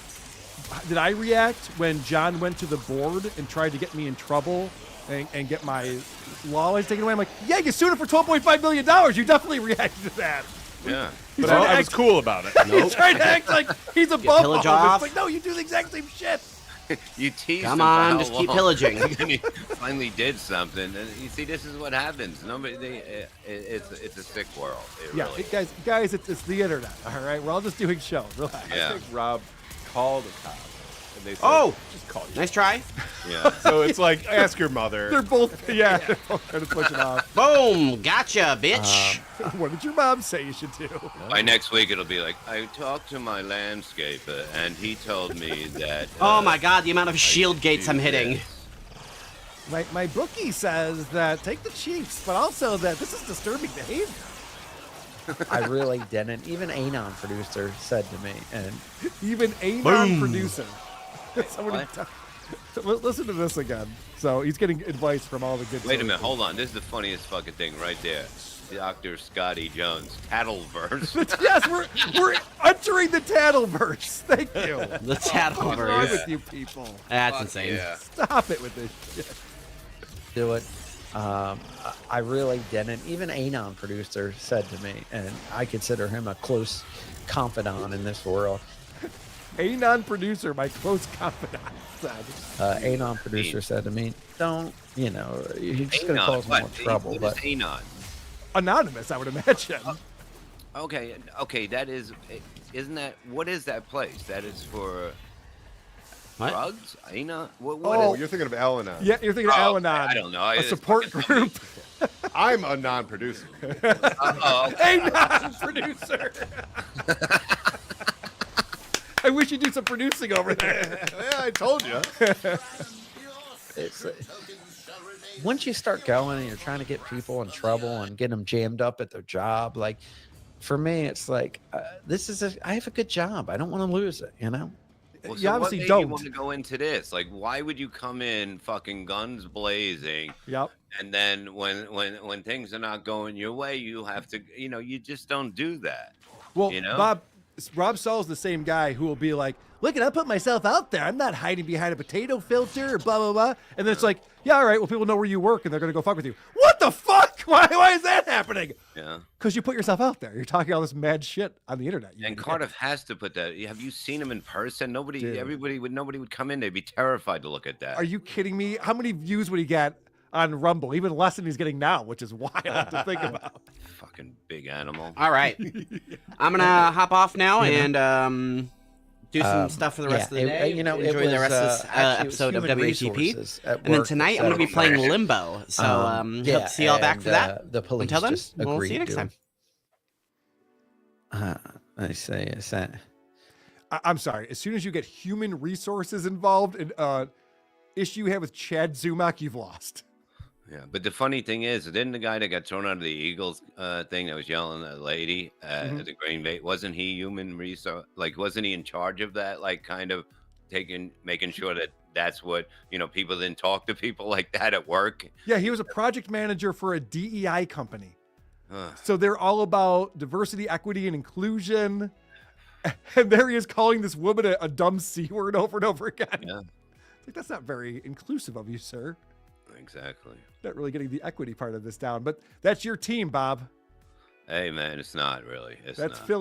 did I react when John went to the board and tried to get me in trouble and get my law license taken away? I'm like, yeah, you sued him for $12.5 million. You definitely reacted to that. Yeah. He's But trying to I was act- cool about it. He's trying to act like he's above all pillage of this. off. Like, no, you do the exact same shit. You teased Come him for on, how just keep long? pillaging. And then he finally did something. And you see, this is what happens. It's a sick world. It Yeah, really. guys, it's the internet. All right, we're all just doing shows. Relax. Yeah. I think Rob called a cop. And they said, Oh, just call you. nice try. Yeah. So it's like, ask your mother. They're both, they're both trying to push it off. Boom, gotcha, bitch. What did your mom say you should do? By next week, it'll be like, I talked to my landscaper, and he told me that. Oh my God, the amount of shield should gates do I'm hitting. this. My bookie says that take the Chiefs, but also that this is disturbing behavior. I really didn't. Even Anon producer said to me, and Even a Boom. non-producer. Somebody listen to this again. So he's getting advice from all the good. Wait a minute, sources. hold on. This is the funniest fucking thing right there. Dr. Scotty Jones, Tattleverse. Yes, we're entering the Tattleverse. Thank you. The What's wrong Tattleverse. with you people? That's Fuck insane. yeah. Stop it with this shit. do it. I really didn't. Even Anon producer said to me, and I consider him a close confidant in this world. A non-producer, my close confidant, said. Anon producer said to me, "Don't, you're just going to Anon, cause what? more trouble." What But is Anon? Anonymous, I would imagine. Okay, that is, isn't that, what is that place? That is for What? drugs? What Oh, is you're thinking of Al-Anon. Yeah, you're thinking of Al-Anon. I don't know. A support group. I'm a non-producer. A non-producer. I wish you'd do some producing over there. Yeah, I told you. It's once you start going and you're trying to get people in trouble and get them jammed up at their job, like for me, it's like I have a good job. I don't want to lose it, you know. Well, You so obviously what made don't. you want to go into this? Like, why would you come in fucking guns blazing? Yep. And then when things are not going your way, you have to, you just don't do that. Well, you know? Rob Saul's the same guy who will be like, look, I put myself out there. I'm not hiding behind a potato filter or blah, blah, blah. And then it's like, yeah, all right, well, people know where you work and they're going to go fuck with you. What the fuck? Why is that happening? Yeah. Because you put yourself out there. You're talking all this mad shit on the internet. And Cardiff has to put that. Have you seen him in person? Nobody Dude. would come in. They'd be terrified to look at that. Are you kidding me? How many views would he get on Rumble? Even less than he's getting now, which is wild to think about. Fucking big animal. All right. I'm going to hop off now and do some stuff for the rest of the day. Enjoy the rest of this episode of WATP. And then tonight I'm going to be playing Limbo. So hope to see y'all back for that. The police Until then, just we'll see you agreed next to time. I say, is that... I'm sorry. As soon as you get human resources involved in issue you have with Chad Zumock, you've lost. Yeah, but the funny thing is, didn't the guy that got thrown out of the Eagles thing that was yelling at the lady at the Green Bay, wasn't he human resource? Like, wasn't he in charge of that? Like, kind of making sure that that's what, people didn't talk to people like that at work. Yeah, he was a project manager for a DEI company. So they're all about diversity, equity, and inclusion. And there he is calling this woman a dumb C word over and over again. Yeah. It's like, that's not very inclusive of you, sir. Exactly. Not really getting the equity part of this down, but that's your team, Bob. Hey, man, it's not really. It's That's not. Philly.